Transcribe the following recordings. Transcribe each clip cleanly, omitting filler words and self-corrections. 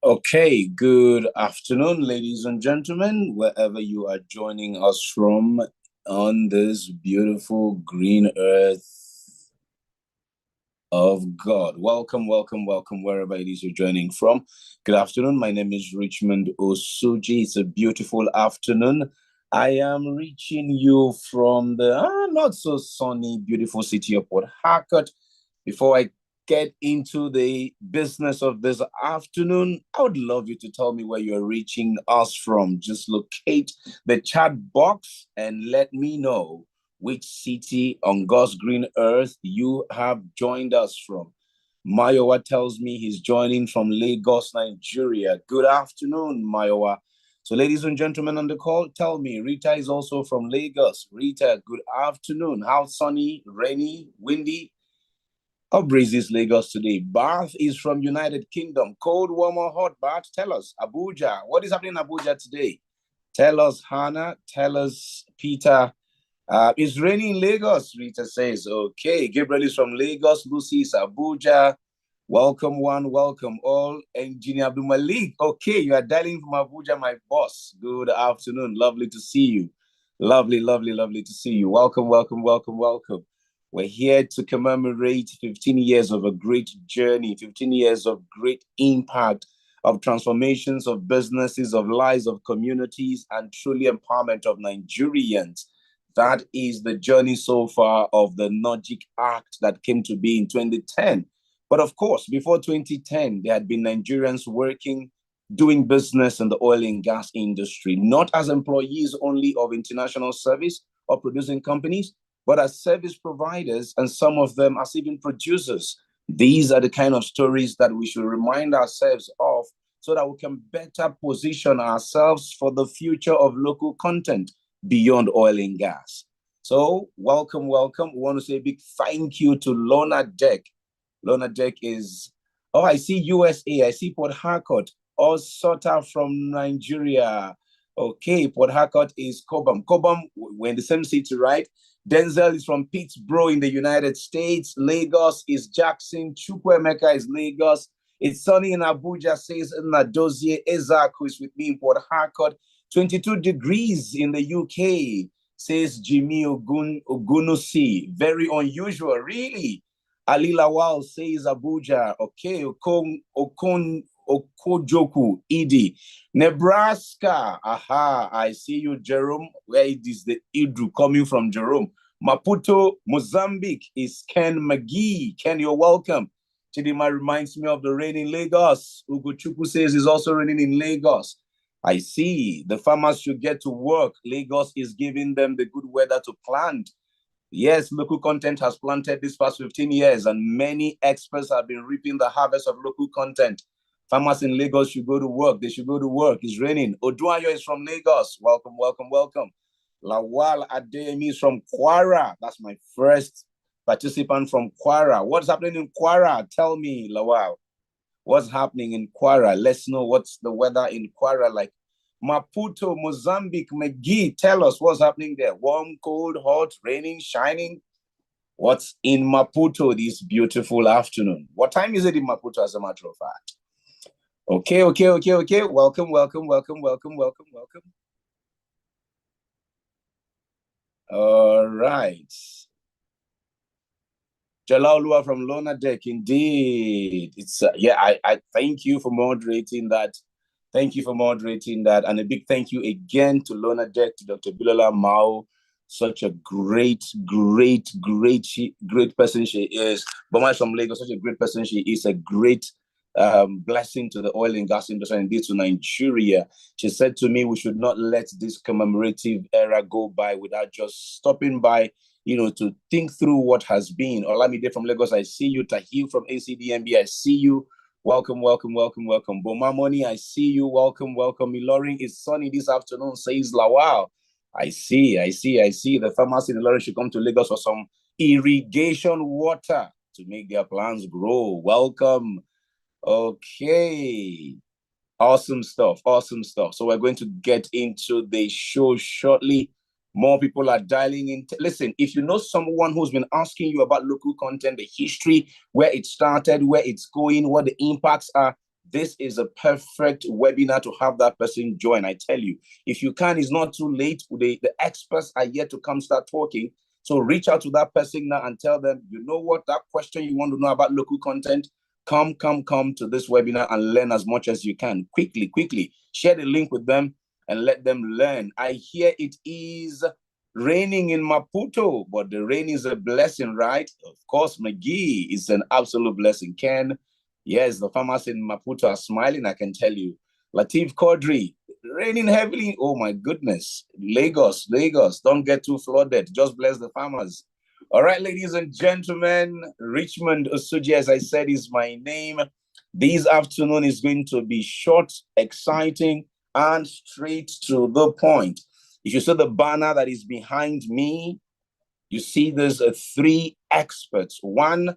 Okay, good afternoon, ladies and gentlemen, wherever you are joining us from on this beautiful green earth of God. Welcome, welcome, welcome, wherever it is you're joining from. Good afternoon. My name is Richmond Osuji. It's a beautiful afternoon. I am reaching you from the not so sunny, beautiful city of Port Harcourt. Before I get into the business of this afternoon, I would love you to tell me where you're reaching us from. Just locate the chat box and let me know which city on God's green earth you have joined us from. Mayowa tells me he's joining from Lagos, Nigeria. Good afternoon, Mayowa. So, ladies and gentlemen on the call, tell me, Rita is also from Lagos. Rita, good afternoon. How sunny, rainy, windy? How breezy is Lagos today? Bath is from United Kingdom. Cold, warm, or hot, Bath? Tell us. Abuja. What is happening in Abuja today? Tell us, Hannah. Tell us, Peter. It's raining in Lagos, Rita says. Okay. Gabriel is from Lagos. Lucy is Abuja. Welcome one, welcome all. Engineer Abdul Malik. Okay, you are dialing from Abuja, my boss. Good afternoon. Lovely to see you. Lovely, lovely, lovely to see you. Welcome, welcome, welcome, welcome. We're here to commemorate 15 years of a great journey, 15 years of great impact, of transformations of businesses, of lives, of communities, and truly empowerment of Nigerians. That is the journey so far of the NOGIC Act that came to be in 2010. But of course, before 2010, there had been Nigerians working, doing business in the oil and gas industry, not as employees only of international service or producing companies, but as service providers, and some of them as even producers. These are the kind of stories that we should remind ourselves of so that we can better position ourselves for the future of local content beyond oil and gas. So, welcome, welcome. We want to say a big thank you to Lorna Deck. Lorna Deck is, oh, I see USA, I see Port Harcourt, Osota from Nigeria. Okay, Port Harcourt is Cobham. Cobham, we're in the same city, right? Denzel is from Pittsburgh in the United States. Lagos is Jackson. Chukwemeka is Lagos. It's sunny in Abuja, says Nadozie Ezak, who is with me in Port Harcourt. 22 degrees in the UK, says Jimmy Ogunusi. Very unusual, really. Ali Lawal says Abuja. Okay, Okojoku, Idi. Nebraska. Aha, I see you, Jerome. Where it is the Idru coming from, Jerome? Maputo, Mozambique is Ken McGee. Ken, you're welcome. Chidima reminds me of the rain in Lagos. Ugochukwu says it's also raining in Lagos. I see. The farmers should get to work. Lagos is giving them the good weather to plant. Yes, local content has planted this past 15 years, and many experts have been reaping the harvest of local content. Farmers in Lagos should go to work. They should go to work. It's raining. Oduayo is from Lagos. Welcome, welcome, welcome. Lawal Adeyemi is from Kwara. That's my first participant from Kwara. What's happening in Kwara? Tell me, Lawal. What's happening in Kwara? Let's know what's the weather in Kwara like. Maputo, Mozambique, McGee, tell us what's happening there. Warm, cold, hot, raining, shining. What's in Maputo this beautiful afternoon? What time is it in Maputo, as a matter of fact? Okay, okay, okay, okay. Welcome, welcome, welcome, welcome, welcome, welcome. All right. Jalaulua from Lona Deck, indeed. It's yeah, I thank you for moderating that. Thank you for moderating that. And a big thank you again to Lona Deck, to Dr. Bilola Mao. Such a great, great, great, great person she is. Boma from Lagos, such a great person she is. A great blessing to the oil and gas industry and indeed to Nigeria. She said to me, we should not let this commemorative era go by without just stopping by, to think through what has been. Olamide from Lagos, I see you. Tahil from ACDMB, I see you. Welcome, welcome, welcome, welcome. Boma Money, I see you. Welcome, welcome. Ilorin is sunny this afternoon, says Lawal. I see. The farmers in Ilorin should come to Lagos for some irrigation water to make their plants grow. Welcome. Okay. Awesome stuff. Awesome stuff. So we're going to get into the show shortly. More people are dialing in. Listen, if you know someone who's been asking you about local content, the history, where it started, where it's going, what the impacts are, this is a perfect webinar to have that person join. I tell you, if you can, it's not too late. The experts are yet to come start talking. So reach out to that person now and tell them, you know what, that question you want to know about local content, come to this webinar and learn as much as you can. Quickly. Share the link with them and let them learn. I hear it is raining in Maputo, but the rain is a blessing, right? Of course, McGee is an absolute blessing. Ken, yes, the farmers in Maputo are smiling, I can tell you. Latif Quadri, raining heavily. Oh my goodness. Lagos, don't get too flooded. Just bless the farmers. All right, ladies and gentlemen, Richmond Osuji, as I said, is my name. This afternoon is going to be short, exciting, and straight to the point. If you see the banner that is behind me, you see there's three experts. One,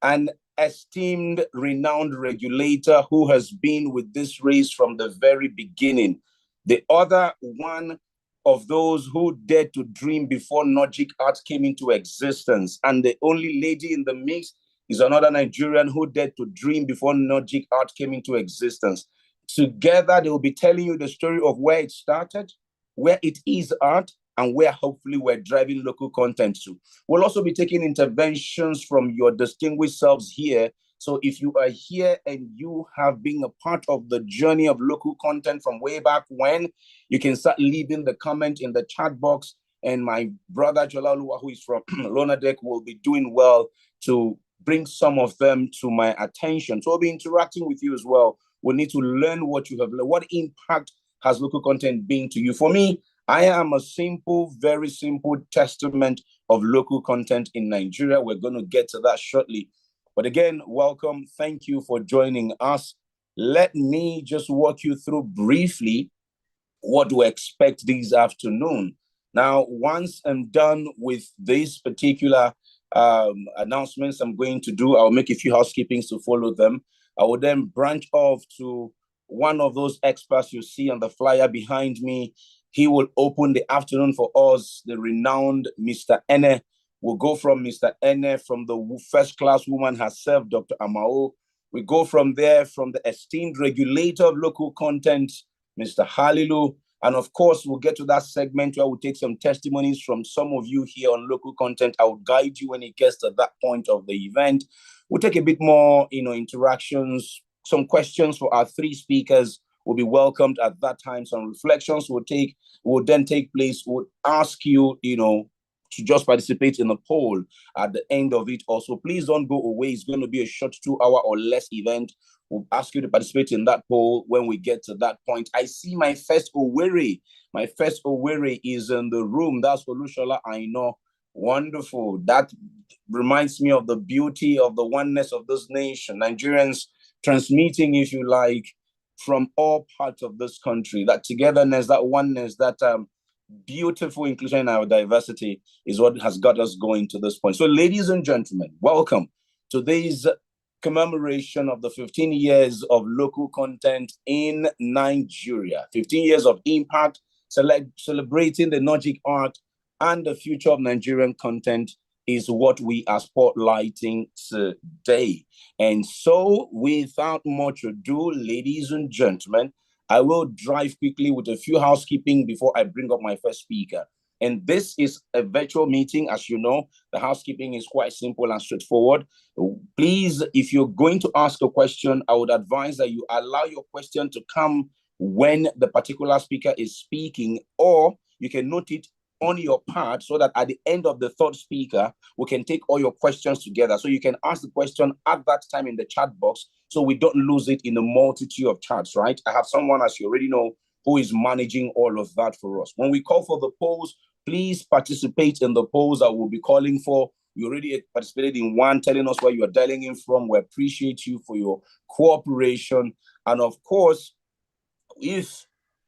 an esteemed, renowned regulator who has been with this race from the very beginning. The other one of those who dared to dream before NOGICD came into existence. And the only lady in the mix is another Nigerian who dared to dream before NOGICD came into existence. Together, they will be telling you the story of where it started, where it is at, and where hopefully we're driving local content to. We'll also be taking interventions from your distinguished selves here. So if you are here and you have been a part of the journey of local content from way back when, you can start leaving the comment in the chat box. And my brother Jolalua, who is from Lonadec, will be doing well to bring some of them to my attention. So I'll be interacting with you as well. We need to learn what you have learned. What impact has local content been to you? For me, I am a very simple testament of local content in Nigeria. We're going to get to that shortly. But again, welcome. Thank you for joining us. Let me just walk you through briefly what to expect this afternoon. Now, once I'm done with this particular announcements I'm going to do, I'll make a few housekeepings to follow them. I will then branch off to one of those experts you see on the flyer behind me. He will open the afternoon for us, the renowned Mr. Ene. We'll go from Mr. Ene, from the first-class woman herself, Dr. Amao. We go from there, from the esteemed regulator of local content, Mr. Halilu. And of course, we'll get to that segment where we'll take some testimonies from some of you here on local content. I will guide you when it gets to that point of the event. We'll take a bit more, interactions, some questions for our three speakers will be welcomed at that time. Some reflections will then take place. We'll ask you, to just participate in the poll at the end of it. Also, please don't go away. It's going to be a short 2-hour or less event. We'll ask you to participate in that poll when we get to that point. I see my first Owerri. My first Owerri is in the room. That's Olushola, I know. Wonderful. That reminds me of the beauty of the oneness of this nation. Nigerians transmitting, if you like, from all parts of this country. That togetherness, that oneness, that beautiful inclusion in our diversity is what has got us going to this point. So, ladies and gentlemen, welcome to this commemoration of the 15 years of local content in Nigeria. 15 years of impact, celebrating the NOGICD and the future of Nigerian content is what we are spotlighting today. And so, without much ado, ladies and gentlemen, I will drive quickly with a few housekeeping before I bring up my first speaker. And this is a virtual meeting. As you know, the housekeeping is quite simple and straightforward. Please, if you're going to ask a question, I would advise that you allow your question to come when the particular speaker is speaking, or you can note it on your part so that at the end of the third speaker, we can take all your questions together. So you can ask the question at that time in the chat box so we don't lose it in a multitude of chats, right? I have someone, as you already know, who is managing all of that for us. When we call for the polls, please participate in the polls that we'll be calling for. You already participated in one, telling us where you are dialing in from. We appreciate you for your cooperation. And of course, if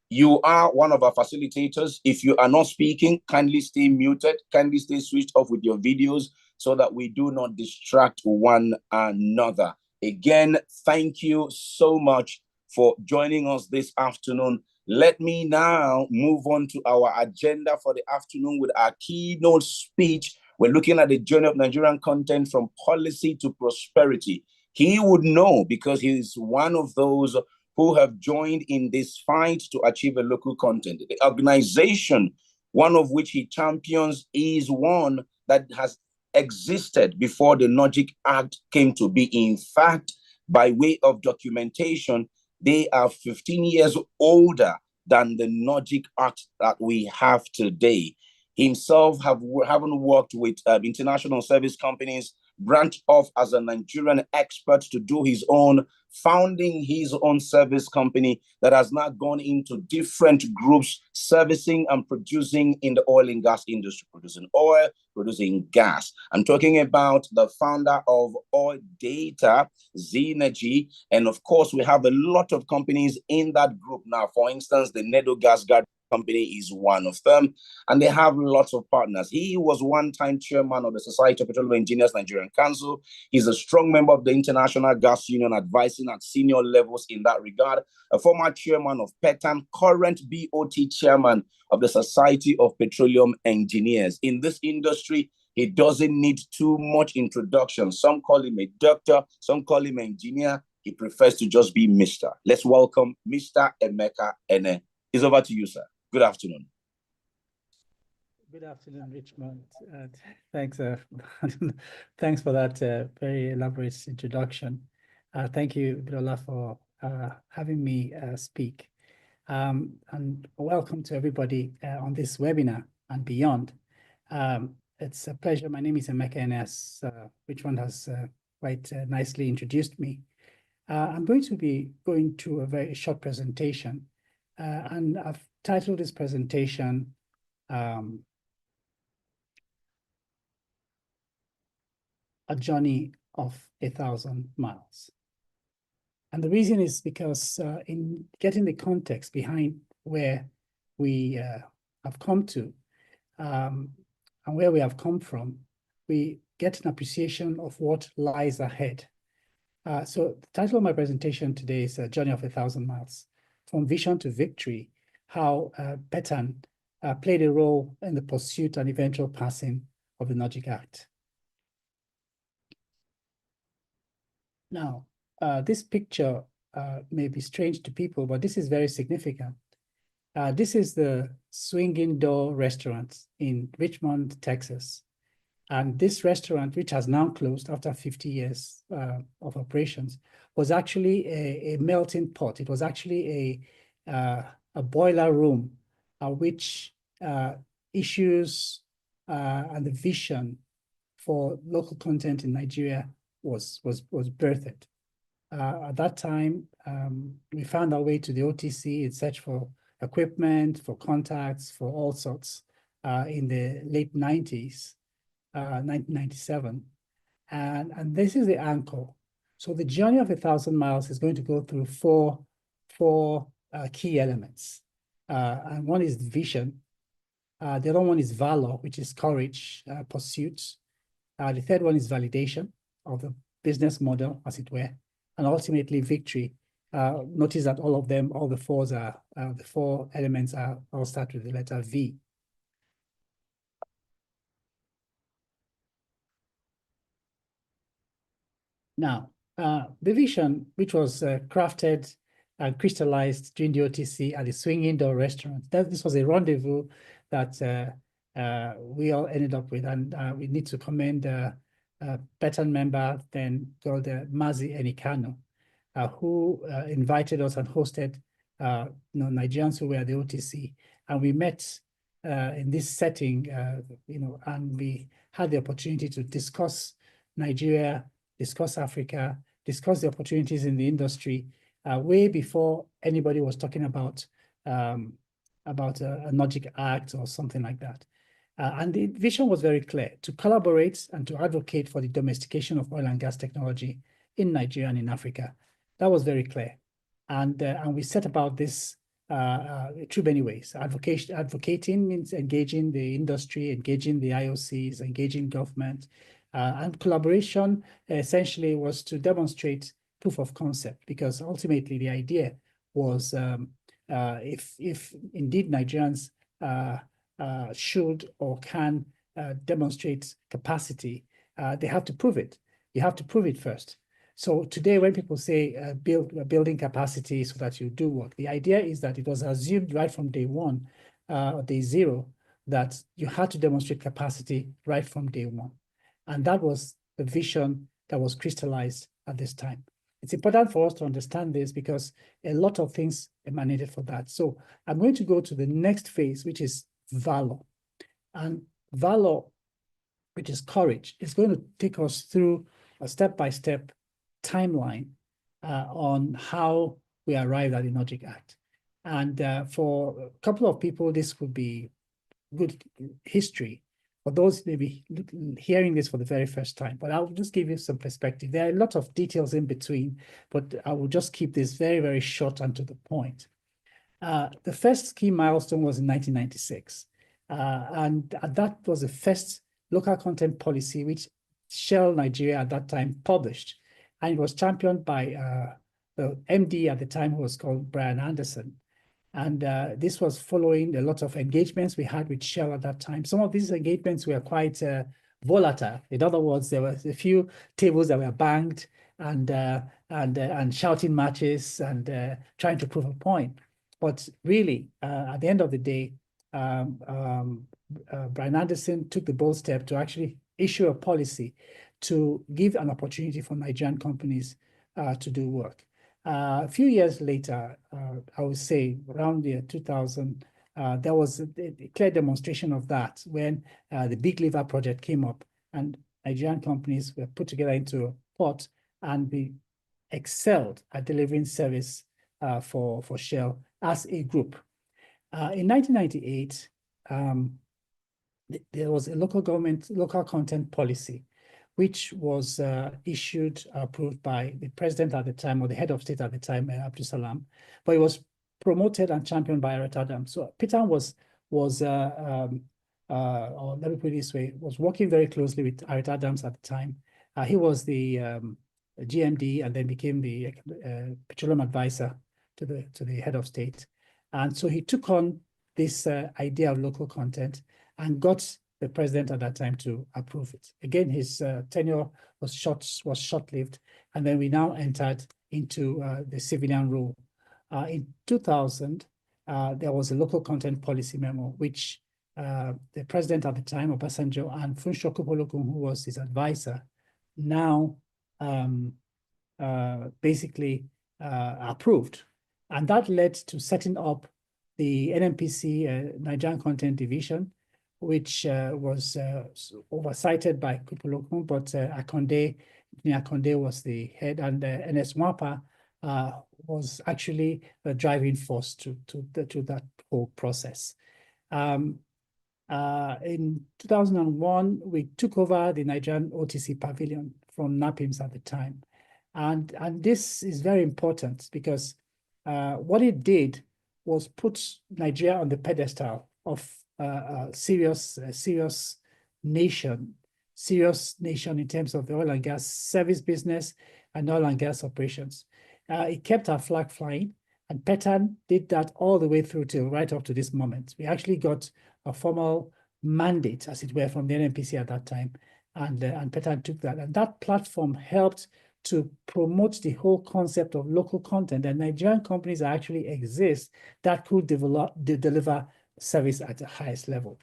you are one of our facilitators, if you are not speaking, kindly stay muted, kindly stay switched off with your videos so that we do not distract one another. Again, thank you so much for joining us this afternoon. Let me now move on to our agenda for the afternoon with our keynote speech. We're looking at the journey of Nigerian content from policy to prosperity. he would know because he's one of those who have joined in this fight to achieve a local content. The organization, one of which he champions, is one that has existed before the NOGIC Act came to be. In fact, by way of documentation, they are 15 years older than the NOGIC Act that we have today. Himself having worked with international service companies, branched off as a Nigerian expert to do his own, founding his own service company that has now gone into different groups, servicing and producing in the oil and gas industry, producing oil, producing gas. I'm talking about the founder of Oil Data, Zenergy, and of course, we have a lot of companies in that group now. For instance, the Nedo Gas Company is one of them, and they have lots of partners. He was one-time chairman of the Society of Petroleum Engineers Nigerian Council. He's a strong member of the International Gas Union, advising at senior levels in that regard. A former chairman of PETAN, current BOT chairman of the Society of Petroleum Engineers. In this industry, he doesn't need too much introduction. Some call him a doctor, some call him an engineer. He prefers to just be Mr. Let's welcome Mr. Emeka Ene. It's over to you, sir. Good afternoon. Good afternoon, Richmond. Thanks, thanks for that very elaborate introduction. Thank you, Bidola, for having me speak. And welcome to everybody on this webinar and beyond. It's a pleasure. My name is Emeka Enes, Richmond has quite nicely introduced me. I'm going to be going through a very short presentation, and I've titled this presentation A Journey of 1,000 Miles. And the reason is because in getting the context behind where we have come to and where we have come from, we get an appreciation of what lies ahead. So the title of my presentation today is A Journey of 1,000 Miles, From Vision to Victory, how PETAN played a role in the pursuit and eventual passing of the NOGIC Act. Now, this picture may be strange to people, but this is very significant. This is the Swinging Door restaurant in Richmond, Texas. And this restaurant, which has now closed after 50 years of operations, was actually a melting pot. It was actually a boiler room, which issues and the vision for local content in Nigeria was birthed. At that time, we found our way to the OTC in search for equipment, for contacts, for all sorts in the late 90s, 1997. And this is the anchor. So the journey of 1,000 miles is going to go through four key elements. And one is vision. The other one is valor, which is courage, pursuit. The third one is validation of the business model, as it were, and ultimately victory. Notice that all of them, all the four elements all start with the letter V. Now, the vision, which was crafted and crystallized during the OTC at the Swinging Door restaurant, this was a rendezvous that we all ended up with, and we need to commend PETAN member then called Mazi Enikano, who invited us and hosted Nigerians who were at the OTC, and we met in this setting, and we had the opportunity to discuss Nigeria, discuss Africa, discuss the opportunities in the industry way before anybody was talking about a NOGIC Act or something like that. And the vision was very clear: to collaborate and to advocate for the domestication of oil and gas technology in Nigeria and in Africa. That was very clear. And we set about this through many ways. Advocating means engaging the industry, engaging the IOCs, engaging government. And collaboration essentially was to demonstrate proof of concept, because ultimately the idea was if indeed Nigerians should or can demonstrate capacity, they have to prove it. You have to prove it first. So today, when people say building capacity so that you do work, the idea is that it was assumed right from day one, day zero, that you had to demonstrate capacity right from day one. And that was the vision that was crystallized at this time. It's important for us to understand this because a lot of things emanated from that. So I'm going to go to the next phase, which is valor. And valor, which is courage, is going to take us through a step-by-step timeline on how we arrived at the NOGIC Act. And for a couple of people, this could be good history. For those maybe hearing this for the very first time, but I'll just give you some perspective. There are a lot of details in between, but I will just keep this very, very short and to the point. The first key milestone was in 1996. And that was the first local content policy which Shell Nigeria at that time published. And it was championed by the MD at the time, who was called Brian Anderson. And this was following a lot of engagements we had with Shell at that time. Some of these engagements were quite volatile. In other words, there were a few tables that were banged and shouting matches and trying to prove a point. But really, at the end of the day, Brian Anderson took the bold step to actually issue a policy to give an opportunity for Nigerian companies to do work. A few years later, I would say around the year 2000, there was a clear demonstration of that when the Big Liver project came up and Nigerian companies were put together into a pot and we excelled at delivering service for Shell as a group. In 1998, there was a local content policy, which was approved by the president at the time, or the head of state at the time, Abdul Salam, but it was promoted and championed by Aret Adams. So Peter was or let me put it this way, was working very closely with Aret Adams at the time. He was the GMD and then became the petroleum advisor to the head of state. And so he took on this idea of local content and got the president at that time to approve it. Again, his tenure was short-lived, and then we now entered into the civilian rule. In 2000, there was a local content policy memo, which the president at the time, Obasanjo, and Funsho Kupolokun, who was his advisor, now basically approved. And that led to setting up the NNPC Nigerian Content Division, which was oversighted by Kupolokun, but Akonde was the head, and NS Mwapa was actually the driving force to that whole process. In 2001, we took over the Nigerian OTC pavilion from NAPIMS at the time. And this is very important because what it did was put Nigeria on the pedestal of a serious nation in terms of the oil and gas service business and oil and gas operations. It kept our flag flying, and Petan did that all the way through till right up to this moment. We actually got a formal mandate, as it were, from the NNPC at that time, and Petan took that. And that platform helped to promote the whole concept of local content, and Nigerian companies actually exist that could deliver service at the highest level.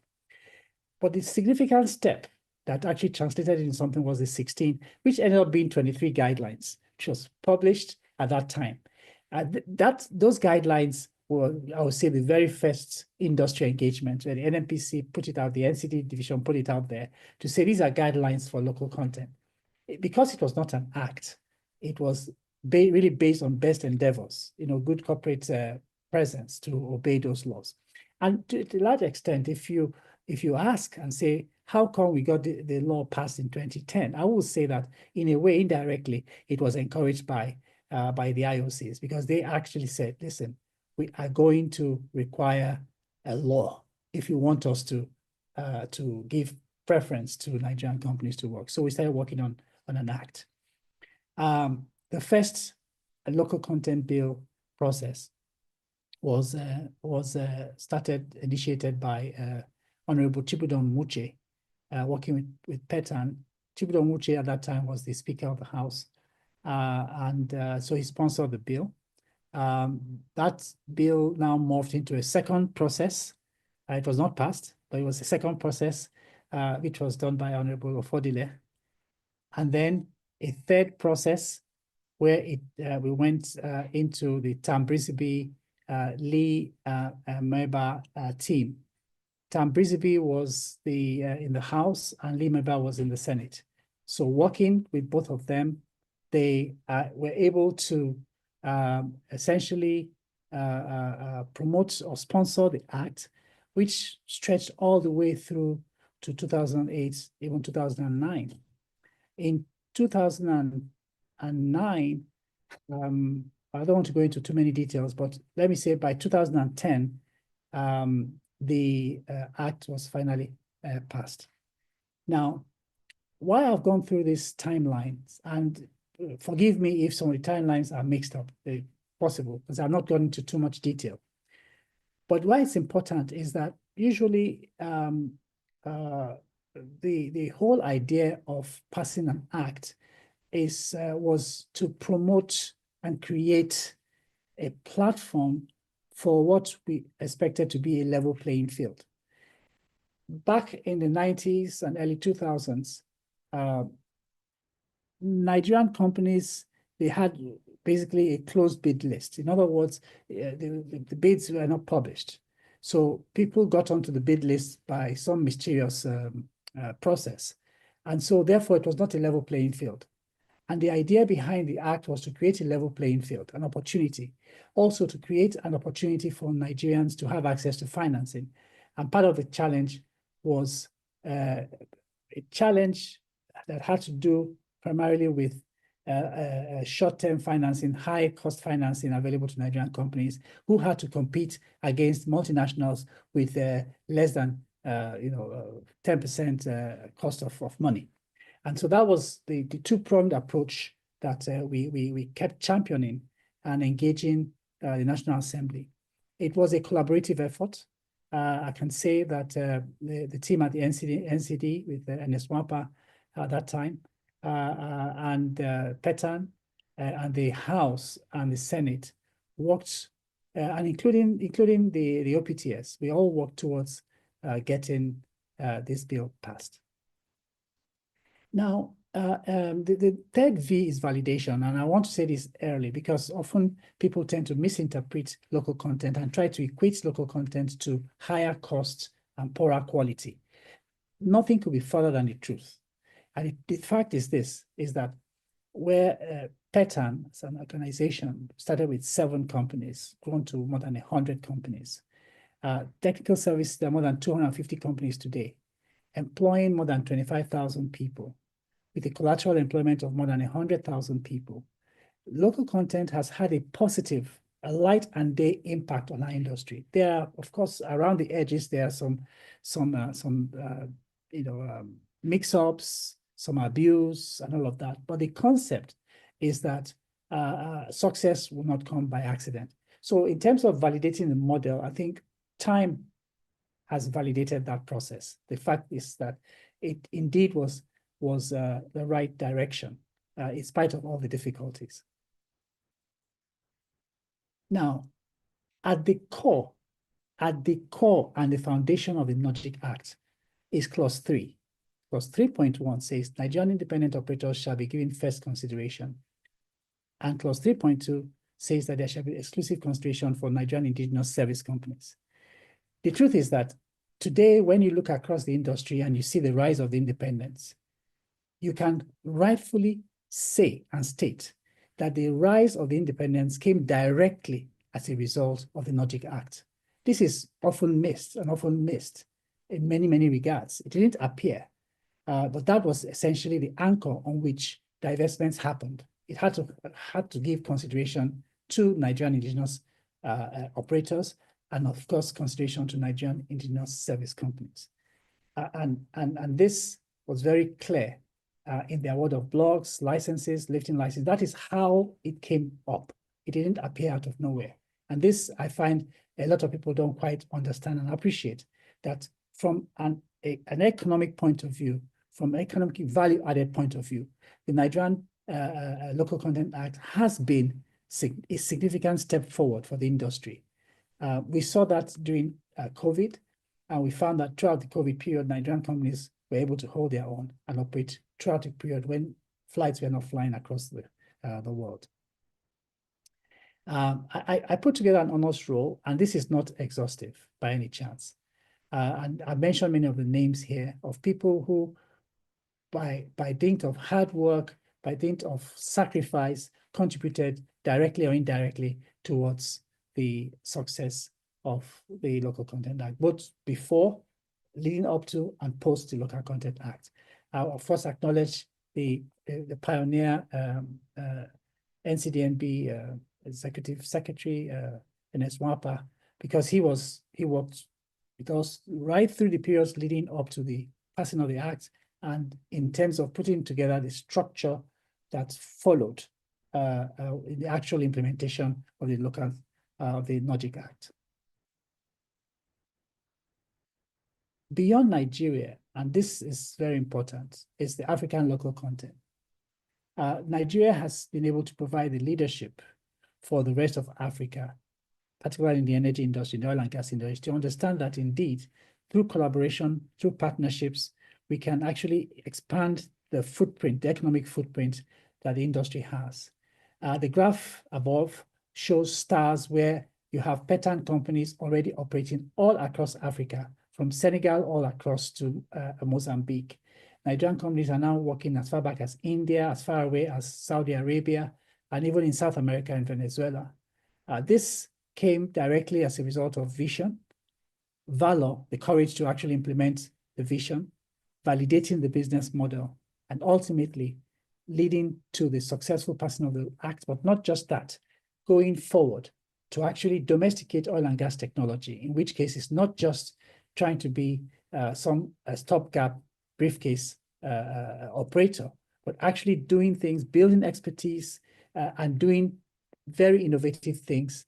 But the significant step that actually translated into something was the 16, which ended up being 23 guidelines, which was published at that time. Those guidelines were, I would say, the very first industry engagement where the NNPC put it out, the NCD division put it out there to say these are guidelines for local content. Because it was not an act, it was really based on best endeavors, good corporate presence to obey those laws. And to a large extent, if you ask and say, how come we got the law passed in 2010? I will say that in a way, indirectly, it was encouraged by the IOCs, because they actually said, listen, we are going to require a law if you want us to give preference to Nigerian companies to work. So we started working on an act. The first local content bill process was initiated by Honorable Chibudon Muche, working with Petan. Chibudon Muche at that time was the Speaker of the House. So he sponsored the bill. That bill now morphed into a second process. It was not passed, but it was a second process, which was done by Honorable Ofodile. And then a third process where we went into the Tambrisby Lee Meba team. Tambrisby was in the House and Lee Meba was in the Senate. So working with both of them, they were able to essentially promote or sponsor the act, which stretched all the way through to 2008, even 2009. In 2009, I don't want to go into too many details, but let me say by 2010, the act was finally passed. Now, why I've gone through these timelines, and forgive me if some of the timelines are mixed up, possible, because I've not gone into too much detail. But why it's important is that usually the whole idea of passing an act was to promote and create a platform for what we expected to be a level playing field. Back in the 90s and early 2000s, Nigerian companies, they had basically a closed bid list. In other words, the bids were not published. So people got onto the bid list by some mysterious process. And so therefore, it was not a level playing field. And the idea behind the act was to create a level playing field, an opportunity, also to create an opportunity for Nigerians to have access to financing. And part of the challenge was a challenge that had to do primarily with short-term financing, high-cost financing available to Nigerian companies who had to compete against multinationals with less than 10% cost of money. And so that was the two-pronged approach that we kept championing and engaging the National Assembly. It was a collaborative effort. I can say that the team at the NCD with Ernest Wapa at that time and Petan and the House and the Senate worked, and including the OPTS, we all worked towards getting this bill passed. Now, the third V is validation, and I want to say this early because often people tend to misinterpret local content and try to equate local content to higher costs and poorer quality. Nothing could be further than the truth. And the fact is this, is that where Petan, as an organization, started with 7 companies, grown to more than 100 companies. Technical services, there are more than 250 companies today, employing more than 25,000 people, with a collateral employment of more than 100,000 people. Local content has had a positive, a light and day impact on our industry. There are, of course, around the edges, there are some mix-ups, some abuse, and all of that. But the concept is that success will not come by accident. So in terms of validating the model, I think time has validated that process. The fact is that it indeed was the right direction, in spite of all the difficulties. Now, at the core and the foundation of the NOGIC Act is Clause 3. Clause 3.1 says Nigerian independent operators shall be given first consideration. And Clause 3.2 says that there shall be exclusive consideration for Nigerian indigenous service companies. The truth is that today, when you look across the industry and you see the rise of the independents, you can rightfully say and state that the rise of the independents came directly as a result of the NOGIC Act. This is often missed in many, many regards. It didn't appear, but that was essentially the anchor on which divestments happened. It had to give consideration to Nigerian indigenous operators, and of course, consideration to Nigerian indigenous service companies. And this was very clear in the award of blocks, licenses, lifting licenses. That is how it came up. It didn't appear out of nowhere. And this, I find a lot of people don't quite understand and appreciate, that from an economic point of view, from an economic value-added point of view, the Nigerian Local Content Act has been a significant step forward for the industry. We saw that during COVID, and we found that throughout the COVID period, Nigerian companies were able to hold their own and operate throughout the period when flights were not flying across the world. I put together an honors roll, and this is not exhaustive by any chance. And I mentioned many of the names here of people who, by dint of hard work, by dint of sacrifice, contributed directly or indirectly towards the success of the Local Content Act, both before, leading up to, and post the Local Content Act. I'll first acknowledge the pioneer NCDNB Executive Secretary, Ernest Wapa, because he worked with us right through the periods leading up to the passing of the Act, and in terms of putting together the structure that followed in the actual implementation of the the NOGIC Act. Beyond Nigeria, and this is very important, is the African local content. Nigeria has been able to provide the leadership for the rest of Africa, particularly in the energy industry, the oil and gas industry, to understand that indeed, through collaboration, through partnerships, we can actually expand the footprint, the economic footprint that the industry has. The graph above shows stars where you have pattern companies already operating all across Africa, from Senegal all across to Mozambique. Nigerian companies are now working as far back as India, as far away as Saudi Arabia, and even in South America and Venezuela. This came directly as a result of vision, valor, the courage to actually implement the vision, validating the business model, and ultimately leading to the successful passing of the Act, but not just that, going forward to actually domesticate oil and gas technology, in which case it's not just trying to be some stopgap briefcase operator, but actually doing things, building expertise, and doing very innovative things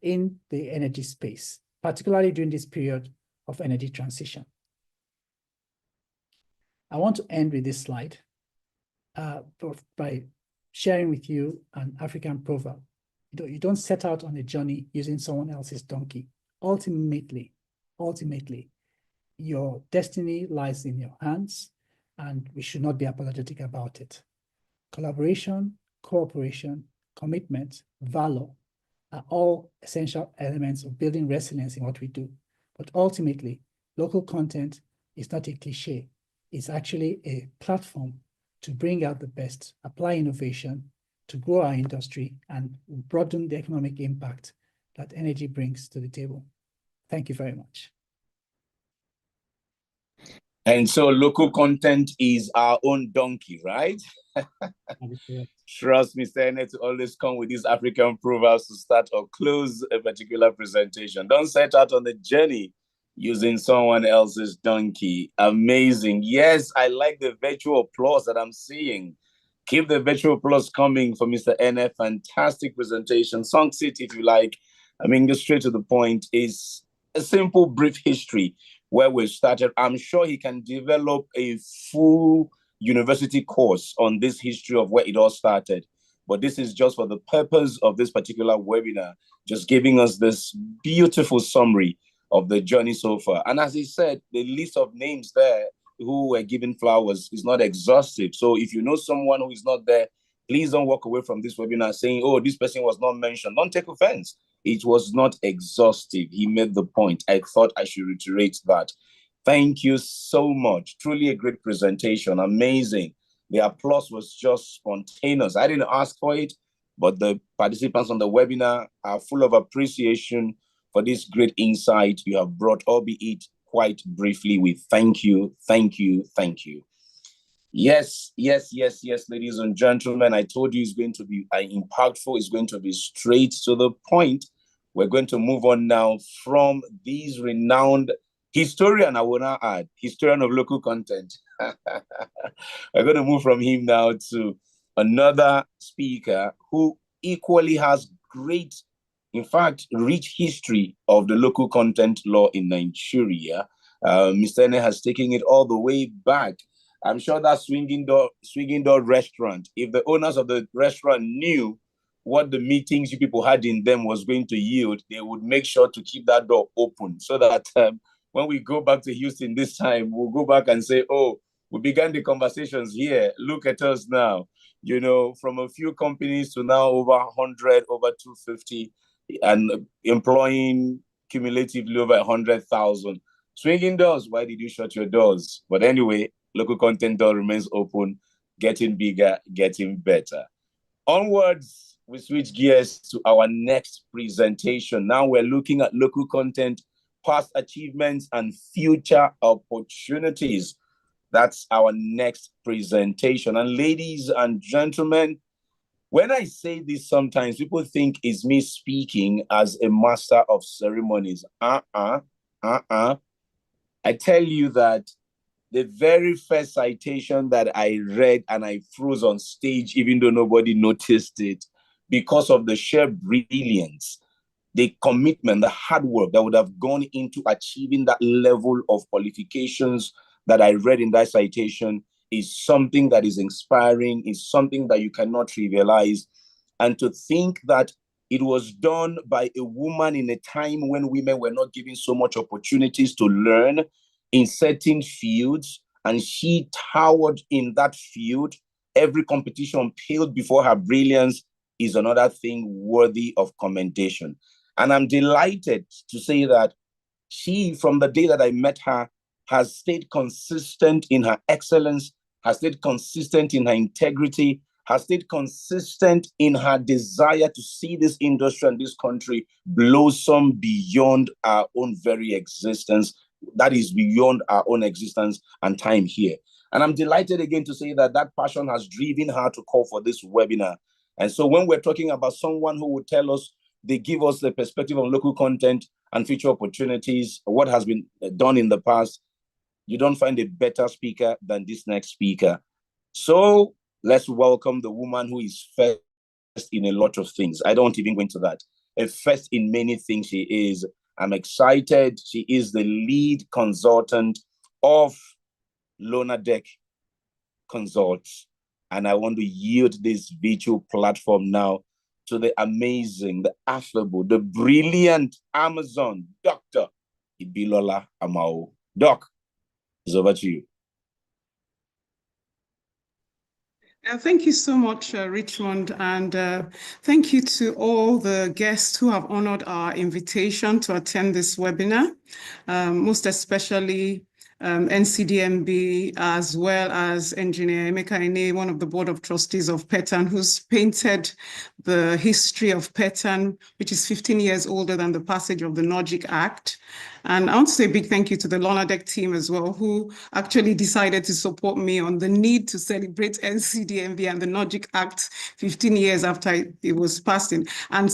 in the energy space, particularly during this period of energy transition. I want to end with this slide by sharing with you an African proverb. You don't set out on a journey using someone else's donkey. Ultimately, your destiny lies in your hands, and we should not be apologetic about it. Collaboration, cooperation, commitment, valor are all essential elements of building resilience in what we do. But ultimately, local content is not a cliche. It's actually a platform to bring out the best, apply innovation, to grow our industry, and broaden the economic impact that energy brings to the table. Thank you very much. And so local content is our own donkey, right? Trust me, Mr. to always come with these African proverbs to start or close a particular presentation. Don't set out on the journey using someone else's donkey. Amazing. Yes, I like the virtual applause that I'm seeing. Keep the virtual applause coming for Mr. NF. Fantastic presentation. Song City, if you like. I mean, just straight to the point, is a simple, brief history where we started. I'm sure he can develop a full university course on this history of where it all started. But this is just for the purpose of this particular webinar, just giving us this beautiful summary of the journey so far. And as he said, the list of names there who were given flowers is not exhaustive. So if you know someone who is not there, please don't walk away from this webinar saying, oh, this person was not mentioned. Don't take offense. It was not exhaustive. He made the point. I thought I should reiterate that. Thank you so much. Truly a great presentation. Amazing. The applause was just spontaneous. I didn't ask for it, but the participants on the webinar are full of appreciation for this great insight you have brought, albeit quite briefly. We thank you, thank you, thank you. Yes, ladies and gentlemen, I told you it's going to be impactful. It's going to be straight to the point. We're going to move on now from these renowned historian, I will now add, historian of local content. We're going to move from him now to another speaker who equally has great, in fact, rich history of the local content law in Nigeria. Mr. Ene has taken it all the way back I'm sure that swinging door restaurant, if the owners of the restaurant knew what the meetings you people had in them was going to yield, they would make sure to keep that door open so that when we go back to Houston this time, we'll go back and say, oh, we began the conversations here. Look at us now, you know, from a few companies to now over 100, over 250, and employing cumulatively over 100,000. Swinging doors, why did you shut your doors? But anyway, local content door remains open, getting bigger, getting better. Onwards, we switch gears to our next presentation. Now we're looking at local content, past achievements, and future opportunities. That's our next presentation. And ladies and gentlemen, when I say this, sometimes people think it's me speaking as a master of ceremonies. I tell you that the very first citation that I read and I froze on stage, even though nobody noticed it, because of the sheer brilliance, the commitment, the hard work that would have gone into achieving that level of qualifications that I read in that citation is something that is inspiring, is something that you cannot trivialize. And to think that it was done by a woman in a time when women were not given so much opportunities to learn in certain fields, and she towered in that field. Every competition paled before her brilliance is another thing worthy of commendation. And I'm delighted to say that she, from the day that I met her, has stayed consistent in her excellence, has stayed consistent in her integrity, has stayed consistent in her desire to see this industry and this country blossom beyond our own very existence. That is beyond our own existence and time here. And I'm delighted again to say that that passion has driven her to call for this webinar. And so when we're talking about someone who would tell us, they give us the perspective on local content and future opportunities, what has been done in the past, you don't find a better speaker than this next speaker. So let's welcome the woman who is first in a lot of things. I don't even go into that. A first in many things she is. I'm excited. She is the lead consultant of Lonadec Consults. And I want to yield this virtual platform now to the amazing, the affable, the brilliant Amazon, Dr. Ibilola Amao. Doc, it's over to you. Thank you so much, Richmond, and thank you to all the guests who have honored our invitation to attend this webinar, most especially NCDMB, as well as Engineer Emeka Ine, one of the Board of Trustees of PETAN, who's painted the history of PETAN, which is 15 years older than the passage of the NOGIC Act. And I want to say a big thank you to the Lonadec team as well, who actually decided to support me on the need to celebrate NCDMB and the NOGIC Act 15 years after it was passed in. And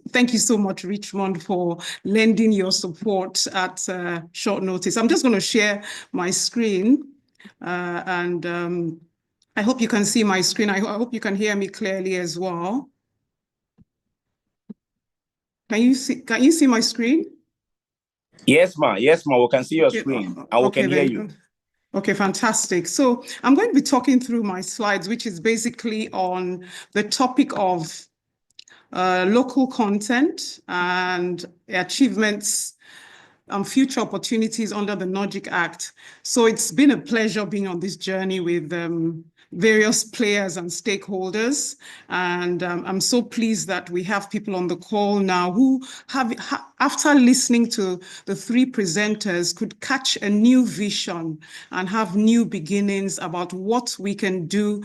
thank you so much, Richmond, for lending your support at short notice. I'm just going to share my screen and I hope you can see my screen. I hope you can hear me clearly as well. Can you see my screen? Yes, ma. Yes, ma. We can see your screen and we can hear you. Okay, fantastic. So I'm going to be talking through my slides, which is basically on the topic of local content and achievements and future opportunities under the NOGIC Act. So it's been a pleasure being on this journey with various players and stakeholders. And I'm so pleased that we have people on the call now who have, after listening to the three presenters, could catch a new vision and have new beginnings about what we can do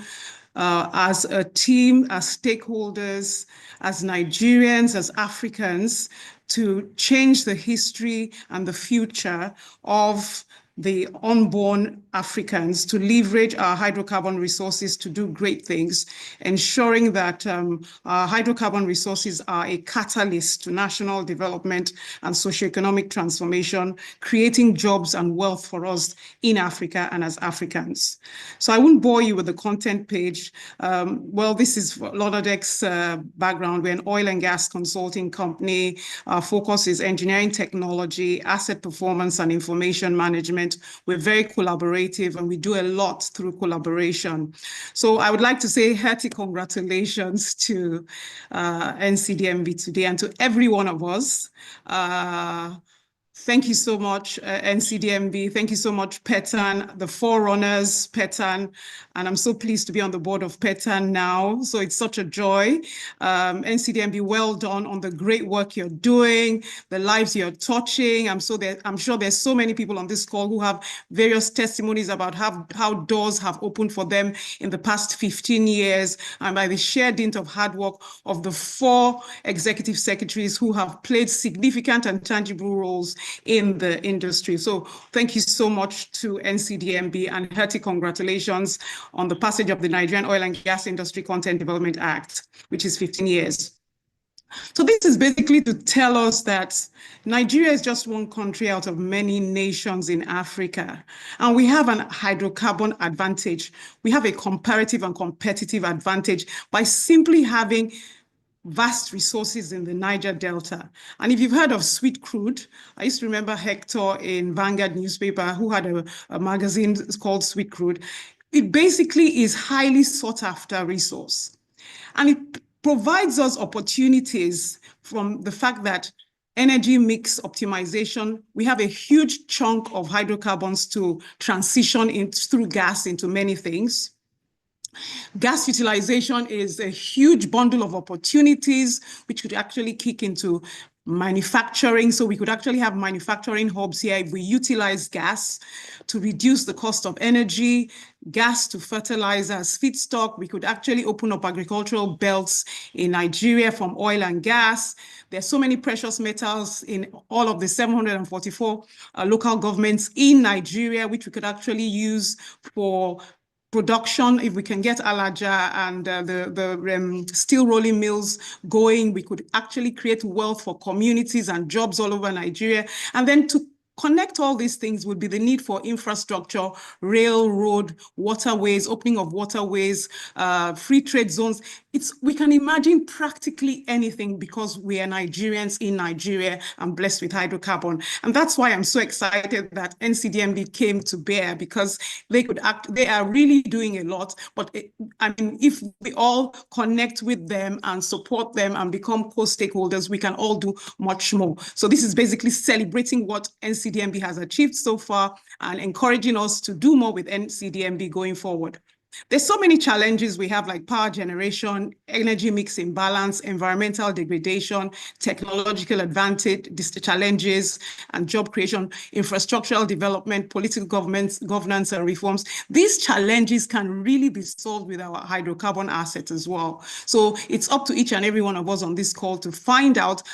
as a team, as stakeholders, as Nigerians, as Africans, to change the history and the future of the unborn Africans, to leverage our hydrocarbon resources to do great things, ensuring that our hydrocarbon resources are a catalyst to national development and socioeconomic transformation, creating jobs and wealth for us in Africa and as Africans. So I won't bore you with the content page. Well, this is Lonadec's background. We're an oil and gas consulting company. Our focus is engineering technology, asset performance and information management, government. We're very collaborative and we do a lot through collaboration. So I would like to say hearty congratulations to NCDMB today and to every one of us. Thank you so much, NCDMB. Thank you so much, PETAN, the forerunners, PETAN. And I'm so pleased to be on the board of PETAN now. So it's such a joy. NCDMB, well done on the great work you're doing, the lives you're touching. I'm sure there's so many people on this call who have various testimonies about how doors have opened for them in the past 15 years. And by the sheer dint of hard work of the 4 executive secretaries who have played significant and tangible roles in the industry. So thank you so much to NCDMB and hearty congratulations on the passage of the Nigerian Oil and Gas Industry Content Development Act, which is 15 years. So this is basically to tell us that Nigeria is just one country out of many nations in Africa, and we have an hydrocarbon advantage. We have a comparative and competitive advantage by simply having vast resources in the Niger Delta. And if you've heard of sweet crude, I used to remember Hector in Vanguard newspaper who had a magazine called Sweet Crude. It basically is highly sought after resource. And it provides us opportunities from the fact that energy mix optimization, we have a huge chunk of hydrocarbons to transition through gas into many things. Gas utilization is a huge bundle of opportunities which could actually kick into manufacturing. So we could actually have manufacturing hubs here if we utilize gas to reduce the cost of energy, gas to fertilize as feedstock. We could actually open up agricultural belts in Nigeria from oil and gas. There's so many precious metals in all of the 744 local governments in Nigeria, which we could actually use for production. If we can get Alaja and the steel rolling mills going, we could actually create wealth for communities and jobs all over Nigeria. And then to connect all these things would be the need for infrastructure, railroad, waterways, opening of waterways, free trade zones. We can imagine practically anything because we are Nigerians in Nigeria and blessed with hydrocarbon. And that's why I'm so excited that NCDMB came to bear, because they are really doing a lot. But if we all connect with them and support them and become co-stakeholders, we can all do much more. So this is basically celebrating what NCDMB has achieved so far and encouraging us to do more with NCDMB going forward. There's so many challenges we have, like power generation, energy mix imbalance, environmental degradation, technological advantage, challenges, and job creation, infrastructural development, political governance and reforms. These challenges can really be solved with our hydrocarbon assets as well. So it's up to each and every one of us on this call to find out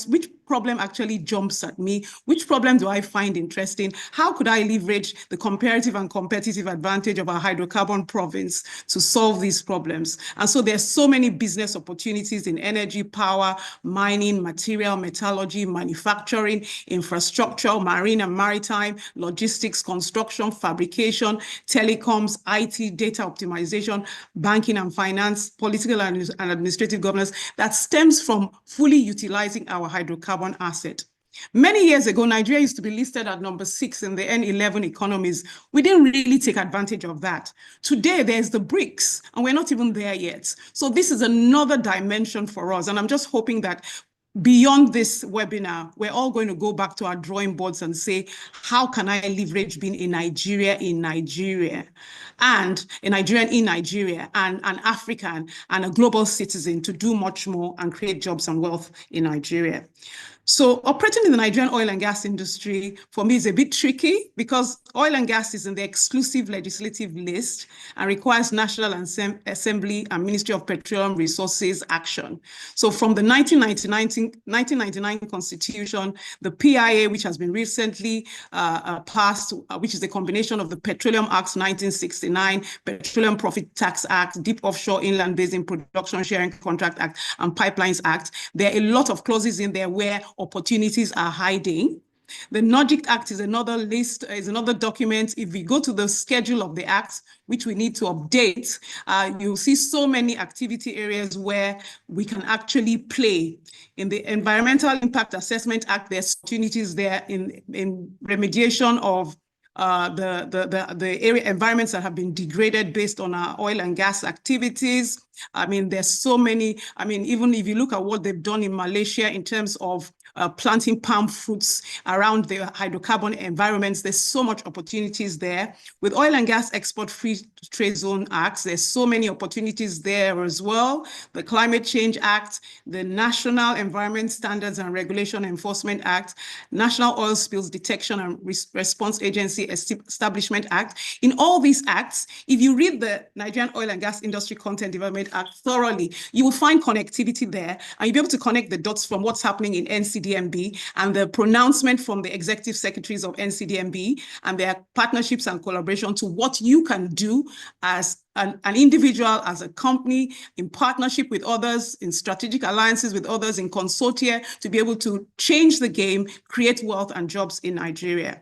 which problem actually jumps at me? Which problem do I find interesting? How could I leverage the comparative and competitive advantage of our hydrocarbon province to solve these problems? And so there's so many business opportunities in energy, power, mining, material, metallurgy, manufacturing, infrastructure, marine and maritime, logistics, construction, fabrication, telecoms, IT, data optimization, banking and finance, political and administrative governance that stems from fully utilizing our hydrocarbon asset. Many years ago, Nigeria used to be listed at number 6 in the N11 economies. We didn't really take advantage of that. Today, there's the BRICS, and we're not even there yet. So this is another dimension for us. And I'm just hoping that beyond this webinar, we're all going to go back to our drawing boards and say, how can I leverage being a Nigerian in Nigeria, and a Nigerian in Nigeria, and an African and a global citizen to do much more and create jobs and wealth in Nigeria? So operating in the Nigerian oil and gas industry, for me, is a bit tricky because oil and gas is in the exclusive legislative list and requires National Assembly and Ministry of Petroleum Resources action. So from the 1999 Constitution, the PIA, which has been recently passed, which is the combination of the Petroleum Act 1969, Petroleum Profit Tax Act, Deep Offshore Inland Basin Production Sharing Contract Act, and Pipelines Act. There are a lot of clauses in there where opportunities are hiding. The NOGICD Act is another list, is another document. If we go to the schedule of the acts, which we need to update, you'll see so many activity areas where we can actually play. In the Environmental Impact Assessment Act, there's opportunities there in remediation of the area environments that have been degraded based on our oil and gas activities. I mean, there's so many. I mean, even if you look at what they've done in Malaysia in terms of planting palm fruits around the hydrocarbon environments, there's so much opportunities there. With Oil and Gas Export Free Trade Zone Acts, there's so many opportunities there as well. The Climate Change Act, the National Environment Standards and Regulation Enforcement Act, National Oil Spills Detection and Response Agency Establishment Act. In all these acts, if you read the Nigerian Oil and Gas Industry Content Development Act thoroughly, you will find connectivity there, and you'll be able to connect the dots from what's happening in NCDMB and the pronouncement from the executive secretaries of NCDMB and their partnerships and collaboration to what you can do as an individual, as a company, in partnership with others, in strategic alliances with others, in consortia, to be able to change the game, create wealth and jobs in Nigeria.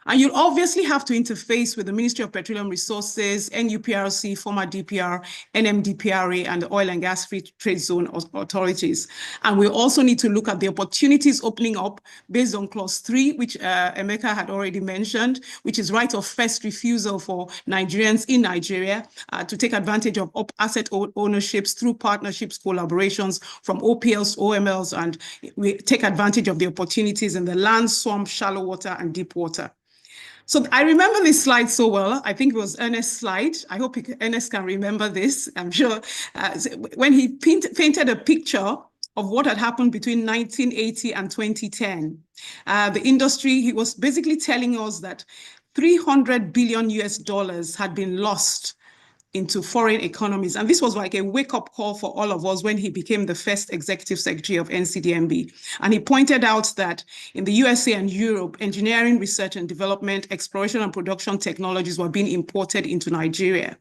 And you'll obviously have to interface with the Ministry of Petroleum Resources, NUPRC, former DPR, NMDPRA, and the Oil and Gas Free Trade Zone authorities. And we also need to look at the opportunities opening up based on Clause 3, which Emeka had already mentioned, which is right of first refusal for Nigerians in Nigeria to take advantage of asset ownerships through partnerships, collaborations from OPLs, OMLs, and we take advantage of the opportunities in the land, swamp, shallow water, and deep water. So I remember this slide so well. I think it was Ernest's slide. I hope Ernest can remember this. I'm sure when he painted a picture of what had happened between 1980 and 2010, the industry, he was basically telling us that $300 billion had been lost into foreign economies. And this was like a wake-up call for all of us when he became the first executive secretary of NCDMB. And he pointed out that in the USA and Europe, engineering, research and development, exploration and production technologies were being imported into Nigeria.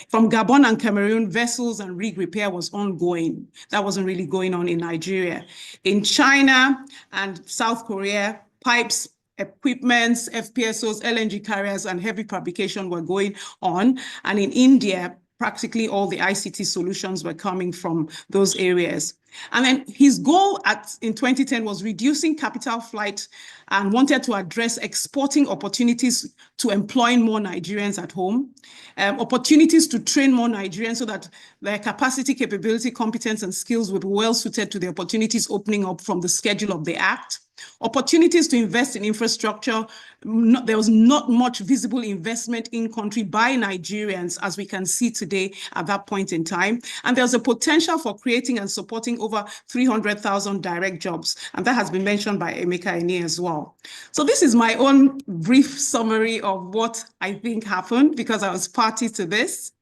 From Gabon and Cameroon, vessels and rig repair was ongoing. That wasn't really going on in Nigeria. In China and South Korea, pipes, equipments, FPSOs, LNG carriers, and heavy fabrication were going on. And in India, practically all the ICT solutions were coming from those areas. And then his goal in 2010 was reducing capital flight and wanted to address exporting opportunities to employing more Nigerians at home, opportunities to train more Nigerians so that their capacity, capability, competence, and skills would be well suited to the opportunities opening up from the schedule of the Act. Opportunities to invest in infrastructure. There was not much visible investment in country by Nigerians, as we can see today at that point in time. And there's a potential for creating and supporting over 300,000 direct jobs. And that has been mentioned by Emeka Eni as well. So this is my own brief summary of what I think happened because I was party to this.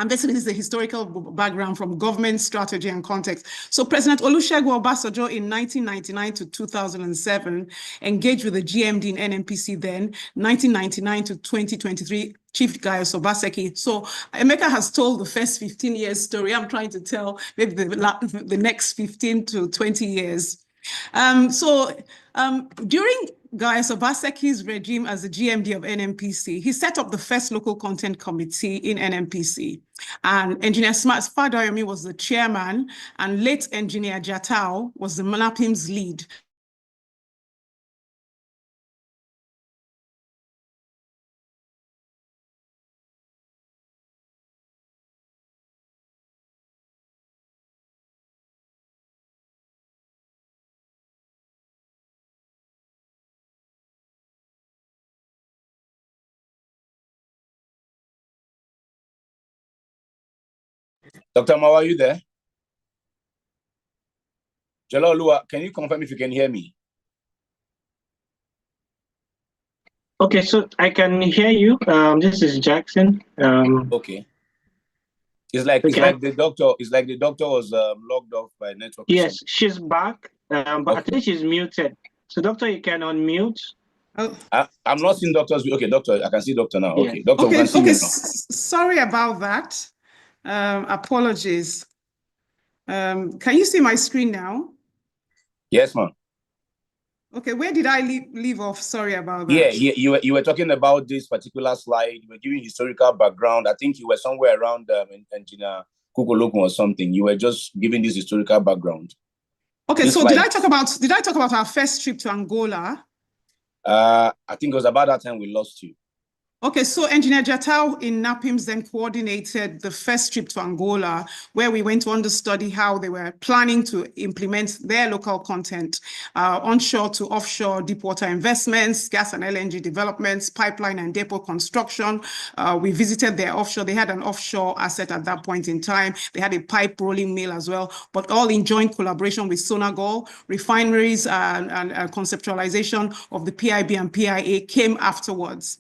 And this is the historical background from government strategy and context. So President Olusegun Obasanjo in 1999 to 2007 engaged with the GMD in NNPC then, 1999 to 2023, Chief Gaius Obaseki. So Emeka has told the first 15 years story. I'm trying to tell maybe the next 15 to 20 years. During Gaius Obaseki's regime as the GMD of NNPC, he set up the first local content committee in NNPC. And Engineer Fadoyomi was the chairman, and late Engineer Jatao was the MANAPIM's lead. Dr. Mawa, are you there? Jalalua, can you confirm if you can hear me? Okay, so I can hear you. This is Jackson. Okay. It's like the doctor was logged off by network. Yes, she's back, but okay. I think she's muted. So, doctor, you can unmute. Oh. I'm not seeing doctors. Okay, doctor, I can see doctor now. Yeah. Okay, doctor, okay, can see okay. me now. Sorry about that. Apologies. Can you see my screen now? Yes, ma'am. Okay, where did I leave off? Sorry about that. Yeah, you were talking about this particular slide. You were giving historical background. I think you were somewhere around Engineer Kukolokun or something. You were just giving this historical background. Okay, this so slide. Did I talk about our first trip to Angola? I think it was about that time we lost you. Okay, so Engineer Jatau in NAPIMS then coordinated the first trip to Angola, where we went to understudy how they were planning to implement their local content, onshore to offshore deep water investments, gas and LNG developments, pipeline and depot construction. We visited their offshore. They had an offshore asset at that point in time. They had a pipe rolling mill as well, but all in joint collaboration with Sonagol. Refineries and conceptualization of the PIB and PIA came afterwards.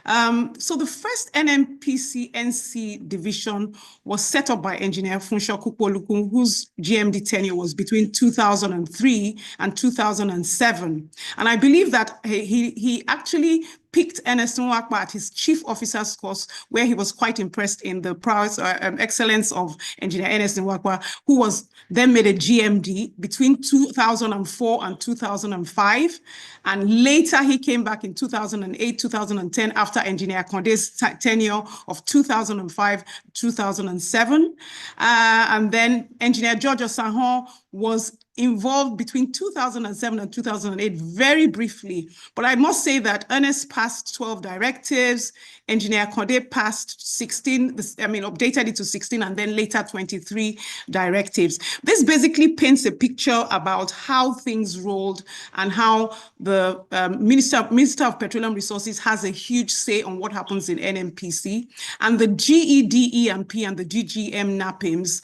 So the first NNPC-NC division was set up by Engineer Funsho Kukpolukun, whose GMD tenure was between 2003 and 2007. And I believe that he actually picked Ernest Nwakpa at his chief officer's course, where he was quite impressed in the prowess, excellence of Engineer Ernest Nwakpa, who was then made a GMD between 2004 and 2005. And later he came back in 2008, 2010, after Engineer Conde's tenure of 2005, 2007. And then Engineer George Osahon was involved between 2007 and 2008, very briefly. But I must say that Ernest passed 12 directives, Engineer Conde passed 16, updated it to 16, and then later 23 directives. This basically paints a picture about how things rolled and how the Minister of Petroleum Resources has a huge say on what happens in NNPC. And the GEDEMP and the GGM NAPIMS,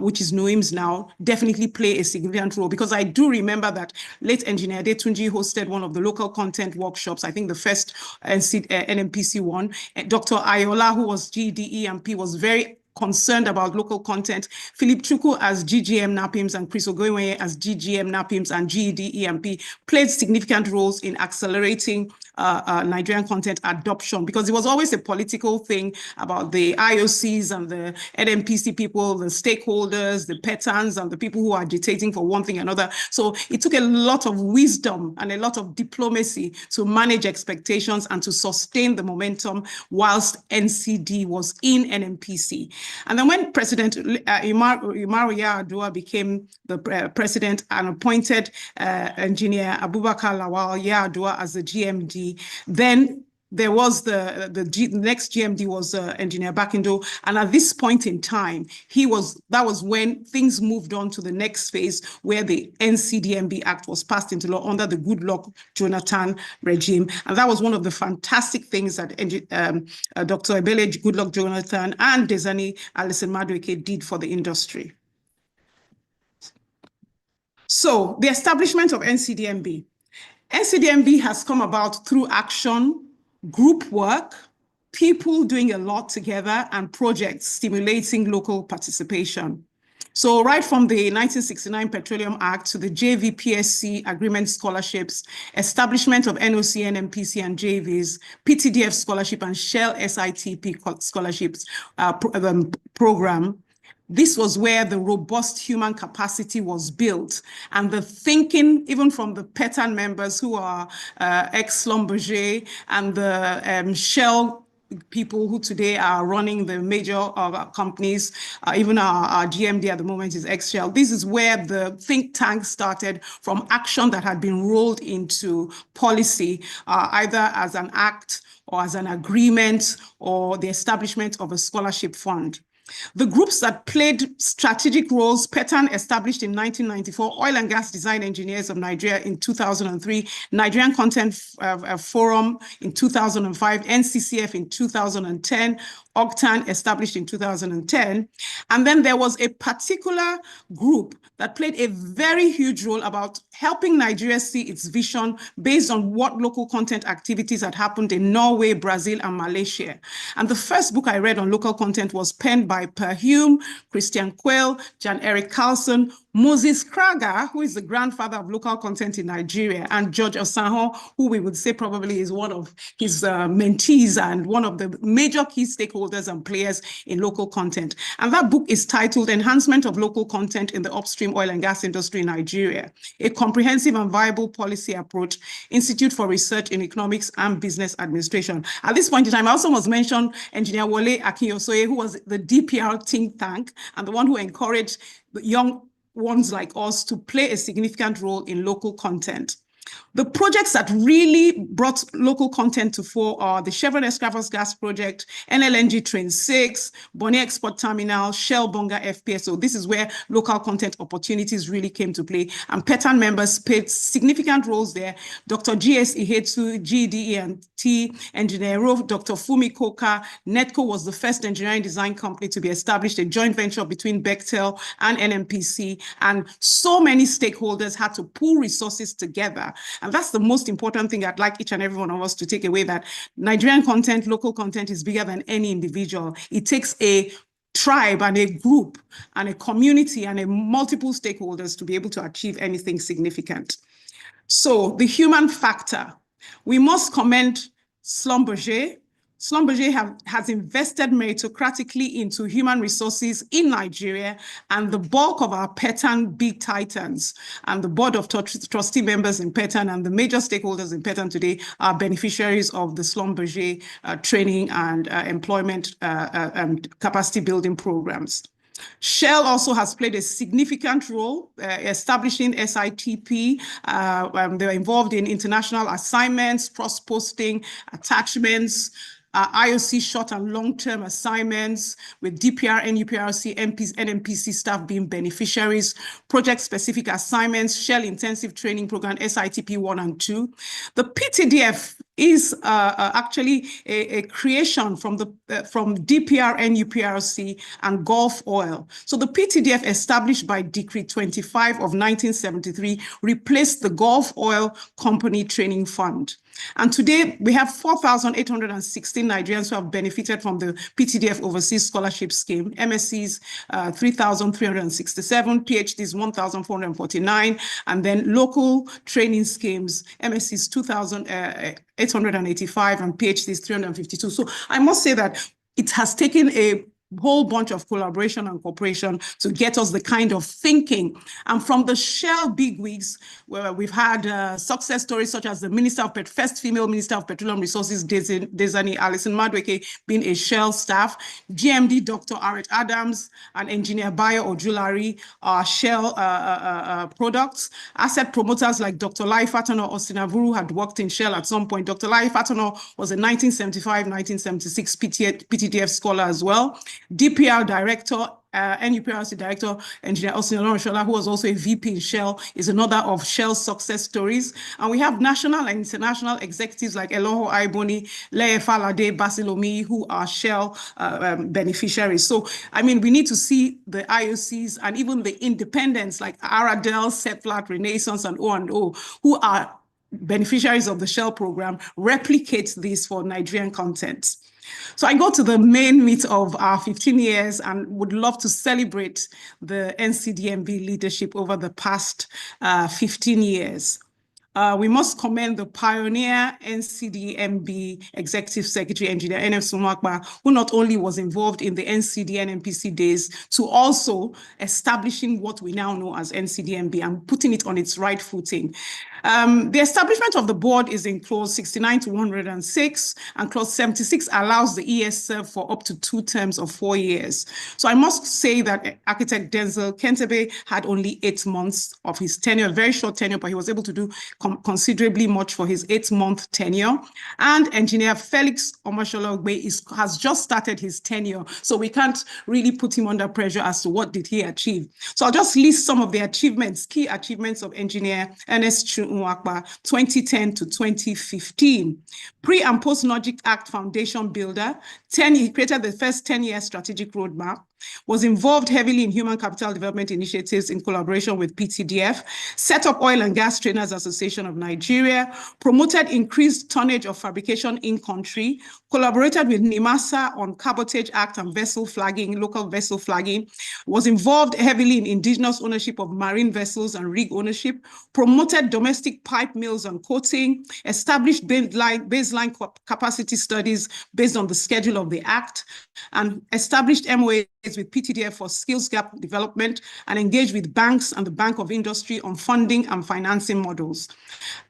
which is NOIMS now, definitely play a significant role, because I do remember that late Engineer Detunji hosted one of the local content workshops, I think the first NNPC one. Dr. Ayola, who was GDEMP, was very concerned about local content. Philip Chukwu as GGM NAPIMS and Chris Ogoenwe as GGM NAPIMS and GEDEMP played significant roles in accelerating Nigerian content adoption, because it was always a political thing about the IOCs and the NNPC people, the stakeholders, the petans, and the people who are agitating for one thing or another. So it took a lot of wisdom and a lot of diplomacy to manage expectations and to sustain the momentum whilst NCD was in NNPC. And then when President Umaru Yar'Adua became the president and appointed Engineer Abubakar Lawal Yar'Adua as the GMD, then there was the next GMD was Engineer Bakindo, and at this point in time, that was when things moved on to the next phase, where the NCDMB Act was passed into law under the Goodluck Jonathan regime, and that was one of the fantastic things that Dr. Ebele Goodluck Jonathan and Desani Alison Madueke did for the industry. So the establishment of NCDMB. NCDMB has come about through action, group work, people doing a lot together, and projects stimulating local participation. So right from the 1969 Petroleum Act to the JVPSC agreement scholarships, establishment of NOC, NNPC, and JVs, PTDF scholarship, and Shell SITP scholarships program, this was where the robust human capacity was built, and the thinking, even from the PETAN members who are ex-Schlumberger and the Shell people who today are running the major companies, even our GMD at the moment is ex-Shell. This is where the think tank started, from action that had been rolled into policy, either as an act or as an agreement or the establishment of a scholarship fund. The groups that played strategic roles: PETAN, established in 1994, Oil and Gas Design Engineers of Nigeria in 2003, Nigerian Content Forum in 2005, NCCF in 2010, Octan, established in 2010. And then there was a particular group that played a very huge role about helping Nigeria see its vision based on what local content activities had happened in Norway, Brazil, and Malaysia. And the first book I read on local content was penned by Per Hume, Christian Quayle, Jan-Erik Carlson, Moses Krager, who is the grandfather of local content in Nigeria, and George Osahon, who we would say probably is one of his mentees and one of the major key stakeholders and players in local content. And that book is titled Enhancement of Local Content in the Upstream Oil and Gas Industry in Nigeria, a Comprehensive and Viable Policy Approach, Institute for Research in Economics and Business Administration. At this point in time, I also must mention Engineer Wole Akinyosoye, who was the DPR think tank and the one who encouraged the young ones like us to play a significant role in local content. The projects that really brought local content to fore are the Chevron Escravos Gas Project, NLNG Train 6, Bonny Export Terminal, Shell Bonga FPSO. This is where local content opportunities really came to play. And PETAN members played significant roles there. Dr. G.S. Ihetu, GDE&T, Engineer Rove, Dr. Fumi Koka. NETCO was the first engineering design company to be established, a joint venture between Bechtel and NMPC. And so many stakeholders had to pool resources together. And that's the most important thing I'd like each and every one of us to take away, that Nigerian content, local content is bigger than any individual. It takes a tribe and a group and a community and a multiple stakeholders to be able to achieve anything significant. So the human factor, we must commend Schlumberger. Schlumberger has invested meritocratically into human resources in Nigeria, and the bulk of our PETAN big titans and the board of trustee members in PETAN and the major stakeholders in PETAN today are beneficiaries of the Schlumberger training and employment and capacity building programs. Shell also has played a significant role establishing SITP. They're involved in international assignments, cross-posting, attachments, IOC short and long-term assignments with DPR, NUPRC, NMPC staff being beneficiaries, project-specific assignments, Shell Intensive Training Program, SITP 1 and 2. The PTDF is actually a creation from DPR, NUPRC, and Gulf Oil. So the PTDF, established by Decree 25 of 1973, replaced the Gulf Oil Company Training Fund. And today we have 4,816 Nigerians who have benefited from the PTDF Overseas Scholarship Scheme, MSCs 3,367, PhDs 1,449, and then local training schemes, MSCs 2,885 and PhDs 352. So I must say that it has taken a whole bunch of collaboration and cooperation to get us the kind of thinking. And from the Shell bigwigs, where we've had success stories such as the first female Minister of Petroleum Resources, Desani Alison Madweke, being a Shell staff, GMD Dr. Aret Adams and Engineer Bayo Ojulari are Shell products. Asset promoters like Dr. Lai Fatano Osinavuru had worked in Shell at some point. Dr. Lai Fatano was a 1975-1976 PTDF scholar as well. DPR director, NUPRC director, Engineer Osinolo Shola, who was also a VP in Shell, is another of Shell's success stories. And we have national and international executives like Eloho Aiboni, Leye Falade, Basilomi, who are Shell beneficiaries. So, I mean, we need to see the IOCs and even the independents like Aradel, Seplat, Renaissance, and O&O, who are beneficiaries of the Shell program, replicate this for Nigerian content. So I go to the main meat of our 15 years and would love to celebrate the NCDMB leadership over the past 15 years. We must commend the pioneer NCDMB Executive Secretary, Engineer NF Sumakba, who not only was involved in the NCD and NPC days, to also establishing what we now know as NCDMB and putting it on its right footing. The establishment of the board is in clause 69 to 106, and clause 76 allows the ES serve for up to 2 terms of 4 years. So I must say that architect Denzel Kentebe had only 8 months of his tenure, a very short tenure, but he was able to do considerably much for his 8-month tenure. And engineer Felix Omoshologbe has just started his tenure, so we can't really put him under pressure as to what did he achieve. So I'll just list some of the achievements, key achievements of engineer Ernest Nwakpa, 2010 to 2015. Pre and post NOGIC Act foundation builder, he created the first 10-year strategic roadmap, was involved heavily in human capital development initiatives in collaboration with PTDF, set up Oil and Gas Trainers Association of Nigeria, promoted increased tonnage of fabrication in country, collaborated with NIMASA on Cabotage Act and vessel flagging, local vessel flagging, was involved heavily in indigenous ownership of marine vessels and rig ownership, promoted domestic pipe mills and coating, established baseline capacity studies based on the schedule of the Act, and established MOAs with PTDF for skills gap development, and engaged with banks and the Bank of Industry on funding and financing models.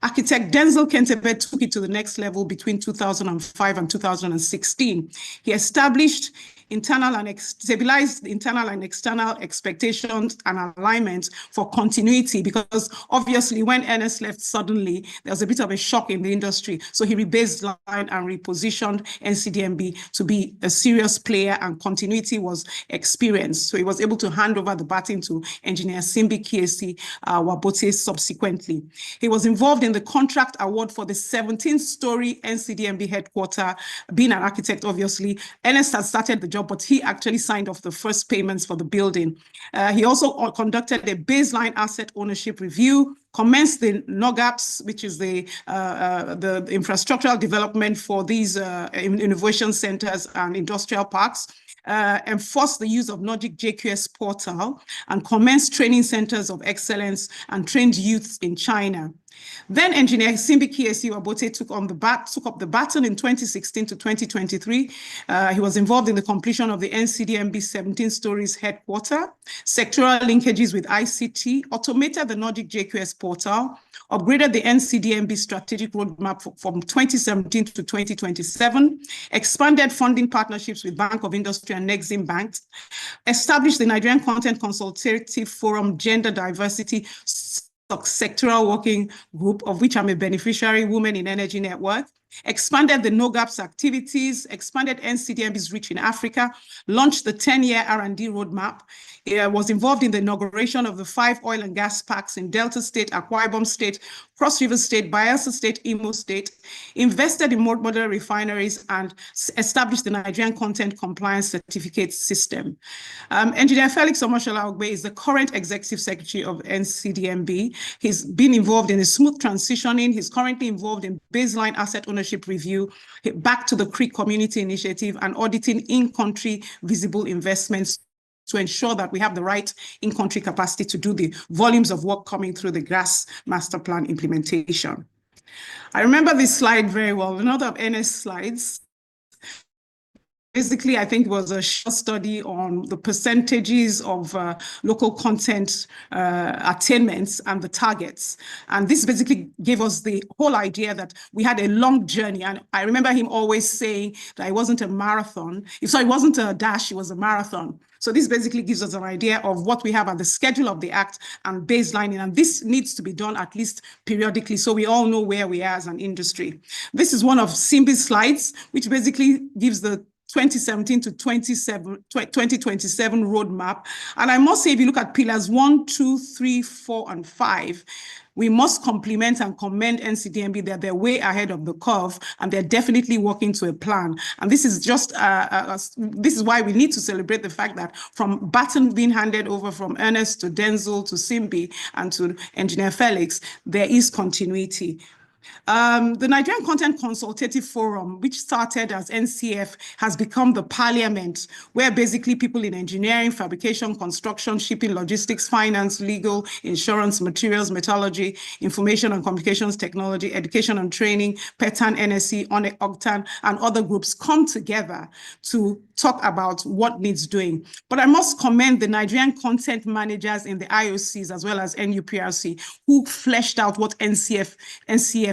Architect Denzel Kentebe took it to the next level between 2005 and 2016. He established stabilize internal and external expectations and alignment for continuity, because obviously when Ernest left suddenly, there was a bit of a shock in the industry. So he rebaselined and repositioned NCDMB to be a serious player, and continuity was experienced. So he was able to hand over the baton to Engineer Simbi Kiesi Wabote subsequently. He was involved in the contract award for the 17-story NCDMB headquarters, being an architect, obviously. Ernest had started the job, but he actually signed off the first payments for the building. He also conducted a baseline asset ownership review, commenced the NOGAPS, which is the infrastructural development for these innovation centers and industrial parks, enforced the use of NOGICD portal, and commenced training centers of excellence and trained youths in China. Then Engineer Simbi Kiesi Wabote took up the baton in 2016 to 2023. He was involved in the completion of the NCDMB 17 stories headquarters, sectoral linkages with ICT, automated the NOGICD portal, upgraded the NCDMB strategic roadmap from 2017 to 2027, expanded funding partnerships with Bank of Industry and Nexim Banks, established the Nigerian Content Consultative Forum Gender Diversity Sectoral Working Group, of which I'm a beneficiary, Women in Energy Network, expanded the NOGAPS activities, expanded NCDMB's reach in Africa, launched the 10-year R&D roadmap, was involved in the inauguration of the 5 oil and gas parks in Delta State, Akwa Ibom State, Cross River State, Bayelsa State, Imo State, invested in model refineries, and established the Nigerian Content Compliance Certificate System. Engineer Felix Omoshola Ogbe is the current Executive Secretary of NCDMB. He's been involved in a smooth transitioning. He's currently involved in baseline asset ownership review, back to the Creek Community Initiative, and auditing in-country visible investments to ensure that we have the right in-country capacity to do the volumes of work coming through the gas master plan implementation. I remember this slide very well, another of Ernest's slides. Basically, I think it was a short study on the percentages of local content attainments and the targets. And this basically gave us the whole idea that we had a long journey. And I remember him always saying that it wasn't a marathon. So it wasn't a dash, it was a marathon. So this basically gives us an idea of what we have at the schedule of the act and baselining. And this needs to be done at least periodically, so we all know where we are as an industry. This is one of Simbi's slides, which basically gives the 2017 to 2027 roadmap. And I must say, if you look at pillars 1, 2, 3, 4, and 5, we must compliment and commend NCDMB that they're way ahead of the curve, and they're definitely working to a plan. And this is just, this is why we need to celebrate the fact that from baton being handed over from Ernest to Denzel to Simbi and to Engineer Felix, there is continuity. The Nigerian Content Consultative Forum, which started as NCF, has become the parliament where basically people in engineering, fabrication, construction, shipping, logistics, finance, legal, insurance, materials, metallurgy, information and communications technology, education and training, PETAN, NSC, OCTAN, and other groups come together to talk about what needs doing. But I must commend the Nigerian content managers in the IOCs as well as NUPRC, who fleshed out what NCF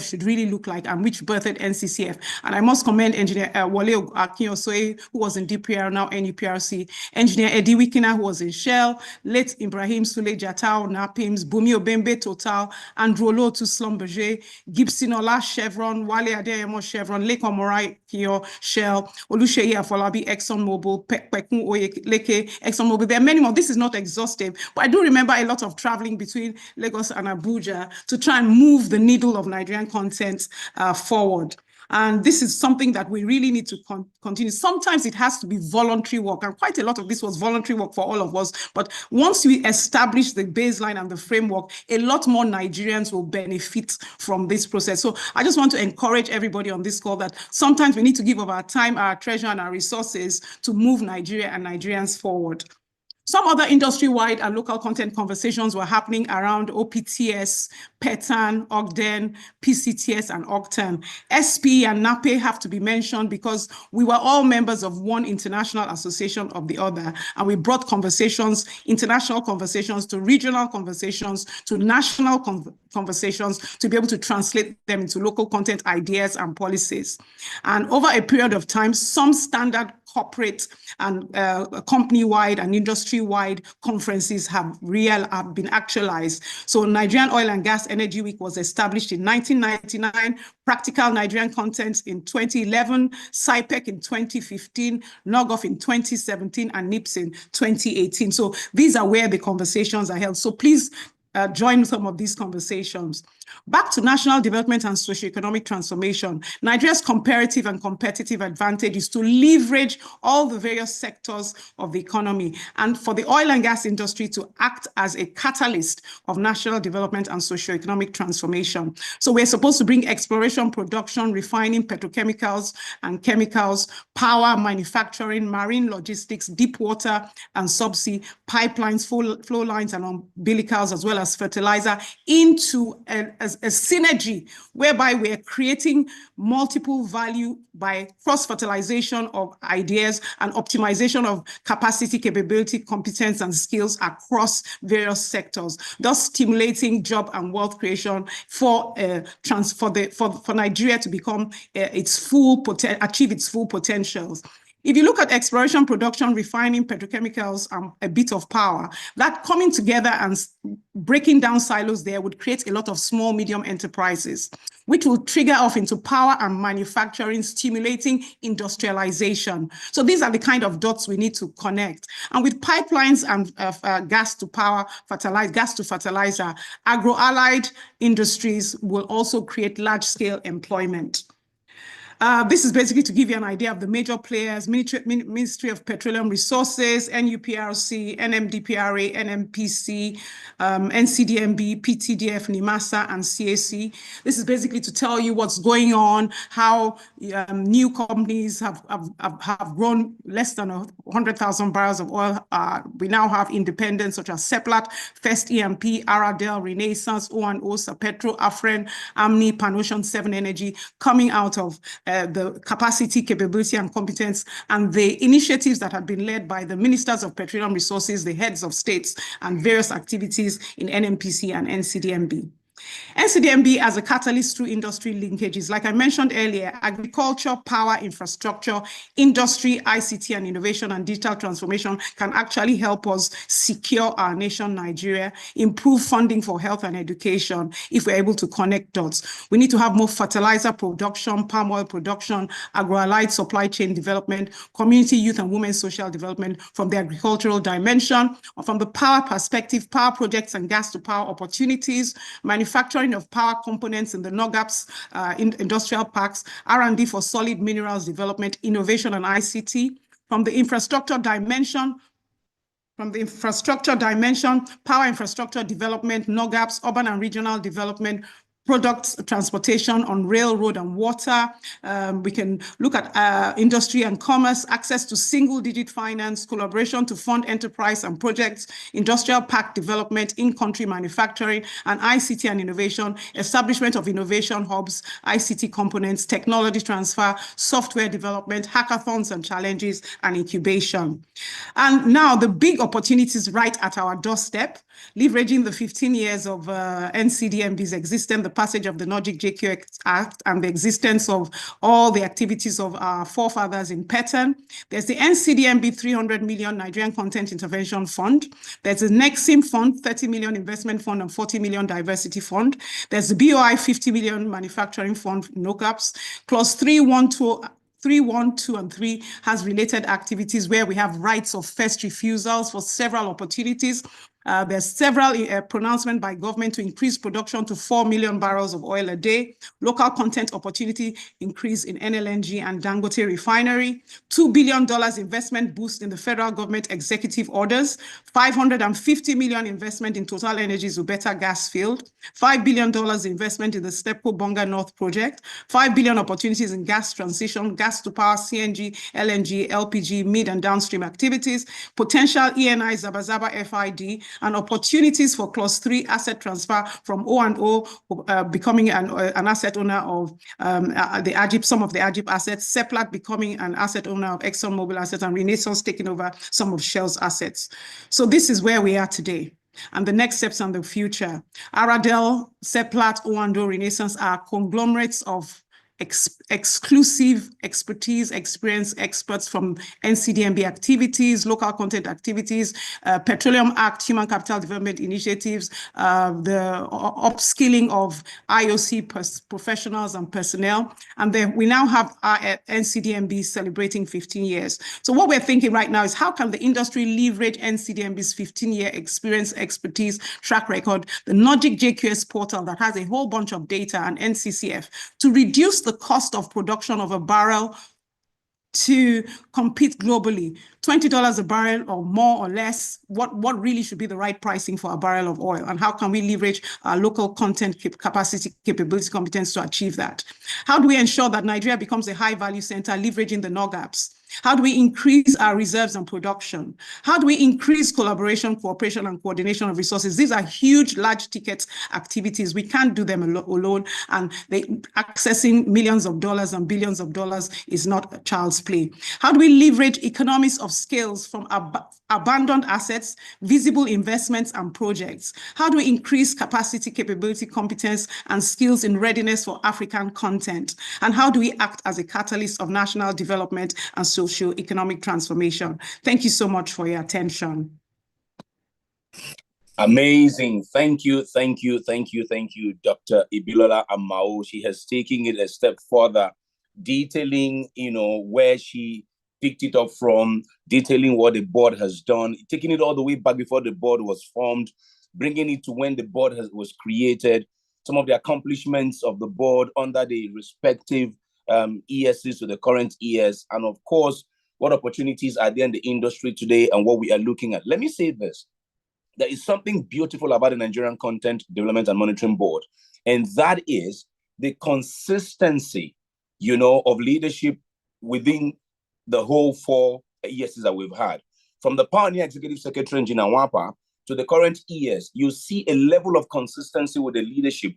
should really look like and which birthed NCCF. And I must commend Engineer Wale Akinyosoye, who was in DPR, now NUPRC, Engineer Eddie Wikina, who was in Shell, late Ibrahim Sule Jatao, NAPIMS, Bumi Obembe, Total, Androlo to Schlumberger, Gibson Ola, Chevron, Wale Adeyemo, Chevron, Leko Morai Kio, Shell, Oluseyi Afolabi, ExxonMobil, Pekun Oyeleke, ExxonMobil. There are many more. This is not exhaustive, but I do remember a lot of traveling between Lagos and Abuja to try and move the needle of Nigerian content forward. And this is something that we really need to continue. Sometimes it has to be voluntary work, and quite a lot of this was voluntary work for all of us. But once we establish the baseline and the framework, a lot more Nigerians will benefit from this process. So I just want to encourage everybody on this call that sometimes we need to give of our time, our treasure, and our resources to move Nigeria and Nigerians forward. Some other industry-wide and local content conversations were happening around OPTS, PETAN, OGDEN, PCTS, and OCTAN. SP and NAPE have to be mentioned because we were all members of one international association of the other, and we brought conversations, international conversations, to regional conversations, to national conversations, to be able to translate them into local content ideas and policies. And over a period of time, some standard corporate and company-wide and industry-wide conferences have been actualized. So Nigerian Oil and Gas Energy Week was established in 1999, Practical Nigerian Content in 2011, SIPEC in 2015, NOGOF in 2017, and NIPS in 2018. So these are where the conversations are held. So please join some of these conversations. Back to national development and socioeconomic transformation. Nigeria's comparative and competitive advantage is to leverage all the various sectors of the economy and for the oil and gas industry to act as a catalyst of national development and socioeconomic transformation. So we're supposed to bring exploration, production, refining, petrochemicals and chemicals, power, manufacturing, marine logistics, deep water and subsea, pipelines, flow lines and umbilicals, as well as fertilizer into a synergy whereby we're creating multiple value by cross-fertilization of ideas and optimization of capacity, capability, competence, and skills across various sectors, thus stimulating job and wealth creation for Nigeria to become achieve its full potentials. If you look at exploration, production, refining, petrochemicals, a bit of power, that coming together and breaking down silos there would create a lot of small, medium enterprises, which will trigger off into power and manufacturing, stimulating industrialization. So these are the kind of dots we need to connect. And with pipelines and gas to power, gas to fertilizer, agro-allied industries will also create large-scale employment. This is basically to give you an idea of the major players: Ministry of Petroleum Resources, NUPRC, NMDPRA, NMPC, NCDMB, PTDF, NIMASA, and CAC. This is basically to tell you what's going on, how new companies have grown less than 100,000 barrels of oil. We now have independents such as Seplat, First EMP, Aradel, Renaissance, O&O, Sapetro, Afren, Amni, Pan-Ocean 7 Energy, coming out of the capacity, capability, and competence, and the initiatives that have been led by the ministers of petroleum resources, the heads of states, and various activities in NMPC and NCDMB. NCDMB as a catalyst through industry linkages. Like I mentioned earlier, agriculture, power, infrastructure, industry, ICT and innovation and digital transformation can actually help us secure our nation, Nigeria, improve funding for health and education if we're able to connect dots. We need to have more fertilizer production, palm oil production, agro-allied supply chain development, community, youth and women's social development from the agricultural dimension, or from the power perspective, power projects and gas to power opportunities, manufacturing of power components in the NOGAPs, industrial parks, R&D for solid minerals development, innovation and ICT. From the infrastructure dimension, power infrastructure development, NOGAPs, urban and regional development, products, transportation on railroad and water. We can look at industry and commerce, access to single-digit finance, collaboration to fund enterprise and projects, industrial park development, in-country manufacturing, and ICT and innovation, establishment of innovation hubs, ICT components, technology transfer, software development, hackathons and challenges, and incubation. And now the big opportunities right at our doorstep, leveraging the 15 years of NCDMB's existence, the passage of the NOGICD Act, and the existence of all the activities of our forefathers in pattern. There's the NCDMB 300 million Nigerian Content Intervention Fund. There's the NEXIM Fund, 30 million Investment Fund and 40 million Diversity Fund. There's the BOI 50 million Manufacturing Fund, NOCAPS, plus 312 and 3 has related activities where we have rights of first refusals for several opportunities. There's several pronouncements by government to increase production to 4 million barrels of oil a day. Local content opportunity increase in NLNG and Dangote refinery. $2 billion investment boost in the federal government executive orders. $550 million investment in Total Energies Ubeta gas field. $5 billion investment in the STEPCO Bonga North project. $5 billion opportunities in gas transition, gas to power, CNG, LNG, LPG, mid and downstream activities. Potential ENI Zabazaba FID, and opportunities for Clause 3 asset transfer from O&O becoming an asset owner of the AGIP, some of the AGIP assets, Seplat becoming an asset owner of ExxonMobil assets, and Renaissance taking over some of Shell's assets. So this is where we are today. And the next steps and the future. Aradel, Seplat, O&O, Renaissance are conglomerates of exclusive expertise, experienced experts from NCDMB activities, local content activities, Petroleum Act, Human Capital Development Initiatives, the upskilling of IOC professionals and personnel. And then we now have our NCDMB celebrating 15 years. So what we're thinking right now is how can the industry leverage NCDMB's 15-year experience, expertise, track record, the NOGIC JQS portal that has a whole bunch of data, and NCCF, to reduce the cost of production of a barrel to compete globally. $20 a barrel or more or less, what really should be the right pricing for a barrel of oil, and how can we leverage our local content capacity, capability, competence to achieve that? How do we ensure that Nigeria becomes a high-value center, leveraging the NOGAPs? How do we increase our reserves and production? How do we increase collaboration, cooperation, and coordination of resources? These are huge, large ticket activities. We can't do them alone, and accessing millions of dollars and billions of dollars is not a child's play. How do we leverage economies of scales from abandoned assets, visible investments, and projects? How do we increase capacity, capability, competence, and skills in readiness for African content? And how do we act as a catalyst of national development and socio-economic transformation? Thank you so much for your attention. Amazing. Thank you, thank you, thank you, thank you, Dr. Ibilola Amao. She has taken it a step further, detailing, where she picked it up from, detailing what the board has done, taking it all the way back before the board was formed, bringing it to when the board was created, some of the accomplishments of the board under the respective ESs to the current ES, and of course, what opportunities are there in the industry today and what we are looking at. Let me say this. There is something beautiful about the Nigerian Content Development and Monitoring Board, and that is the consistency, of leadership within the whole 4 ESs that we've had. From the pioneer executive secretary, Engineer Wapa, to the current ES, you see a level of consistency with the leadership,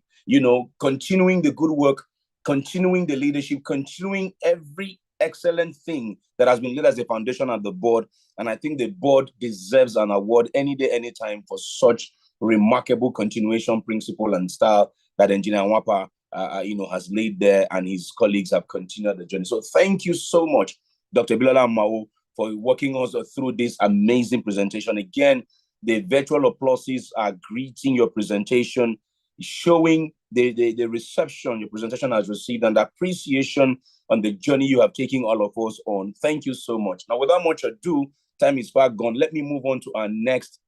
continuing the good work, continuing the leadership, continuing every excellent thing that has been laid as a foundation at the board. And I think the board deserves an award any day, anytime for such remarkable continuation principle and style that Engineer Wapa, has laid there, and his colleagues have continued the journey. So thank you so much, Dr. Ibilola Amao, for walking us through this amazing presentation. Again, the virtual applauses are greeting your presentation, showing the reception your presentation has received and the appreciation on the journey you have taken all of us on. Thank you so much. Now, without much ado, time is far gone. Let me move on to our next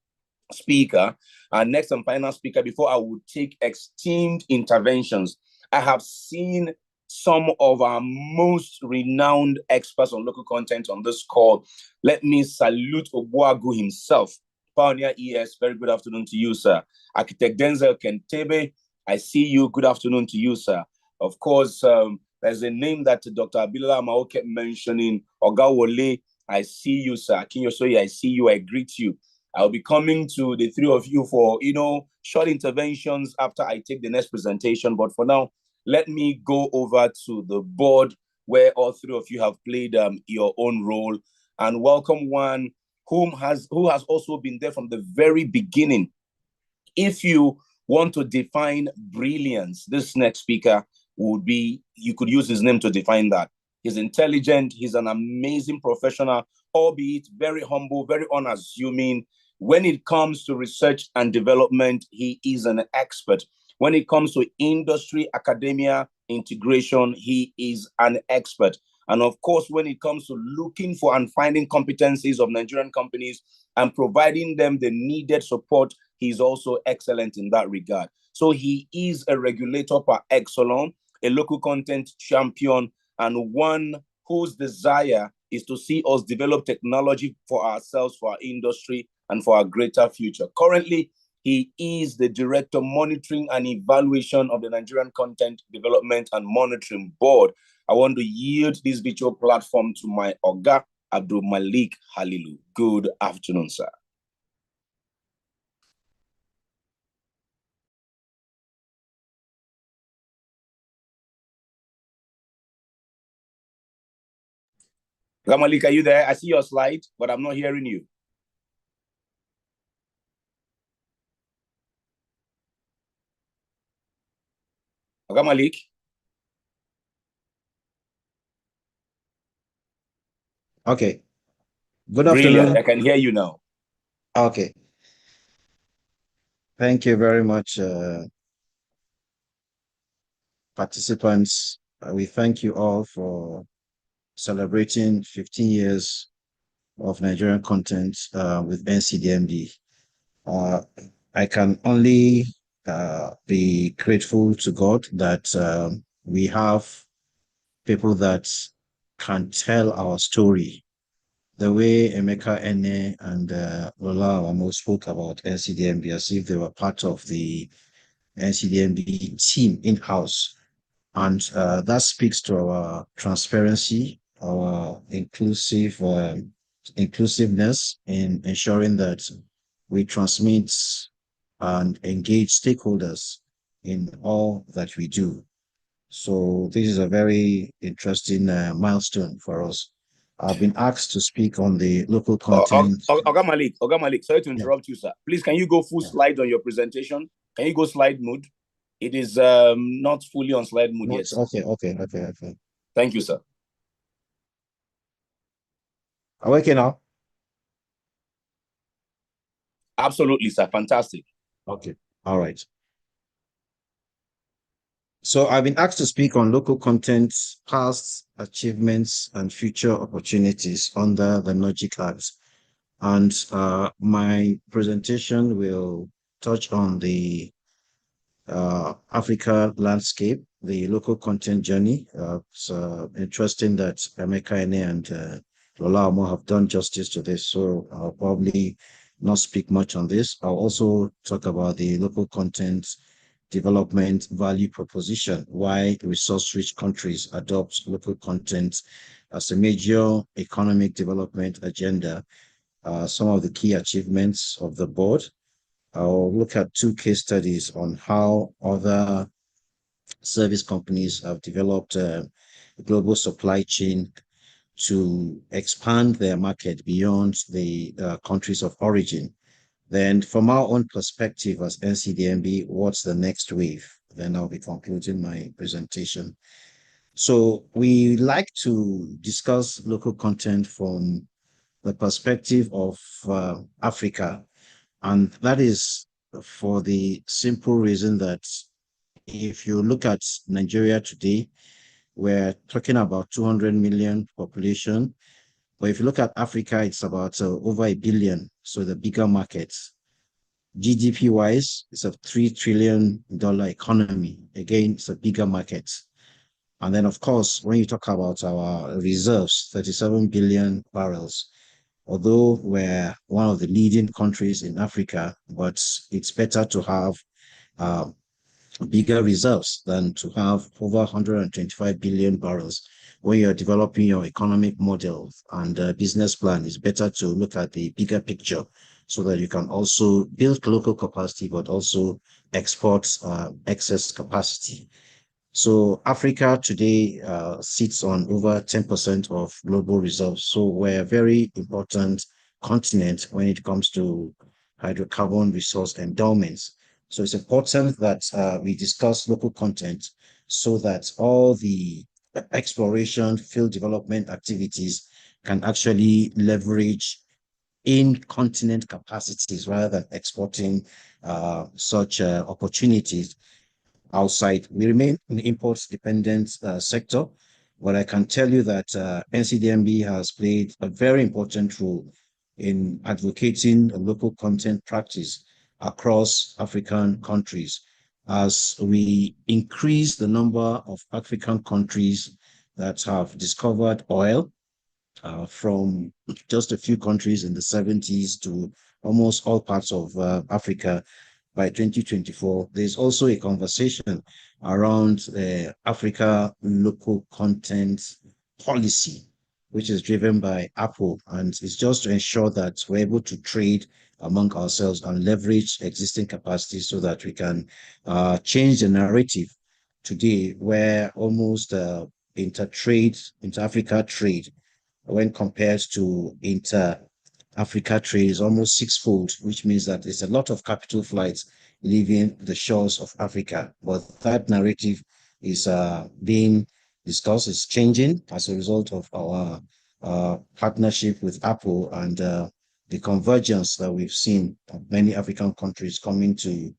speaker, our next and final speaker, before I would take esteemed interventions. I have seen some of our most renowned experts on local content on this call. Let me salute Obuagu himself, Pioneer ES. Very good afternoon to you, sir. Architect Denzel Kentebe, I see you. Good afternoon to you, sir. Of course, there's a name that Dr. Ibilola Amao kept mentioning, Oga Wole. I see you, sir. Akinyosoye, I see you. I greet you. I'll be coming to the three of you for, short interventions after I take the next presentation. But for now, let me go over to the board where all three of you have played your own role, and welcome one who has also been there from the very beginning. If you want to define brilliance, this next speaker would be, you could use his name to define that. He's intelligent, he's an amazing professional, albeit very humble, very unassuming. When it comes to research and development, he is an expert. When it comes to industry, academia, integration, he is an expert. And of course, when it comes to looking for and finding competencies of Nigerian companies and providing them the needed support, he's also excellent in that regard. So he is a regulator par excellence, a local content champion, and one whose desire is to see us develop technology for ourselves, for our industry, and for our greater future. Currently, he is the Director Monitoring and Evaluation of the Nigerian Content Development and Monitoring Board. I want to yield this virtual platform to my Oga, Abdul Malik Halilu. Good afternoon, sir. Oga Malik, are you there? I see your slide, but I'm not hearing you. Oga Malik? Okay. Good Brilliant. afternoon. I can hear you now. Okay. Thank you very much, participants. We thank you all for celebrating 15 years of Nigerian content with NCDMB. I can only be grateful to God that we have people that can tell our story. The way Emeka Ene and Lola Awamo spoke about NCDMB as if they were part of the NCDMB team in-house. And that speaks to our transparency, our inclusiveness in ensuring that we transmit and engage stakeholders in all that we do. So this is a very interesting milestone for us. I've been asked to speak on the local content. Oga Malik, sorry to Yeah. interrupt you, sir. Please, can you go full Yeah. slide on your presentation? Can you go slide mode? It is not fully on slide mode yet. Okay. Thank you, sir. Okay now? Absolutely, sir. Fantastic. Okay. All right. So I've been asked to speak on local content, past achievements, and future opportunities under the NOGIC Act. And my presentation will touch on the Africa landscape, the local content journey. It's interesting that Emeka Ene and Lola Awamo have done justice to this, so I'll probably not speak much on this. I'll also talk about the local content development value proposition, why resource-rich countries adopt local content as a major economic development agenda, some of the key achievements of the board. I'll look at 2 case studies on how other service companies have developed a global supply chain to expand their market beyond the countries of origin. Then from our own perspective as NCDMB, what's the next wave? Then I'll be concluding my presentation. So we like to discuss local content from the perspective of Africa. And that is for the simple reason that if you look at Nigeria today, we're talking about 200 million population. But if you look at Africa, it's about over 1 billion. So the bigger markets. GDP wise, it's a $3 trillion economy. Again, it's a bigger market. And then, of course, when you talk about our reserves, 37 billion barrels, although we're one of the leading countries in Africa, but it's better to have bigger reserves than to have over 125 billion barrels. When you're developing your economic model and business plan, it's better to look at the bigger picture so that you can also build local capacity, but also export excess capacity. So Africa today sits on over 10% of global reserves. So we're a very important continent when it comes to hydrocarbon resource endowments. So it's important that we discuss local content so that all the exploration, field development activities can actually leverage in continent capacities rather than exporting such opportunities outside. We remain an imports-dependent sector, but I can tell you that NCDMB has played a very important role in advocating a local content practice across African countries as we increase the number of African countries that have discovered oil from just a few countries in the 70s to almost all parts of Africa by 2024. There's also a conversation around Africa local content policy, which is driven by Apple. And it's just to ensure that we're able to trade among ourselves and leverage existing capacity so that we can change the narrative today where almost inter-Africa trade when compared to inter-Africa trade is almost 6-fold, which means that there's a lot of capital flights leaving the shores of Africa. But that narrative is being discussed, is changing as a result of our partnership with Apple and the convergence that we've seen of many African countries coming to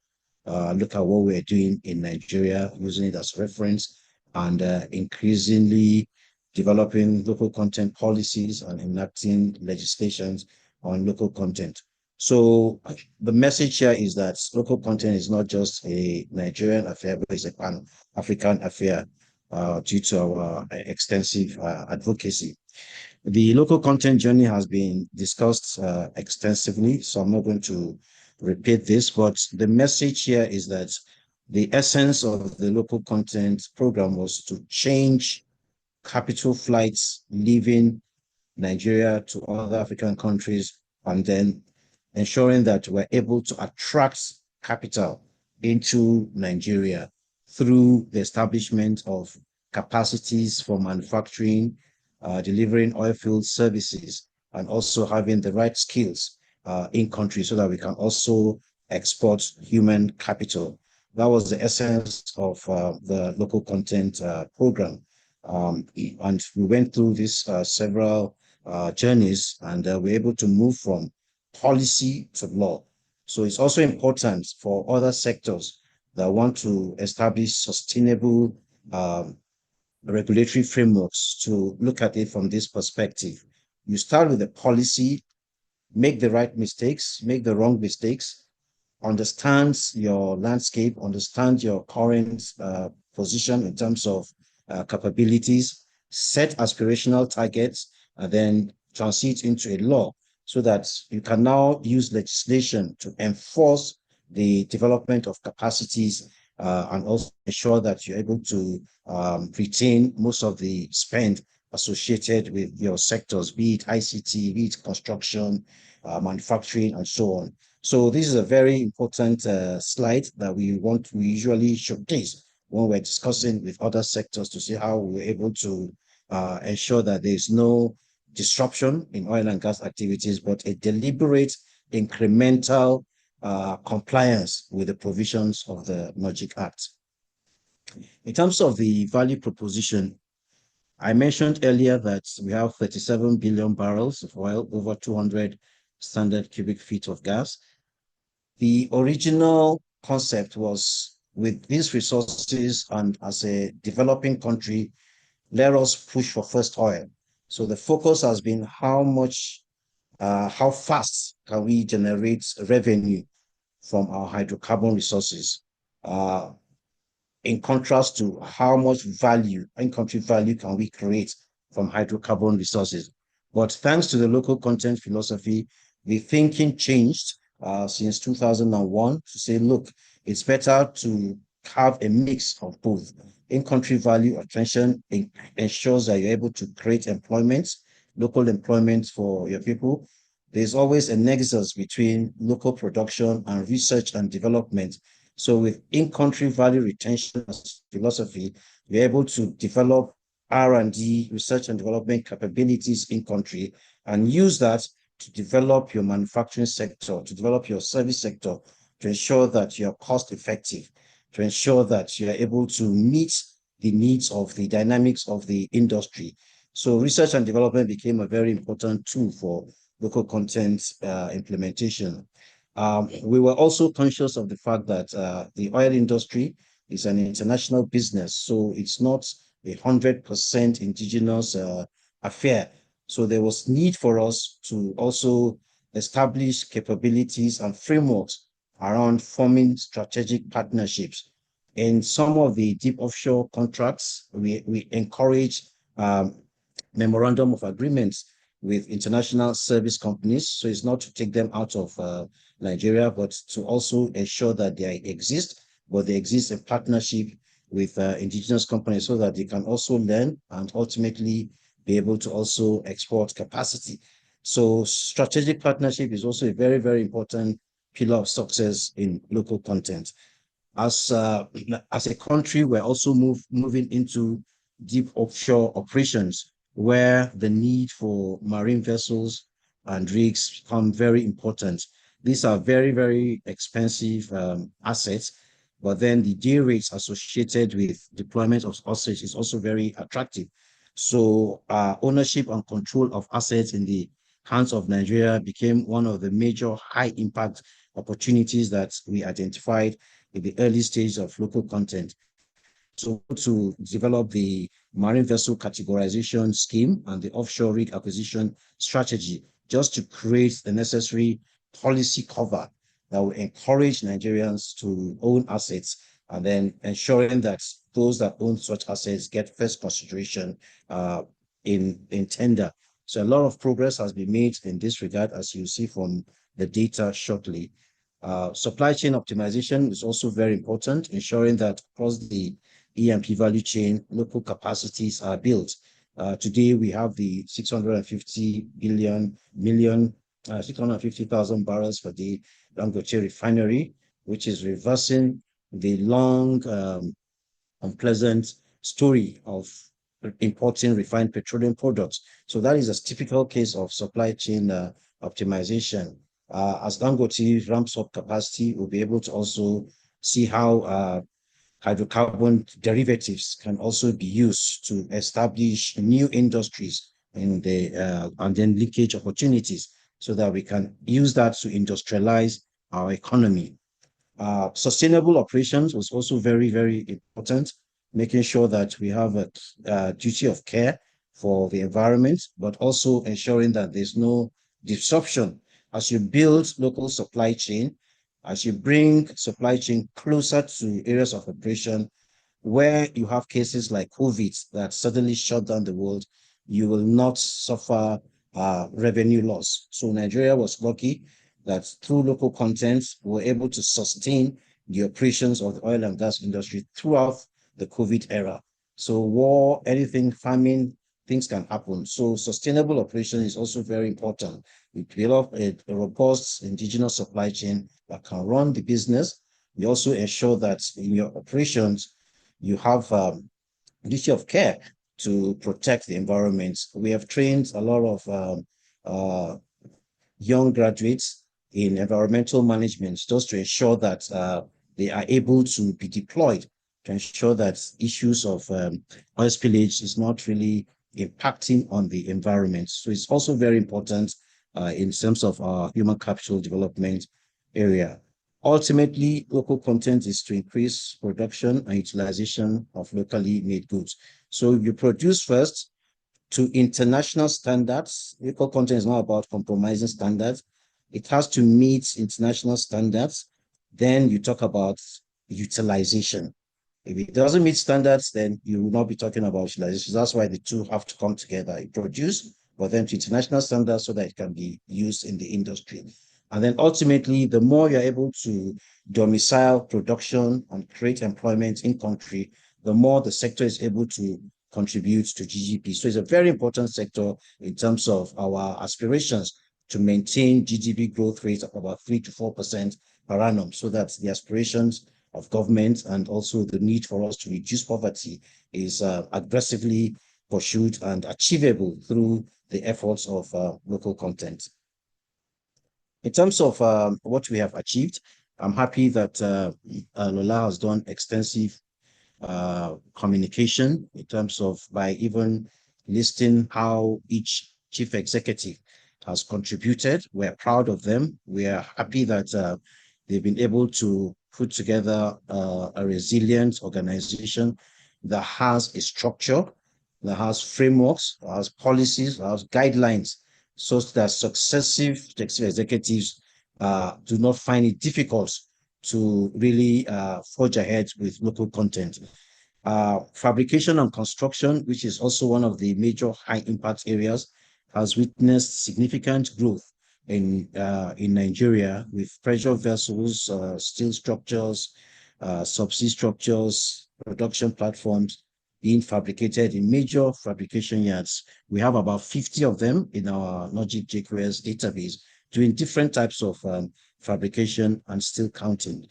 look at what we're doing in Nigeria, using it as reference, and increasingly developing local content policies and enacting legislations on local content. So the message here is that local content is not just a Nigerian affair, but it's a pan-African affair due to our extensive advocacy. The local content journey has been discussed extensively, so I'm not going to repeat this, but the message here is that the essence of the local content program was to change capital flights leaving Nigeria to other African countries, and then ensuring that we're able to attract capital into Nigeria through the establishment of capacities for manufacturing, delivering oil field services, and also having the right skills in country so that we can also export human capital. That was the essence of the local content program. And we went through this several journeys, and we're able to move from policy to law. So it's also important for other sectors that want to establish sustainable regulatory frameworks to look at it from this perspective. You start with the policy, make the right mistakes, make the wrong mistakes, understand your landscape, understand your current position in terms of capabilities, set aspirational targets, and then transit into a law so that you can now use legislation to enforce the development of capacities and also ensure that you're able to retain most of the spend associated with your sectors, be it ICT, be it construction, manufacturing, and so on. So this is a very important slide that we usually showcase when we're discussing with other sectors to see how we're able to ensure that there's no disruption in oil and gas activities, but a deliberate incremental compliance with the provisions of the NOGIC Act. In terms of the value proposition, I mentioned earlier that we have 37 billion barrels of oil, over 200 standard cubic feet of gas. The original concept was, with these resources and as a developing country, let us push for first oil. So the focus has been how fast can we generate revenue from our hydrocarbon resources, in contrast to how much value, in-country value, can we create from hydrocarbon resources. But thanks to the local content philosophy, the thinking changed since 2001 to say, look, it's better to have a mix of both. In-country value attention ensures that you're able to create employment, local employment for your people. There's always a nexus between local production and research and development. So with in-country value retention philosophy, you're able to develop R&D, research and development capabilities in country, and use that to develop your manufacturing sector, to develop your service sector, to ensure that you're cost effective, to ensure that you're able to meet the needs of the dynamics of the industry. So research and development became a very important tool for local content implementation. We were also conscious of the fact that the oil industry is an international business, so it's not 100% indigenous affair. So there was need for us to also establish capabilities and frameworks around forming strategic partnerships. In some of the deep offshore contracts, we encourage memorandum of agreements with international service companies. So it's not to take them out of Nigeria, but to also ensure that they exist, but they exist in partnership with indigenous companies so that they can also learn and ultimately be able to also export capacity. So strategic partnership is also a very, very important pillar of success in local content. As a country, we're also moving into deep offshore operations, where the need for marine vessels and rigs become very important. These are very, very expensive assets, but then the day rates associated with deployment of assets is also very attractive. So ownership and control of assets in the hands of Nigeria became one of the major high impact opportunities that we identified in the early stage of local content. So to develop the marine vessel categorization scheme and the offshore rig acquisition strategy, just to create the necessary policy cover that will encourage Nigerians to own assets, and then ensuring that those that own such assets get first consideration in tender. So a lot of progress has been made in this regard, as you see from the data shortly. Supply chain optimization is also very important, ensuring that across the E&P value chain, local capacities are built. Today, we have the 650,000 barrels per day Dangote refinery, which is reversing the long, unpleasant story of importing refined petroleum products. So that is a typical case of supply chain optimization. As Dangote ramps up capacity, we'll be able to also see how hydrocarbon derivatives can also be used to establish new industries in the and then leakage opportunities, so that we can use that to industrialize our economy. Sustainable operations was also very, very important, making sure that we have a duty of care for the environment, but also ensuring that there's no disruption. As you build local supply chain, as you bring supply chain closer to areas of operation where you have cases like COVID that suddenly shut down the world, you will not suffer revenue loss. So Nigeria was lucky that through local content, we were able to sustain the operations of the oil and gas industry throughout the COVID era. So war, anything, famine, things can happen. So sustainable operation is also very important. We develop a robust indigenous supply chain that can run the business. We also ensure that in your operations, you have duty of care to protect the environment. We have trained a lot of young graduates in environmental management, just to ensure that they are able to be deployed to ensure that issues of oil spillage is not really impacting on the environment. So it's also very important in terms of our human capital development area. Ultimately, local content is to increase production and utilization of locally made goods. So you produce first to international standards. Local content is not about compromising standards. It has to meet international standards. Then you talk about utilization. If it doesn't meet standards, then you will not be talking about utilization. That's why the two have to come together. You produce, but then to international standards so that it can be used in the industry. And then ultimately, the more you're able to domicile production and create employment in country, the more the sector is able to contribute to GDP. So it's a very important sector in terms of our aspirations to maintain GDP growth rate of about 3 to 4% per annum, so that the aspirations of government and also the need for us to reduce poverty is aggressively pursued and achievable through the efforts of local content. In terms of what we have achieved, I'm happy that Lola has done extensive communication in terms of by even listing how each chief executive has contributed. We're proud of them. We are happy that they've been able to put together a resilient organization that has a structure, that has frameworks, that has policies, that has guidelines, so that successive executives do not find it difficult to really forge ahead with local content. Fabrication and construction, which is also one of the major high impact areas, has witnessed significant growth in Nigeria, with pressure vessels, steel structures, subsea structures, production platforms being fabricated in major fabrication yards. We have about 50 of them in our NOGICD database, doing different types of fabrication and still counting.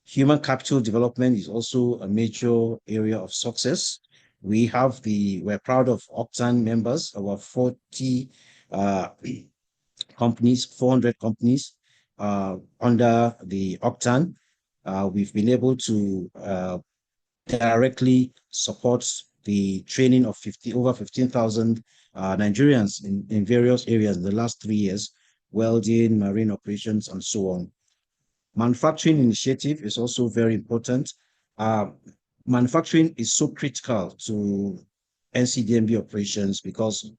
Human capital development is also a major area of success. We're proud of Octane members, about 40 companies, 400 companies under the Octane. We've been able to directly support the training of over 15,000 Nigerians in various areas in the last 3 years, welding, marine operations, and so on. Manufacturing initiative is also very important. Manufacturing is so critical to NCDMB operations because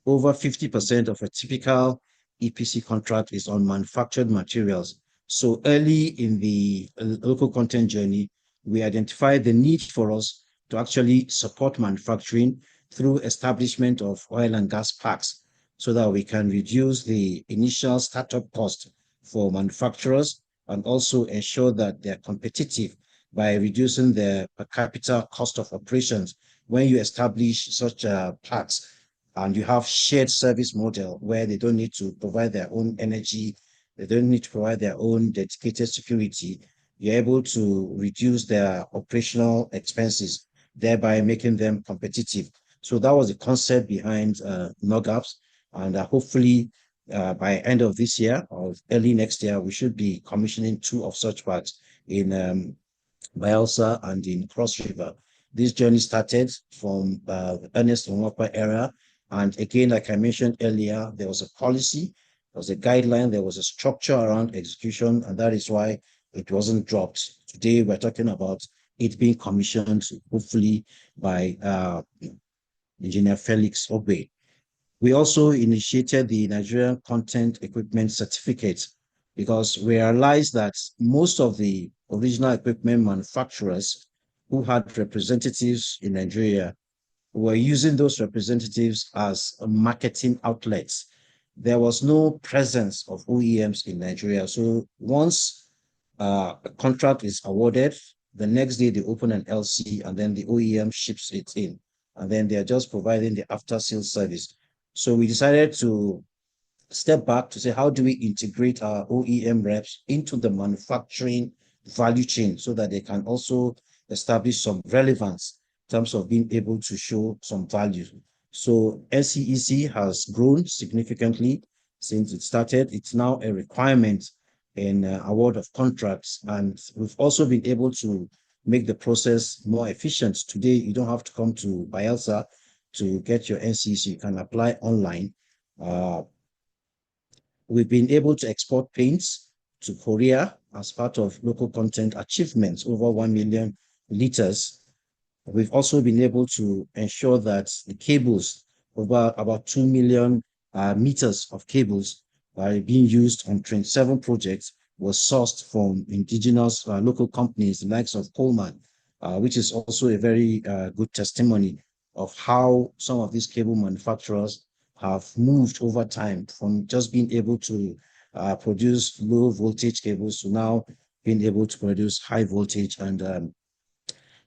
over 50% of a typical EPC contract is on manufactured materials. So early in the local content journey, we identified the need for us to actually support manufacturing through establishment of oil and gas parks so that we can reduce the initial startup cost for manufacturers and also ensure that they're competitive by reducing the per capita cost of operations. When you establish such parks and you have shared service model where they don't need to provide their own energy, they don't need to provide their own dedicated security, you're able to reduce their operational expenses, thereby making them competitive. So that was the concept behind NOGAPS, and hopefully by end of this year or early next year, we should be commissioning 2 of such parks in Bayelsa and in Cross River. This journey started from Ernest Nwapa era. And again, like I mentioned earlier, there was a policy, there was a guideline, there was a structure around execution, and that is why it wasn't dropped. Today, we're talking about it being commissioned, hopefully by Engineer Felix Ogbe. We also initiated the Nigerian Content Equipment Certificate because we realized that most of the original equipment manufacturers who had representatives in Nigeria were using those representatives as marketing outlets. There was no presence of OEMs in Nigeria. So once a contract is awarded, the next day they open an LC and then the OEM ships it in. And then they're just providing the after-sales service. So we decided to step back to say, how do we integrate our OEM reps into the manufacturing value chain so that they can also establish some relevance in terms of being able to show some value. So NCEC has grown significantly since it started. It's now a requirement in award of contracts. And we've also been able to make the process more efficient. Today, you don't have to come to Bayelsa to get your NCEC. You can apply online. We've been able to export paints to Korea as part of local content achievements, over 1 million liters. We've also been able to ensure that the cables, over about 2 million meters of cables are being used on 27 projects, was sourced from indigenous local companies, the likes of Coleman, which is also a very good testimony of how some of these cable manufacturers have moved over time from just being able to produce low voltage cables to now being able to produce high voltage and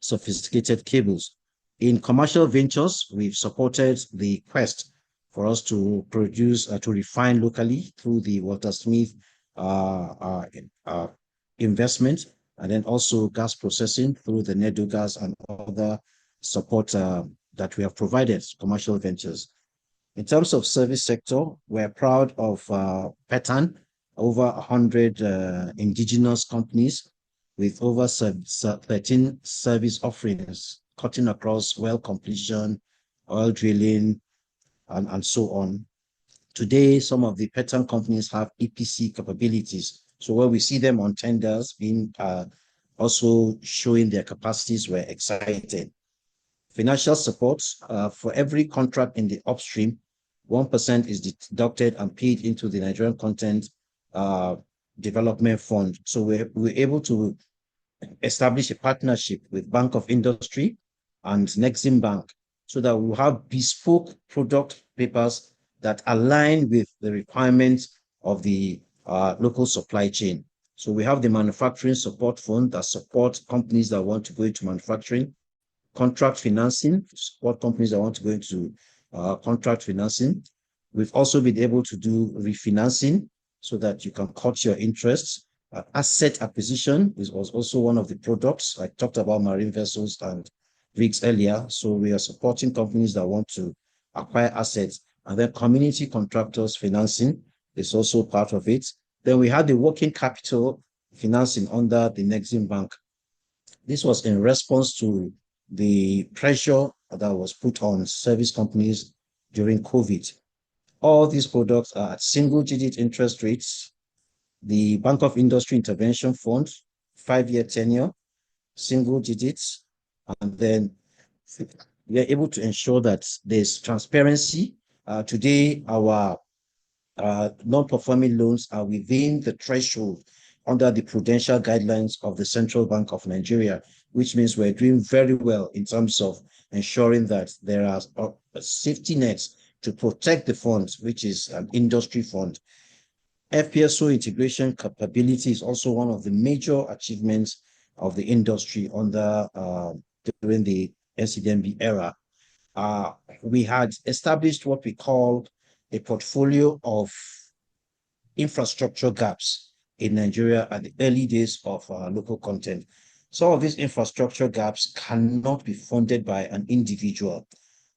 sophisticated cables. In commercial ventures, we've supported the quest for us to produce, to refine locally through the Walter Smith investment, and then also gas processing through the Nedo Gas and other support that we have provided commercial ventures. In terms of service sector, we're proud of PETAN, over 100 indigenous companies with over 13 service offerings, cutting across well completion, oil drilling, and so on. Today, some of the PETAN companies have EPC capabilities. So when we see them on tenders being also showing their capacities, we're excited. Financial support, for every contract in the upstream, 1% is deducted and paid into the Nigerian Content Development Fund. So we're able to establish a partnership with Bank of Industry and Nexim Bank so that we'll have bespoke product papers that align with the requirements of the local supply chain. So we have the Manufacturing Support Fund that supports companies that want to go into manufacturing, contract financing to support companies that want to go into contract financing. We've also been able to do refinancing so that you can cut your interests. Asset acquisition was also one of the products. I talked about marine vessels and rigs earlier. So we are supporting companies that want to acquire assets. And then community contractors financing is also part of it. Then we had the working capital financing under the Nexim Bank. This was in response to the pressure that was put on service companies during COVID. All these products are at single-digit interest rates. The Bank of Industry Intervention Fund, 5-year tenure, single digits, and then we are able to ensure that there's transparency. Today, our non-performing loans are within the threshold under the prudential guidelines of the Central Bank of Nigeria, which means we're doing very well in terms of ensuring that there are safety nets to protect the funds, which is an industry fund. FPSO integration capability is also one of the major achievements of the industry during the NCDMB era. We had established what we called a portfolio of infrastructure gaps in Nigeria at the early days of local content. Some of these infrastructure gaps cannot be funded by an individual.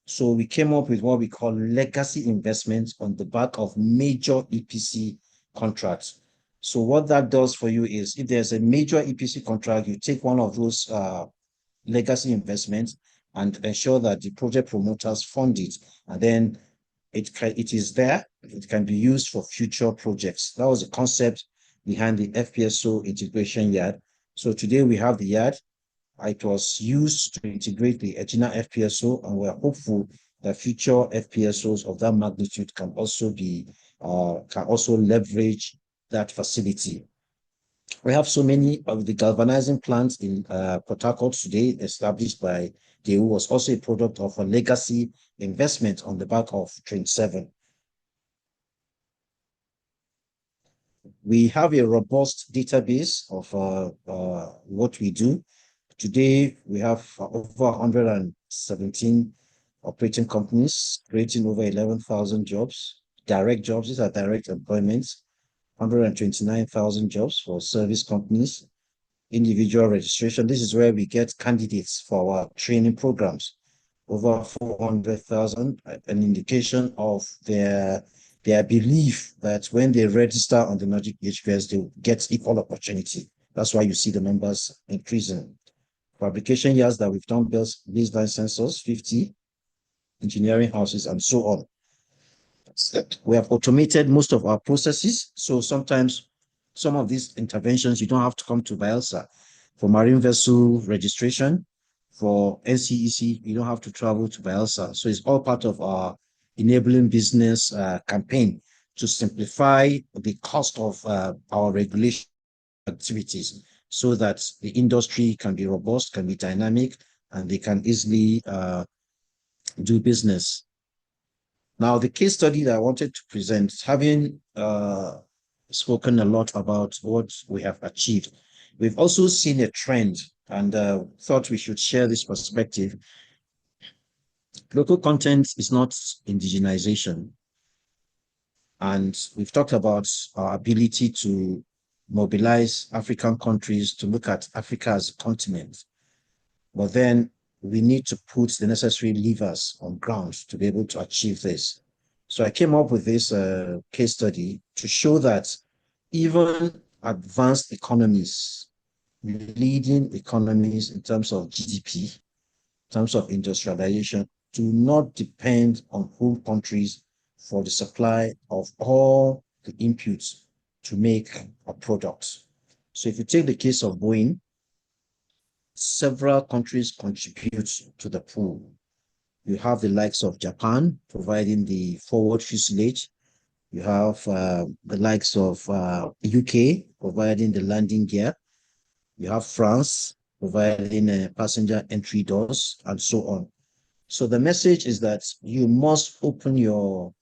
So we came up with what we call legacy investments on the back of major EPC contracts. So what that does for you is if there's a major EPC contract, you take one of those legacy investments and ensure that the project promoters fund it, and then it is there. It can be used for future projects. That was the concept behind the FPSO integration yard. So today we have the yard. It was used to integrate the Egina FPSO, and we're hopeful that future FPSOs of that magnitude can also leverage that facility. We have so many of the galvanizing plants in Port Harcourt today, established by DEU, was also a product of a legacy investment on the back of Train 7. We have a robust database of what we do. Today, we have over 117 operating companies, creating over 11,000 jobs, direct jobs. These are direct employments. 129,000 jobs for service companies, individual registration. This is where we get candidates for our training programs. Over 400,000, an indication of their belief that when they register on the NOGICD, they get equal opportunity. That's why you see the numbers increasing. Fabrication yards that we've done baseline sensors, 50, engineering houses, and so on. We have automated most of our processes. So sometimes some of these interventions, you don't have to come to Bielsa. For marine vessel registration, for NCEC, you don't have to travel to Bielsa. So it's all part of our enabling business campaign to simplify the cost of our regulation activities so that the industry can be robust, can be dynamic, and they can easily do business. Now, the case study that I wanted to present, having spoken a lot about what we have achieved, we've also seen a trend and thought we should share this perspective. Local content is not indigenization. And we've talked about our ability to mobilize African countries to look at Africa as a continent. But then we need to put the necessary levers on ground to be able to achieve this. So I came up with this case study to show that even advanced economies, leading economies in terms of GDP, in terms of industrialization, do not depend on home countries for the supply of all the inputs to make a product. So if you take the case of Boeing, several countries contribute to the pool. You have the likes of Japan providing the forward fuselage. You have the likes of UK providing the landing gear. You have France providing passenger entry doors and so on. So the message is that you must open your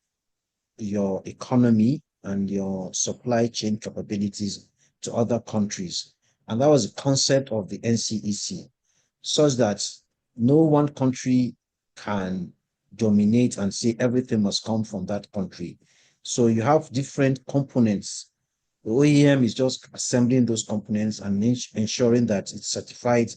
economy and your supply chain capabilities to other countries. And that was the concept of the NCEC, such that no one country can dominate and say everything must come from that country. So you have different components. The OEM is just assembling those components and ensuring that it's certified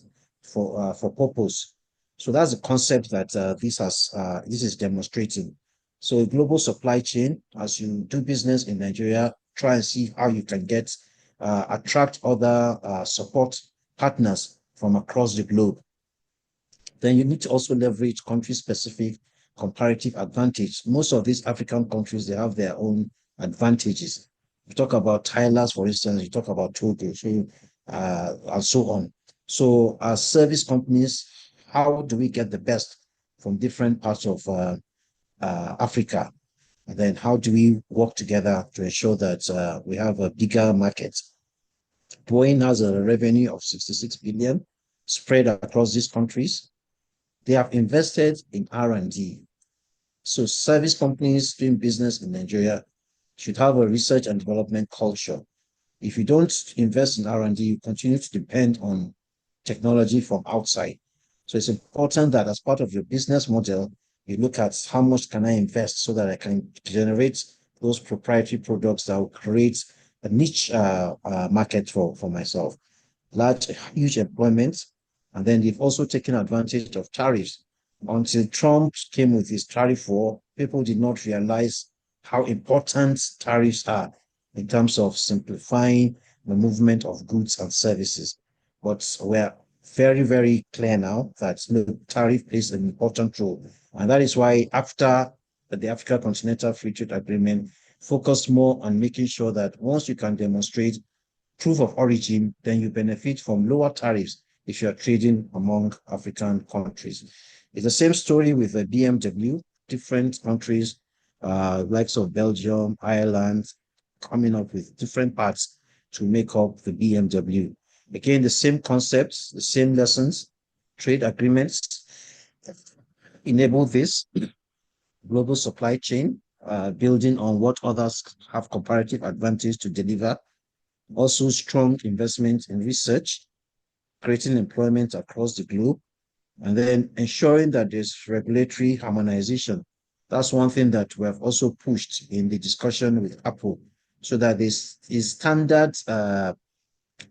for purpose. So that's the concept that this is demonstrating. So a global supply chain, as you do business in Nigeria, try and see how you can attract other support partners from across the globe. Then you need to also leverage country-specific comparative advantage. Most of these African countries, they have their own advantages. You talk about Thailand, for instance, you talk about Togo, and so on. So as service companies, how do we get the best from different parts of Africa? And then how do we work together to ensure that we have a bigger market? Boeing has a revenue of 66 billion spread across these countries. They have invested in R&D. So service companies doing business in Nigeria should have a research and development culture. If you don't invest in R&D, you continue to depend on technology from outside. So it's important that as part of your business model, you look at how much can I invest so that I can generate those proprietary products that will create a niche market for myself. Huge employment. And then they've also taken advantage of tariffs. Until Trump came with his tariff war, people did not realize how important tariffs are in terms of simplifying the movement of goods and services. But we're very, very clear now that tariff plays an important role. And that is why after the Africa Continental Free Trade Agreement, focused more on making sure that once you can demonstrate proof of origin, then you benefit from lower tariffs if you are trading among African countries. It's the same story with the BMW, different countries, likes of Belgium, Ireland, coming up with different parts to make up the BMW. Again, the same concepts, the same lessons, trade agreements enable this global supply chain, building on what others have comparative advantage to deliver. Also, strong investment in research, creating employment across the globe, and then ensuring that there's regulatory harmonization. That's one thing that we have also pushed in the discussion with Apple, so that this is standard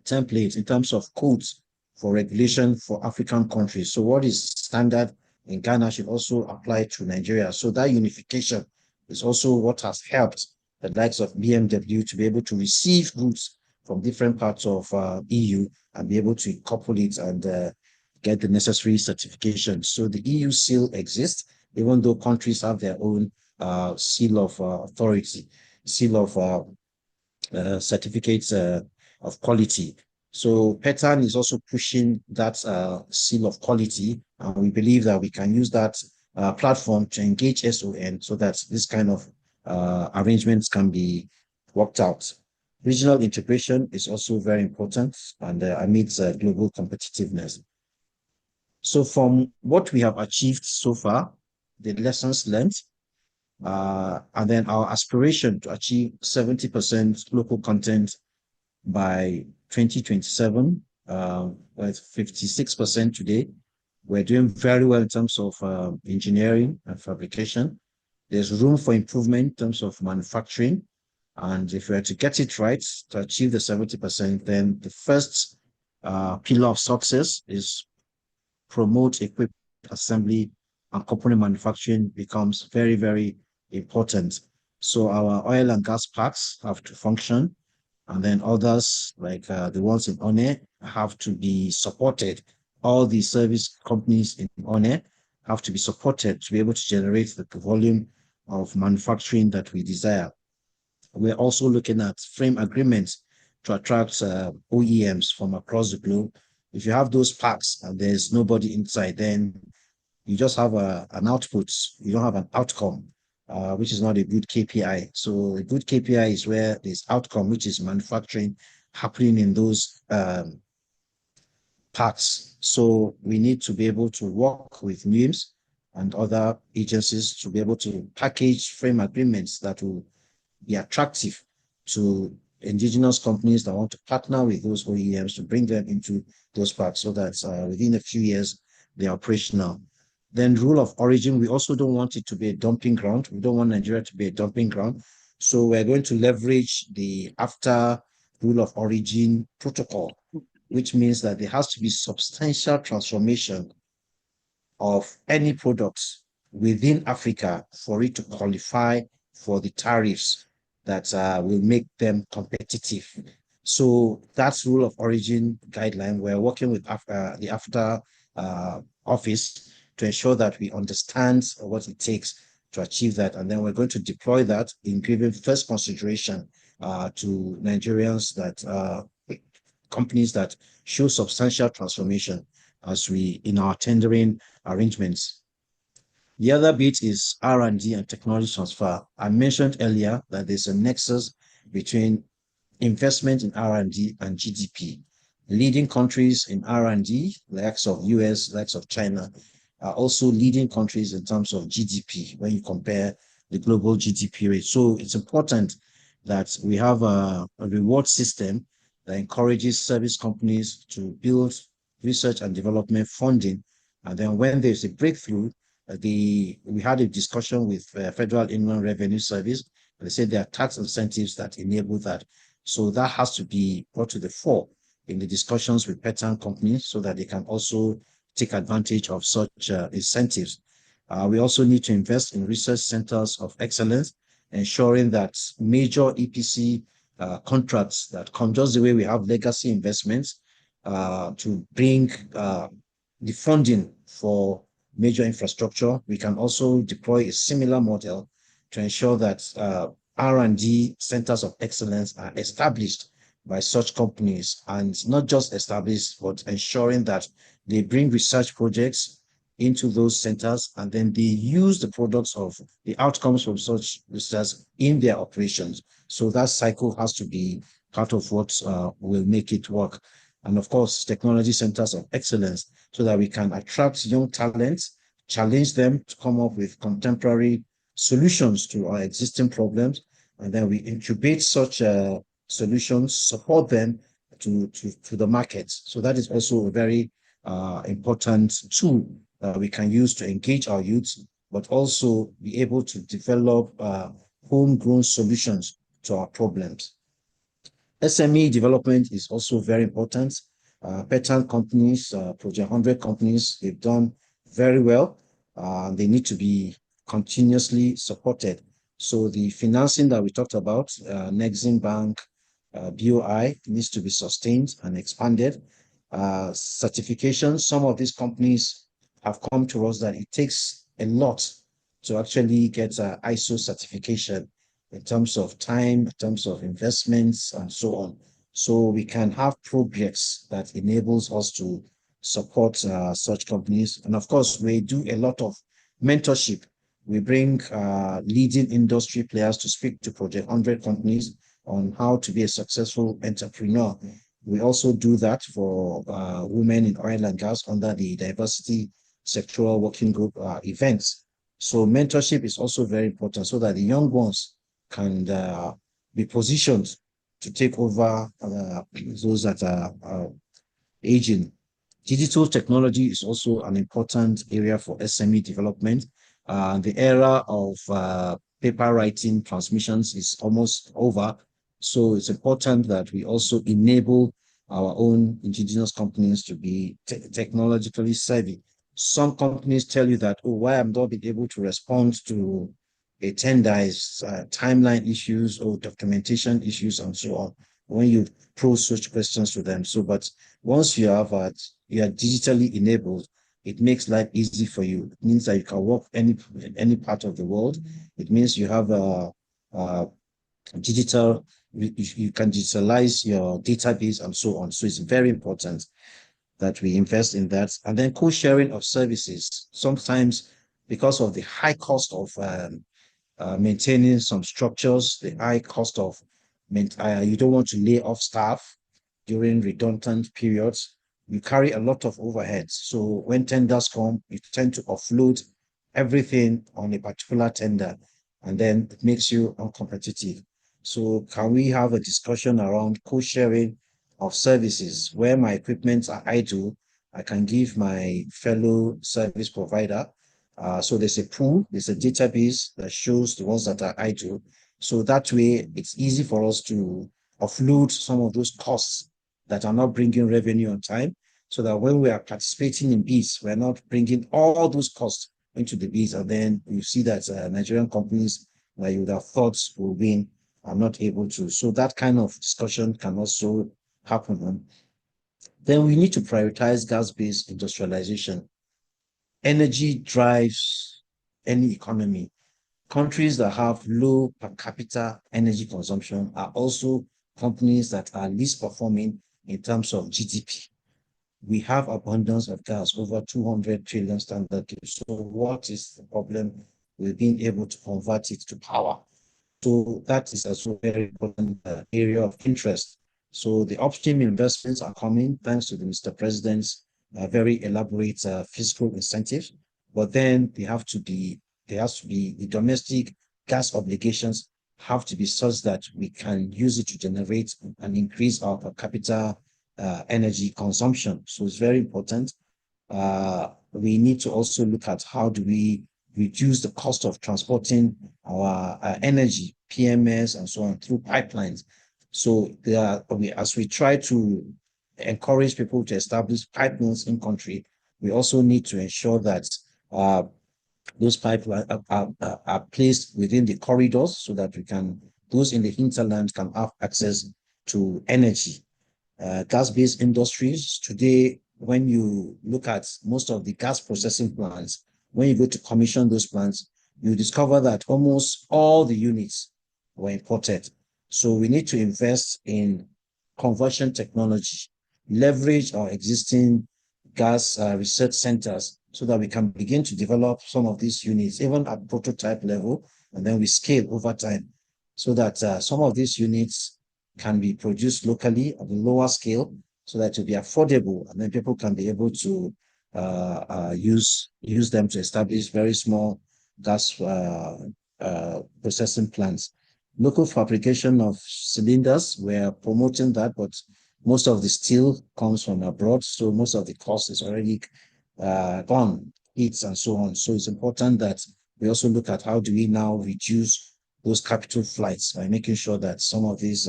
templates in terms of codes for regulation for African countries. So what is standard in Ghana should also apply to Nigeria. So that unification is also what has helped the likes of BMW to be able to receive goods from different parts of EU and be able to couple it and get the necessary certification. So the EU seal exists, even though countries have their own seal of authority, seal of certificates of quality. So Petan is also pushing that seal of quality, and we believe that we can use that platform to engage SON so that this kind of arrangements can be worked out. Regional integration is also very important and amidst global competitiveness. So from what we have achieved so far, the lessons learned, and then our aspiration to achieve 70% local content by 2027, with 56% today. We're doing very well in terms of engineering and fabrication. There's room for improvement in terms of manufacturing. And if we are to get it right, to achieve the 70%, then the first pillar of success is promote equipment assembly and component manufacturing becomes very, very important. So our oil and gas parks have to function, and then others like the ones in ONE have to be supported. All the service companies in ONE have to be supported to be able to generate the volume of manufacturing that we desire. We're also looking at frame agreements to attract OEMs from across the globe. If you have those packs and there's nobody inside, then you just have an output. You don't have an outcome, which is not a good KPI. So a good KPI is where there's outcome, which is manufacturing happening in those packs. So we need to be able to work with NIMS and other agencies to be able to package frame agreements that will be attractive to indigenous companies that want to partner with those OEMs to bring them into those parks so that within a few years, they're operational. Then rule of origin, we also don't want it to be a dumping ground. We don't want Nigeria to be a dumping ground. So we're going to leverage the AFTA rule of origin protocol, which means that there has to be substantial transformation of any products within Africa for it to qualify for the tariffs that will make them competitive. So that's rule of origin guideline. We're working with the AFTA office to ensure that we understand what it takes to achieve that. And then we're going to deploy that in giving first consideration to Nigerians, that companies that show substantial transformation as we in our tendering arrangements. The other bit is R&D and technology transfer. I mentioned earlier that there's a nexus between investment in R&D and GDP. Leading countries in R&D, likes of US, likes of China, are also leading countries in terms of GDP when you compare the global GDP rate. So it's important that we have a reward system that encourages service companies to build research and development funding. And then when there's a breakthrough, we had a discussion with Federal Inland Revenue Service. They said there are tax incentives that enable that. So that has to be brought to the fore in the discussions with pattern companies so that they can also take advantage of such incentives. We also need to invest in research centers of excellence, ensuring that major EPC contracts that come just the way we have legacy investments to bring the funding for major infrastructure. We can also deploy a similar model to ensure that R&D centers of excellence are established by such companies, and not just established, but ensuring that they bring research projects into those centers, and then they use the products of the outcomes from such research in their operations. So that cycle has to be part of what will make it work. And of course, technology centers of excellence, so that we can attract young talents, challenge them to come up with contemporary solutions to our existing problems, and then we incubate such solutions, support them to the markets. So that is also a very important tool that we can use to engage our youth, but also be able to develop homegrown solutions to our problems. SME development is also very important. Pattern companies, Project 100 companies, they've done very well. They need to be continuously supported. So the financing that we talked about, Nexim Bank, BOI, needs to be sustained and expanded. Certification, some of these companies have come to us that it takes a lot to actually get ISO certification in terms of time, in terms of investments, and so on. So we can have projects that enables us to support such companies. And of course, we do a lot of mentorship. We bring leading industry players to speak to Project 100 companies on how to be a successful entrepreneur. We also do that for women in oil and gas under the Diversity Sectoral Working Group events. So mentorship is also very important so that the young ones can be positioned to take over those that are aging. Digital technology is also an important area for SME development. The era of paper writing transmissions is almost over. So it's important that we also enable our own indigenous companies to be technologically savvy. Some companies tell you that, oh, why I'm not being able to respond to a tender is timeline issues or documentation issues and so on, when you pose such questions to them. So, but once you have you are digitally enabled, it makes life easy for you. It means that you can work in any part of the world. It means you have a digital, you can digitalize your database and so on. So it's very important that we invest in that. And then co-sharing of services. Sometimes because of the high cost of maintaining some structures, the high cost of, you don't want to lay off staff during redundant periods. You carry a lot of overheads. So when tenders come, you tend to offload everything on a particular tender, and then it makes you uncompetitive. So can we have a discussion around co-sharing of services where my equipment are idle? I can give my fellow service provider. So there's a pool, there's a database that shows the ones that are idle. So that way it's easy for us to offload some of those costs that are not bringing revenue on time, so that when we are participating in bids, we're not bringing all those costs into the bids. And then you see that Nigerian companies that you would have thought will win are not able to. So that kind of discussion can also happen. Then we need to prioritize gas-based industrialization. energy drives any economy. Countries that have low per capita energy consumption are also companies that are least performing in terms of GDP. We have abundance of gas, over 200 trillion standard cubes. So what is the problem with being able to convert it to power? So that is also a very important area of interest. So the upstream investments are coming thanks to the Mr. President's very elaborate fiscal incentives. But then there has to be the domestic gas obligations have to be such that we can use it to generate and increase our per capita energy consumption. So it's very important. We need to also look at how do we reduce the cost of transporting our energy, PMS, and so on through pipelines. So as we try to encourage people to establish pipelines in country, we also need to ensure that those pipelines are placed within the corridors so that those in the hinterland can have access to energy. Gas-based industries today, when you look at most of the gas processing plants, when you go to commission those plants, you discover that almost all the units were imported. So we need to invest in conversion technology, leverage our existing gas research centers so that we can begin to develop some of these units, even at prototype level, and then we scale over time so that some of these units can be produced locally at a lower scale so that it will be affordable, and then people can be able to use them to establish very small gas processing plants. Local fabrication of cylinders, we're promoting that, but most of the steel comes from abroad, so most of the cost is already gone, heats and so on. So it's important that we also look at how do we now reduce those capital flights by making sure that some of these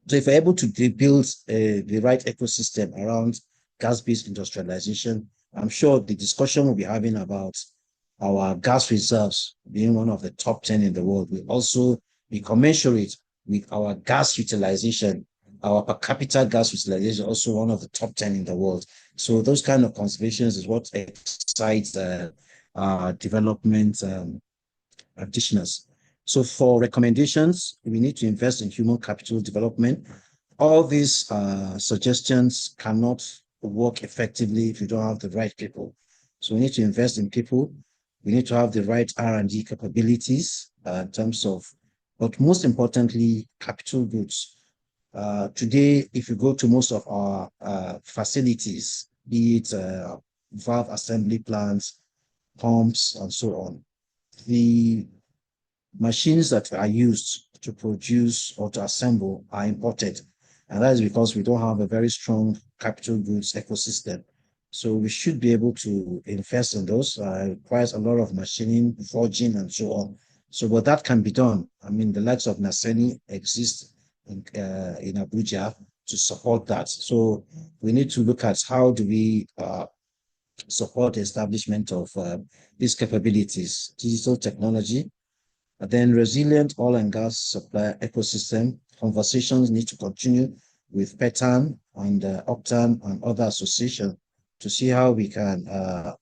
so if we're able to build the right ecosystem around gas-based industrialization, I'm sure the discussion we'll be having about our gas reserves being one of the top 10 in the world will also be commensurate with our gas utilization. Our per capita gas utilization also one of the top 10 in the world. So those kind of conservations is what excites development practitioners. So for recommendations, we need to invest in human capital development. All these suggestions cannot work effectively if you don't have the right people. So we need to invest in people. We need to have the right R&D capabilities in terms of, but most importantly, capital goods. Today, if you go to most of our facilities, be it valve assembly plants, pumps, and so on, the machines that are used to produce or to assemble are imported. And that is because we don't have a very strong capital goods ecosystem. So we should be able to invest in those. It requires a lot of machining, forging, and so on. So, but that can be done. I mean, the likes of Naseni exist in Abuja to support that. So we need to look at how do we support the establishment of these capabilities, digital technology, and then resilient oil and gas supply ecosystem. Conversations need to continue with PETAN and Octan and other associations to see how we can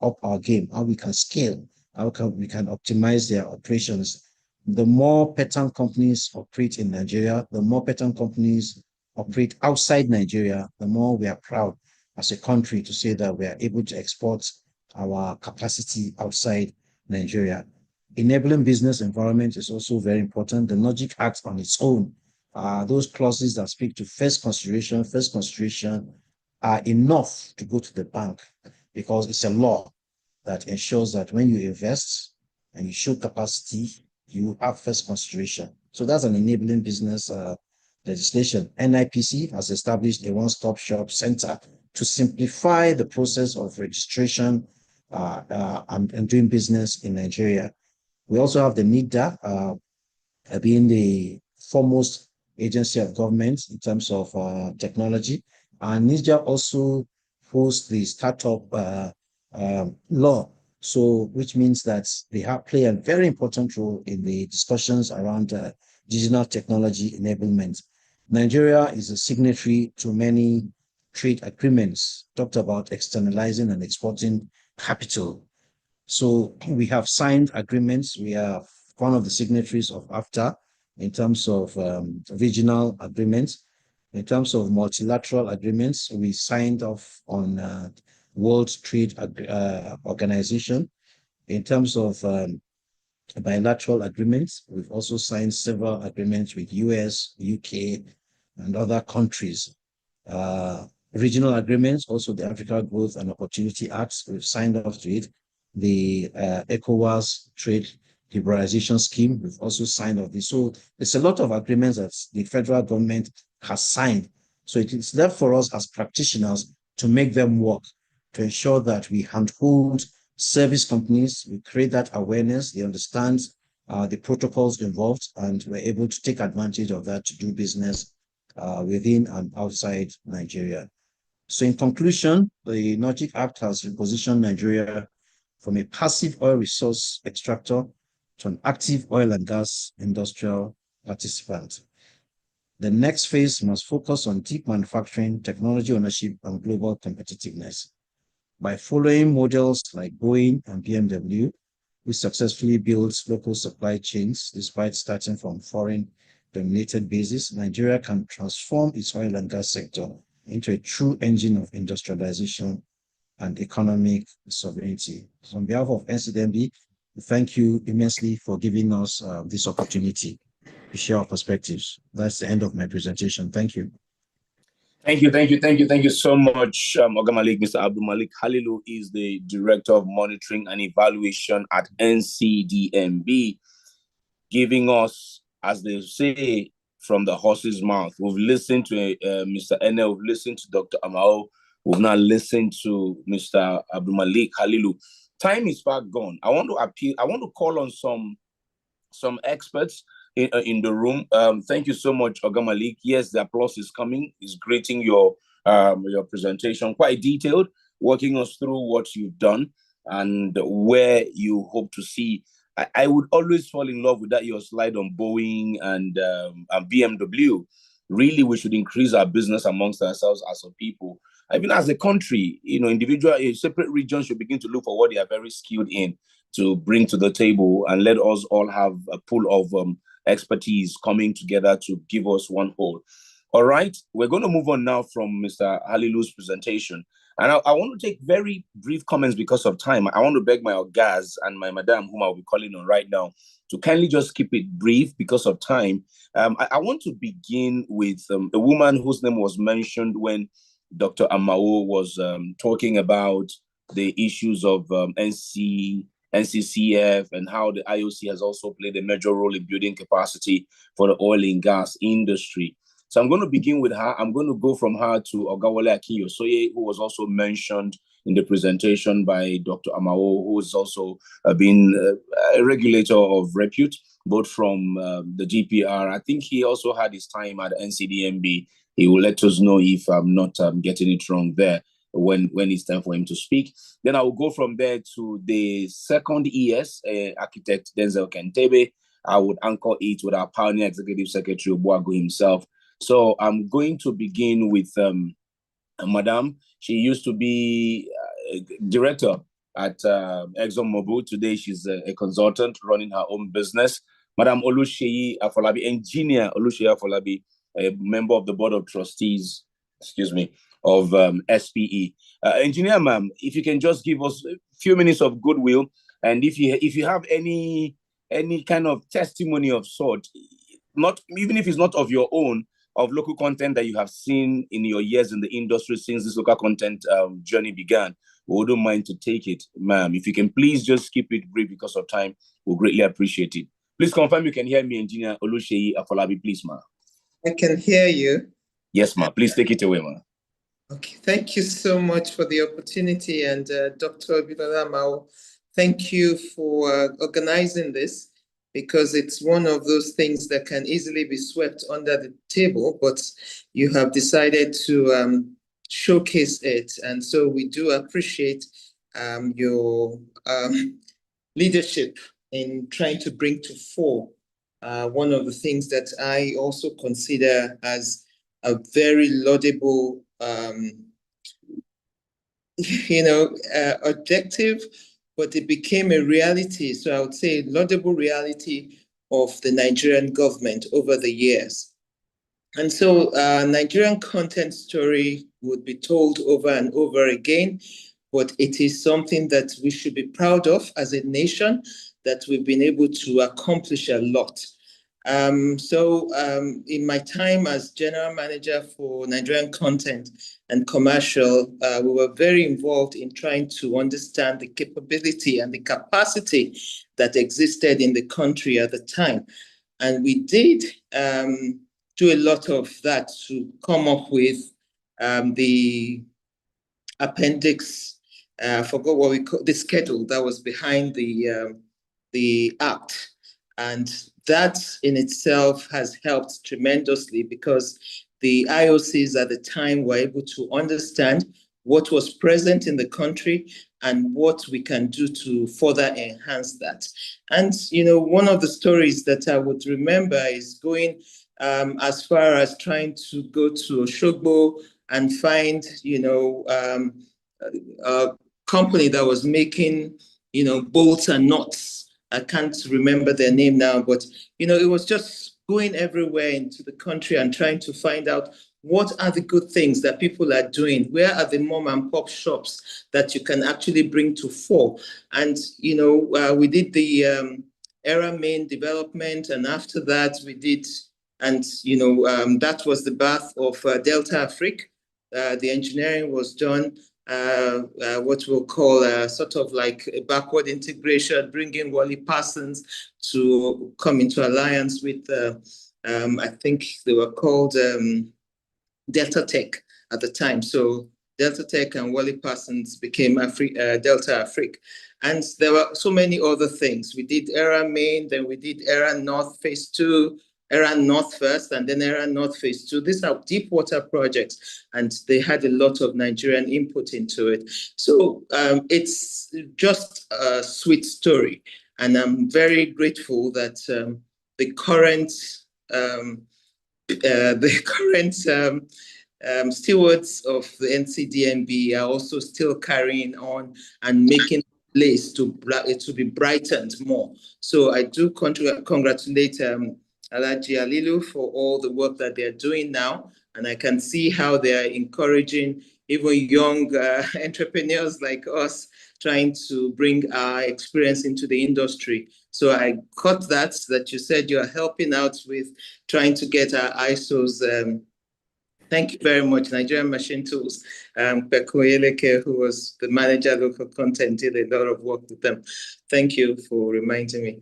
up our game, how we can scale, how we can optimize their operations. The more PETAN companies operate in Nigeria, the more PETAN companies operate outside Nigeria, the more we are proud as a country to say that we are able to export our capacity outside Nigeria. Enabling business environment is also very important. The NOGIC Act on its own, those clauses that speak to first consideration are enough to go to the bank because it's a law that ensures that when you invest and you show capacity, you have first consideration. So that's an enabling business legislation. NIPC has established a one-stop shop center to simplify the process of registration and doing business in Nigeria. We also have the NIGDA being the foremost agency of government in terms of technology. And NIGDA also hosts the startup law, so which means that they play a very important role in the discussions around digital technology enablement. Nigeria is a signatory to many trade agreements, talked about externalizing and exporting capital. So we have signed agreements. We are one of the signatories of AFTA in terms of regional agreements. In terms of multilateral agreements, we signed off on World Trade Organization. In terms of bilateral agreements, we've also signed several agreements with US, UK, and other countries. Regional agreements, also the Africa Growth and Opportunity Acts, we've signed off to it. The ECOWAS Trade Liberalization Scheme, we've also signed off this. So there's a lot of agreements that the federal government has signed. So it is left for us as practitioners to make them work, to ensure that we handhold service companies, we create that awareness, they understand the protocols involved, and we're able to take advantage of that to do business within and outside Nigeria. So in conclusion, the NOGIC Act has repositioned Nigeria from a passive oil resource extractor to an active oil and gas industrial participant. The next phase must focus on deep manufacturing, technology ownership, and global competitiveness. By following models like Boeing and BMW, we successfully built local supply chains despite starting from foreign-dominated bases. Nigeria can transform its oil and gas sector into a true engine of industrialization and economic sovereignty. So on behalf of NCDMB, thank you immensely for giving us this opportunity to share our perspectives. That's the end of my presentation. Thank you. Thank you so much, Oga Malik. Mr. Abdul Malik Halilu is the Director of Monitoring and Evaluation at NCDMB, giving us, as they say, from the horse's mouth. We've listened to Mr. Enel, we've listened to Dr. Amao, we've now listened to Mr. Abdul Malik Halilu. Time is far gone. I want to call on some experts in the room. Thank you so much, Oga Malik. Yes, the applause is coming. It's greeting your presentation, quite detailed, walking us through what you've done and where you hope to see. I would always fall in love with that your slide on Boeing and BMW. Really, we should increase our business amongst ourselves as a people. Even as a country, individual, separate regions should begin to look for what they are very skilled in to bring to the table, and let us all have a pool of expertise coming together to give us one whole. All right, we're going to move on now from Mr. Halilu's presentation. And I want to take very brief comments because of time. I want to beg my Ogas and my Madam, whom I'll be calling on right now, to kindly just keep it brief because of time. I want to begin with a woman whose name was mentioned when Dr. Amao was talking about the issues of NCCF and how the IOC has also played a major role in building capacity for the oil and gas industry. So I'm going to begin with her. I'm going to go from her to Ogawale Akinyosoye, who was also mentioned in the presentation by Dr. Amao, who has also been a regulator of repute, both from the GPR. I think he also had his time at NCDMB. He will let us know if I'm not getting it wrong there when it's time for him to speak. Then I will go from there to the second ES, Architect Denzel Kentebe. I would anchor it with our pioneer Executive Secretary, Obuagu himself. So I'm going to begin with Madam. She used to be director at ExxonMobil. Today, she's a consultant running her own business. Madam Oluseyi Afolabi, Engineer Oluseyi Afolabi, a member of the Board of Trustees, of SPE. Engineer, ma'am, if you can just give us a few minutes of goodwill, and if you have any kind of testimony of sort, not even if it's not of your own, of local content that you have seen in your years in the industry since this local content journey began, we wouldn't mind to take it, ma'am. If you can please just keep it brief because of time, we'll greatly appreciate it. Please confirm you can hear me, Engineer Oluseyi Afolabi, please, ma'am. I can hear you. Yes, ma'am. Please take it away, ma'am. Okay, thank you so much for the opportunity. And Dr. Abiodun Amao, thank you for organizing this, because it's one of those things that can easily be swept under the table, but you have decided to showcase it. And so we do appreciate your leadership in trying to bring to fore one of the things that I also consider as a very laudable objective, but it became a reality. So I would say a laudable reality of the Nigerian government over the years. And so Nigerian content story would be told over and over again, but it is something that we should be proud of as a nation, that we've been able to accomplish a lot. In my time as general manager for Nigerian content and commercial, we were very involved in trying to understand the capability and the capacity that existed in the country at the time. And we did do a lot of that to come up with the appendix, I forgot what we call the schedule that was behind the act. And that in itself has helped tremendously, because the IOCs at the time were able to understand what was present in the country and what we can do to further enhance that. And, one of the stories that I would remember is going as far as trying to go to Oshogbo and find, a company that was making, bolts and nuts. I can't remember their name now, but, it was just going everywhere into the country and trying to find out what are the good things that people are doing? Where are the mom and pop shops that you can actually bring to fore? And, we did the Era main development, and after that we did, and, that was the birth of Delta Afrique. The engineering was done, what we'll call sort of like a backward integration, bringing Wally Parsons to come into alliance with, I think they were called Delta Tech at the time. So Delta Tech and Wally Parsons became Delta Afrique. And there were so many other things. We did Era Main, then we did Era North Phase 2, Era North first, and then Era North Phase 2. These are deep water projects, and they had a lot of Nigerian input into it. So it's just a sweet story. And I'm very grateful that the current stewards of the NCDMB are also still carrying on and making place to be brightened more. So I do congratulate Alhaji Alilu for all the work that they're doing now. And I can see how they're encouraging even young entrepreneurs like us, trying to bring our experience into the industry. So I caught that you said you're helping out with trying to get our ISOs. Thank you very much, Nigerian Machine Tools. Pekoyeleke, who was the manager of local content, did a lot of work with them. Thank you for reminding me.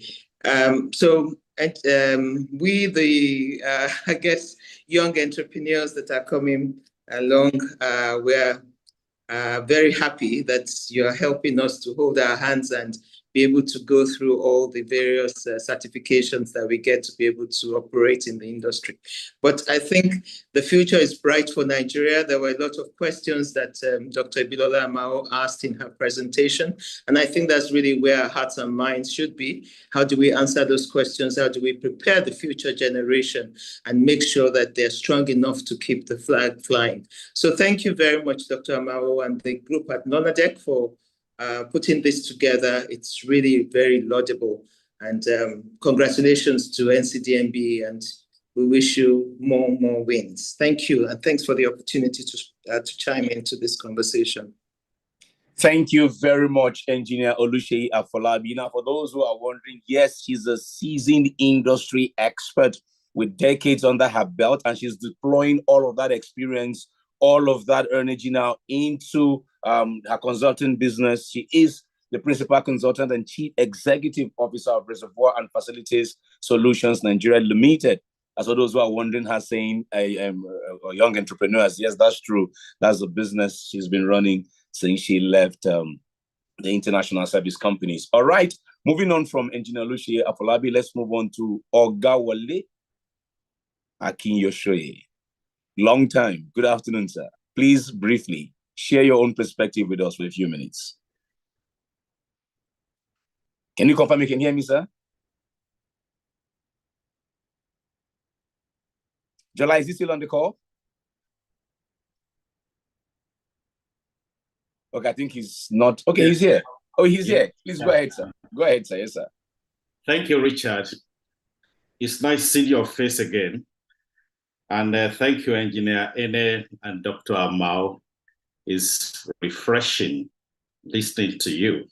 We, I guess, young entrepreneurs that are coming along, we're very happy that you're helping us to hold our hands and be able to go through all the various certifications that we get to be able to operate in the industry. But I think the future is bright for Nigeria. There were a lot of questions that Dr. Ibilola Amao asked in her presentation. And I think that's really where our hearts and minds should be. How do we answer those questions? How do we prepare the future generation and make sure that they're strong enough to keep the flag flying? So thank you very much, Dr. Amao and the group at NONADEC for putting this together. It's really very laudable. And congratulations to NCDMB, and we wish you more wins. Thank you, and thanks for the opportunity to chime into this conversation. Thank you very much, Engineer Oluseyi Afolabi. Now, for those who are wondering, yes, she's a seasoned industry expert with decades under her belt, and she's deploying all of that experience, all of that energy now into her consulting business. She is the principal consultant and chief executive officer of Reservoir and Facilities Solutions Nigeria Limited. As for those who are wondering, her saying a young entrepreneurs, yes, that's true. That's a business she's been running since she left the international service companies. All right, moving on from Engineer Oluseyi Afolabi, let's move on to Ogawale Akinyoshoye. Long time. Good afternoon, sir. Please briefly share your own perspective with us for a few minutes. Can you confirm you can hear me, sir? Jola, is he still on the call? Okay, I think he's not. Okay, he's here. Oh, he's here. Please go ahead, sir. Go ahead, sir. Yes, sir. Thank you, Richard. It's nice seeing your face again. And thank you, Engineer Ene and Dr. Amao. It's refreshing listening to you.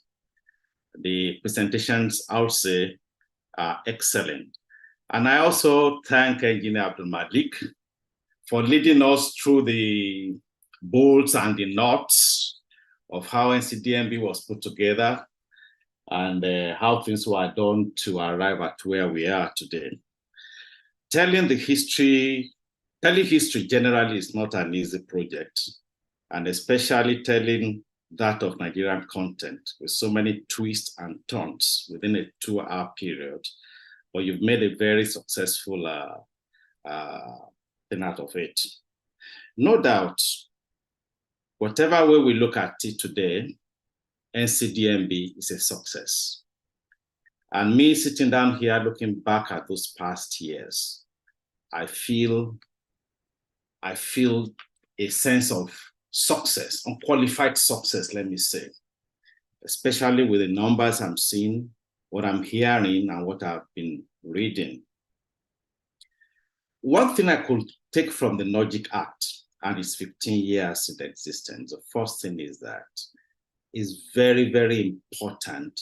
The presentations, I would say, are excellent. And I also thank Engineer Abdul Malik for leading us through the bolts and the knots of how NCDMB was put together and how things were done to arrive at where we are today. Telling history generally is not an easy project, and especially telling that of Nigerian content with so many twists and turns within a 2-hour period. But you've made a very successful thing out of it. No doubt, whatever way we look at it today, NCDMB is a success. And me sitting down here looking back at those past years, I feel a sense of success, unqualified success, let me say, especially with the numbers I'm seeing, what I'm hearing, and what I've been reading. One thing I could take from the NOGIC Act and its 15 years in existence, the first thing is that it's very, very important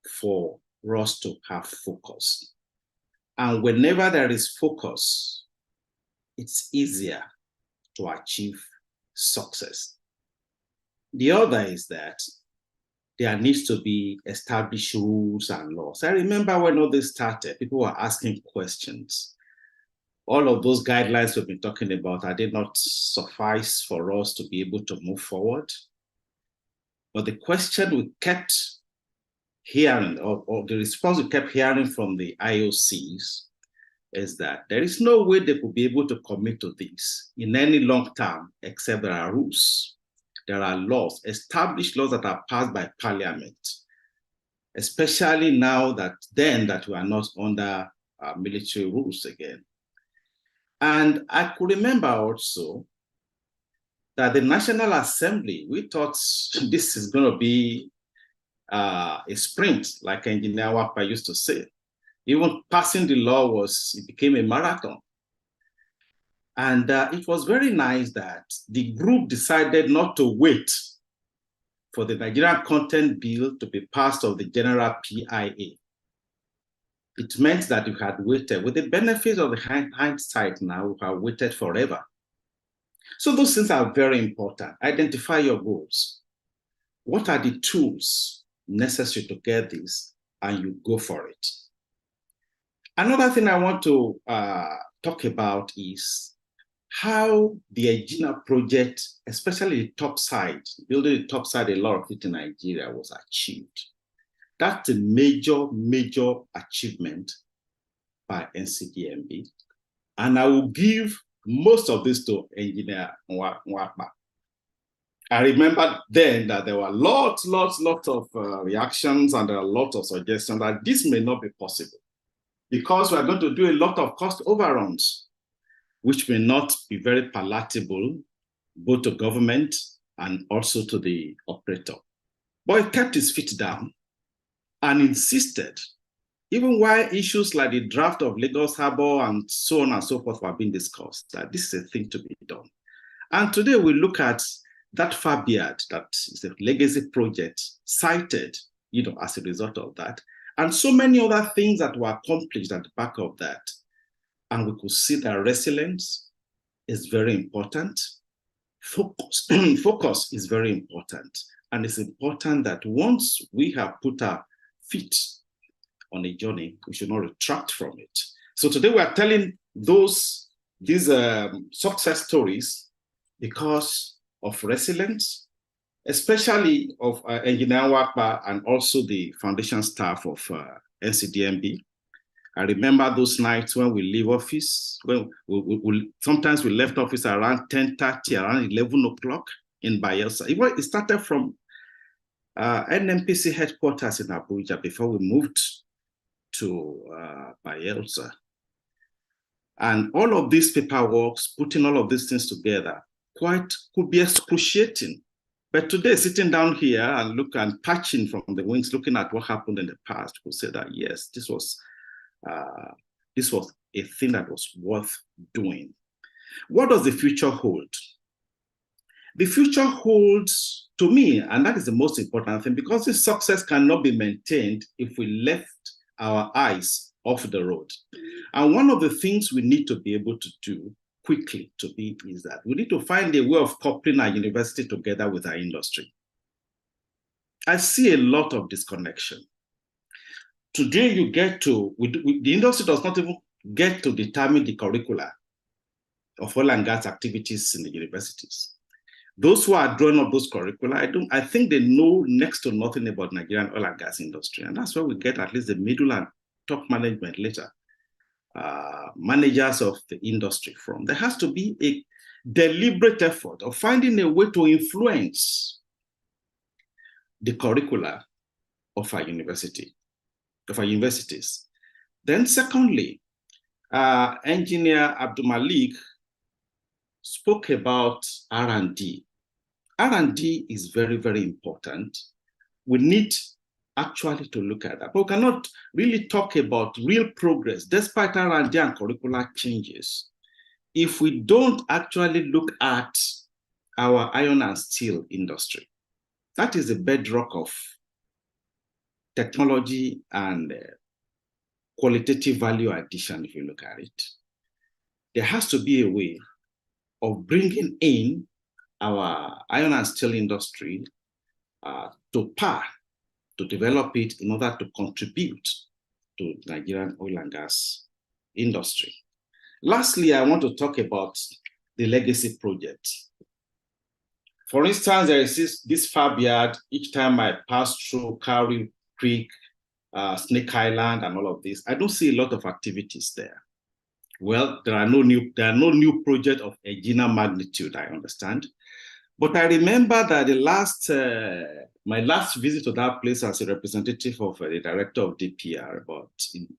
for us to have focus. And whenever there is focus, it's easier to achieve success. The other is that there needs to be established rules and laws. I remember when all this started, people were asking questions. All of those guidelines we've been talking about, are they not suffice for us to be able to move forward? But the question we kept hearing, or the response we kept hearing from the IOCs, is that there is no way they could be able to commit to this in any long term, except there are rules. There are laws, established laws that are passed by Parliament, especially now that we are not under military rules again. And I could remember also that the National Assembly, we thought this is going to be a sprint, like Engineer Wapa used to say. Even passing the law it became a marathon. And it was very nice that the group decided not to wait for the Nigerian Content Bill to be passed of the General PIA. It meant that you had waited. With the benefit of the hindsight now, we have waited forever. So those things are very important. Identify your goals. What are the tools necessary to get this? And you go for it. Another thing I want to talk about is how the Egina project, especially the top side, building the top side, a lot of it in Nigeria was achieved. That's a major, major achievement by NCDMB. And I will give most of this to Engineer Nwapa. I remember then that there were lots of reactions, and there are lots of suggestions that this may not be possible because we are going to do a lot of cost overruns, which may not be very palatable both to government and also to the operator. But he kept his feet down and insisted, even while issues like the draft of Lagos Harbor and so on and so forth were being discussed, that this is a thing to be done. And today we look at that FABIAD, that is a legacy project, cited, as a result of that, and so many other things that were accomplished at the back of that. And we could see that resilience is very important. Focus is very important. And it's important that once we have put our feet on a journey, we should not retract from it. So today we are telling these success stories because of resilience, especially of Engineer Nwapa and also the foundation staff of NCDMB. I remember those nights when we leave office. Well, sometimes we left office around 10:30, around 11 o'clock in Bayelsa. It started from NMPC headquarters in Abuja before we moved to Bayelsa. And all of these paperwork, putting all of these things together, could be excruciating. But today, sitting down here and look and patching from the wings, looking at what happened in the past, we'll say that yes, this was a thing that was worth doing. What does the future hold? The future holds, to me, and that is the most important thing, because this success cannot be maintained if we left our eyes off the road. And one of the things we need to be able to do quickly is that we need to find a way of coupling our university together with our industry. I see a lot of disconnection. Today, you get to, the industry does not even get to determine the curricula of oil and gas activities in the universities. Those who are drawing up those curricula, I think they know next to nothing about Nigerian oil and gas industry. And that's where we get at least the middle and top management later, managers of the industry from. There has to be a deliberate effort of finding a way to influence the curricula of our universities. Then secondly, Engineer Abdul Malik spoke about R&D. R&D is very, very important. We need actually to look at that. But we cannot really talk about real progress despite R&D and curricular changes if we don't actually look at our iron and steel industry. That is the bedrock of technology and qualitative value addition, if you look at it. There has to be a way of bringing in our iron and steel industry to par, to develop it in order to contribute to Nigerian oil and gas industry. Lastly, I want to talk about the legacy project. For instance, there is this fab yard. Each time I pass through Cowrie Creek, Snake Island, and all of this, I don't see a lot of activities there. Well, there are no new project of Egina magnitude, I understand. But I remember that my last visit to that place as a representative of the director of DPR,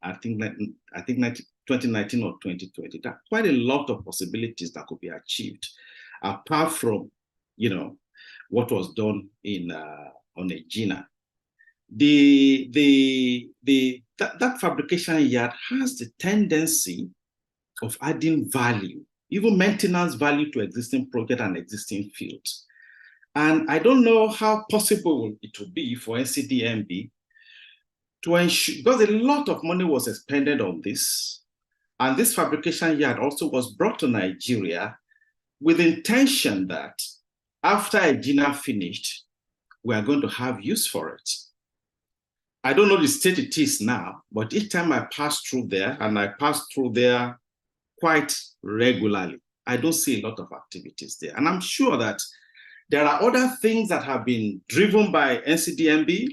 I think 2019 or 2020, there are quite a lot of possibilities that could be achieved, apart from, what was done on Egina. That fabrication yard has the tendency of adding value, even maintenance value to existing project and existing fields. And I don't know how possible it would be for NCDMB to ensure, because a lot of money was expended on this, and this fabrication yard also was brought to Nigeria with intention that after Egina finished, we are going to have use for it. I don't know the state it is now, but each time I pass through there, and I pass through there quite regularly, I don't see a lot of activities there. And I'm sure that there are other things that have been driven by NCDMB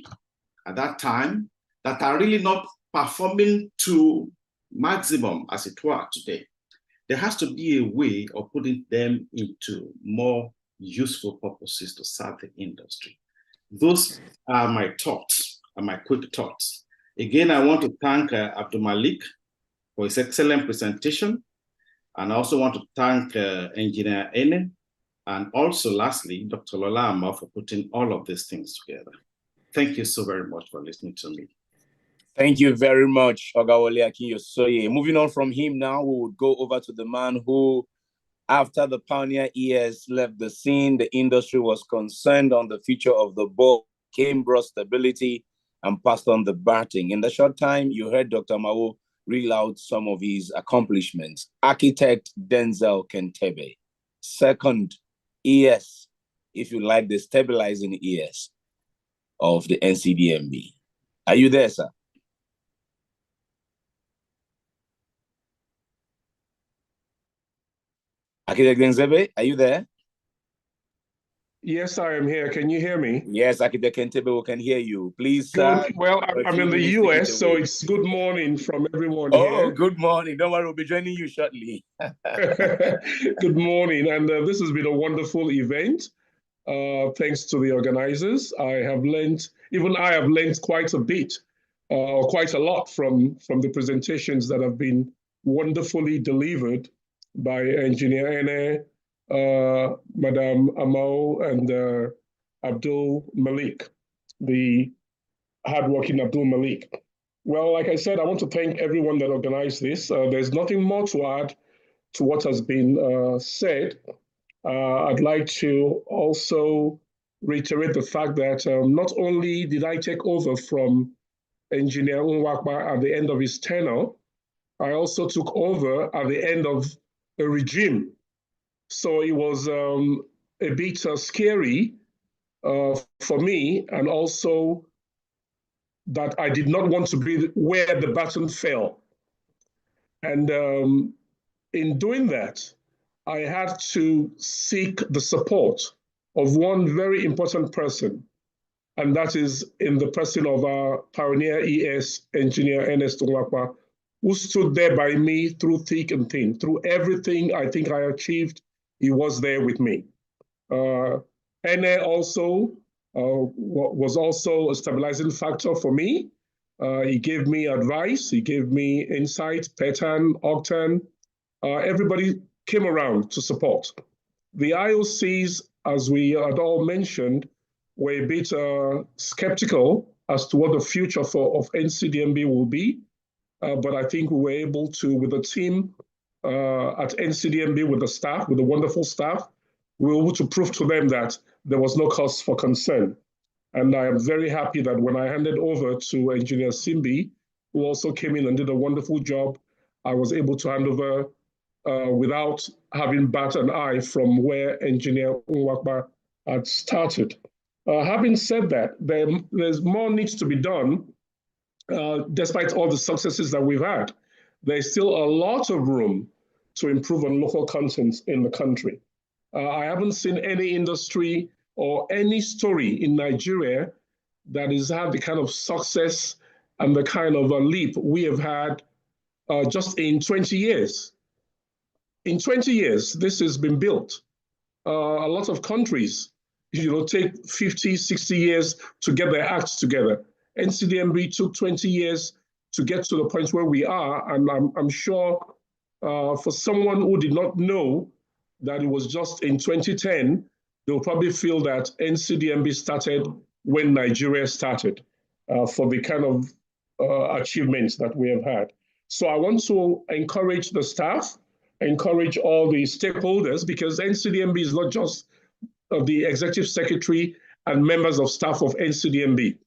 at that time that are really not performing to maximum, as it were, today. There has to be a way of putting them into more useful purposes to serve the industry. Those are my thoughts, my quick thoughts. Again, I want to thank Abdul Malik for his excellent presentation. And I also want to thank Engineer Ene, and also lastly, Dr. Lola Ama for putting all of these things together. Thank you so very much for listening to me. Thank you very much, Ogawole Akinyosoye. Moving on from him now, we would go over to the man who, after the pioneer years left the scene, the industry was concerned on the future of the ball, brought stability, and passed on the baton. In the short time, you heard Dr. Mao reel out some of his accomplishments. Architect Denzel Kentebe. Second, ES, if you like, the stabilizing ES of the NCDMB. Are you there, sir? Architect Kentebe, are you there? Yes, I am here. Can you hear me? Yes, Architect Kentebe, we can hear you. Please, good. Sir. Well, I'm in the US, so it's good morning from everyone here. Oh, good morning. Don't worry, we'll be joining you shortly. Good morning. And this has been a wonderful event. Thanks to the organizers. I have learned quite a bit, quite a lot from the presentations that have been wonderfully delivered by Engineer Ene, Madam Amao, and Abdul Malik, the hardworking Abdul Malik. Well, like I said, I want to thank everyone that organized this. There's nothing more to add to what has been said. I'd like to also reiterate the fact that not only did I take over from Engineer Nwakpa at the end of his tenure, I also took over at the end of a regime. So it was a bit scary for me, and also that I did not want to be where the baton fell. And in doing that, I had to seek the support of one very important person, and that is in the person of our pioneer ES engineer, Ernest Nwakpa, who stood there by me through thick and thin. Through everything I think I achieved, he was there with me. Ene also was also a stabilizing factor for me. He gave me advice, he gave me insight, Petan, Octan, everybody came around to support. The IOCs, as we had all mentioned, were a bit skeptical as to what the future of NCDMB will be. But I think we were able to, with the team at NCDMB, with the staff, with the wonderful staff, we were able to prove to them that there was no cause for concern. And I am very happy that when I handed over to Engineer Simbi, who also came in and did a wonderful job, I was able to hand over without having bat an eye from where Engineer Nwakpa had started. Having said that, there's more needs to be done. Despite all the successes that we've had, there's still a lot of room to improve on local content in the country. I haven't seen any industry or any story in Nigeria that has had the kind of success and the kind of a leap we have had just in 20 years. In 20 years, this has been built. A lot of countries, take 50, 60 years to get their acts together. NCDMB took 20 years to get to the point where we are, and I'm sure for someone who did not know that it was just in 2010, they'll probably feel that NCDMB started when Nigeria started for the kind of achievements that we have had. So I want to encourage the staff, encourage all the stakeholders, because NCDMB is not just the executive secretary and members of staff of NCDMB.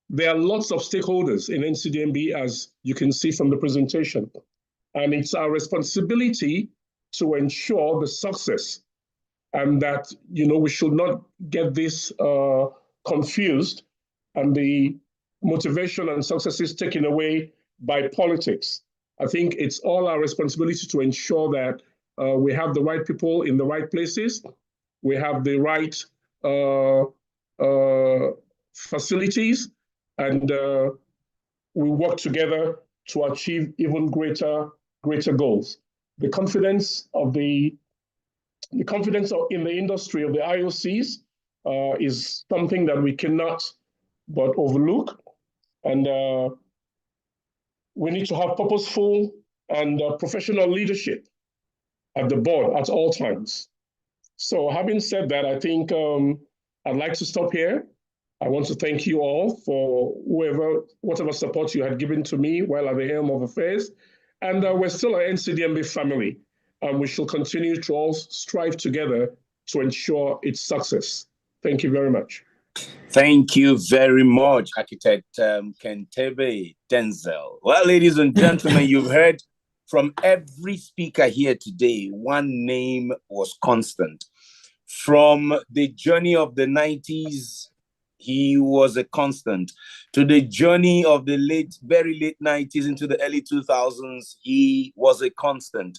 There are lots of stakeholders in NCDMB, as you can see from the presentation. And it's our responsibility to ensure the success, and that, we should not get this confused and the motivation and successes taken away by politics. I think it's all our responsibility to ensure that we have the right people in the right places, we have the right facilities, and we work together to achieve even greater goals. The confidence in the industry of the IOCs is something that we cannot but overlook, and we need to have purposeful and professional leadership at the board at all times. So having said that, I think I'd like to stop here. I want to thank you all for whatever support you had given to me while at the helm of affairs. And we're still an NCDMB family, and we shall continue to all strive together to ensure its success. Thank you very much. Thank you very much, Architect Kentebe Denzel. Well, ladies and gentlemen, you've heard from every speaker here today. One name was constant. From the journey of the 90s, he was a constant. To the journey of the very late 90s into the early 2000s, he was a constant.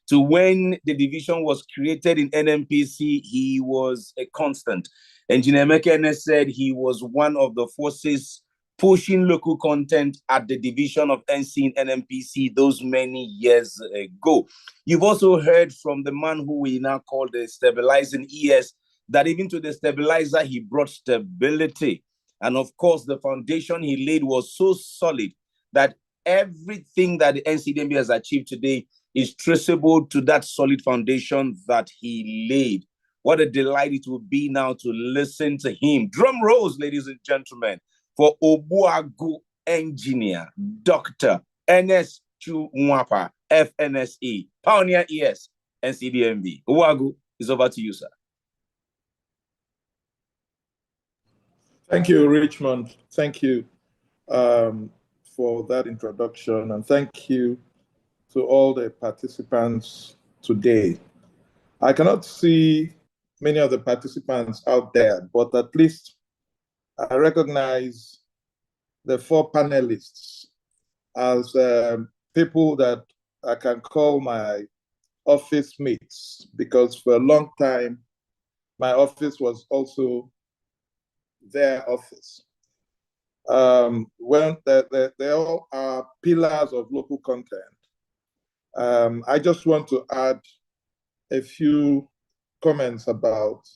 To when the division was created in NMPC, he was a constant. Engineer Mekene said he was one of the forces pushing local content at the division of NC in NMPC those many years ago. You've also heard from the man who we now call the stabilizing ES, that even to the stabilizer, he brought stability. And of course, the foundation he laid was so solid that everything that the NCDMB has achieved today is traceable to that solid foundation that he laid. What a delight it will be now to listen to him. Drum rolls, ladies and gentlemen, for Obuagu engineer, Dr. Ernest Chu Mwapa, FNSE, Pioneer ES, NCDMB. Obuagu, it's over to you, sir. Thank you, Richmond. Thank you for that introduction, and thank you to all the participants today. I cannot see many of the participants out there, but at least I recognize the 4 panelists as people that I can call my office mates, because for a long time, my office was also their office. When they all are pillars of local content. I just want to add a few comments about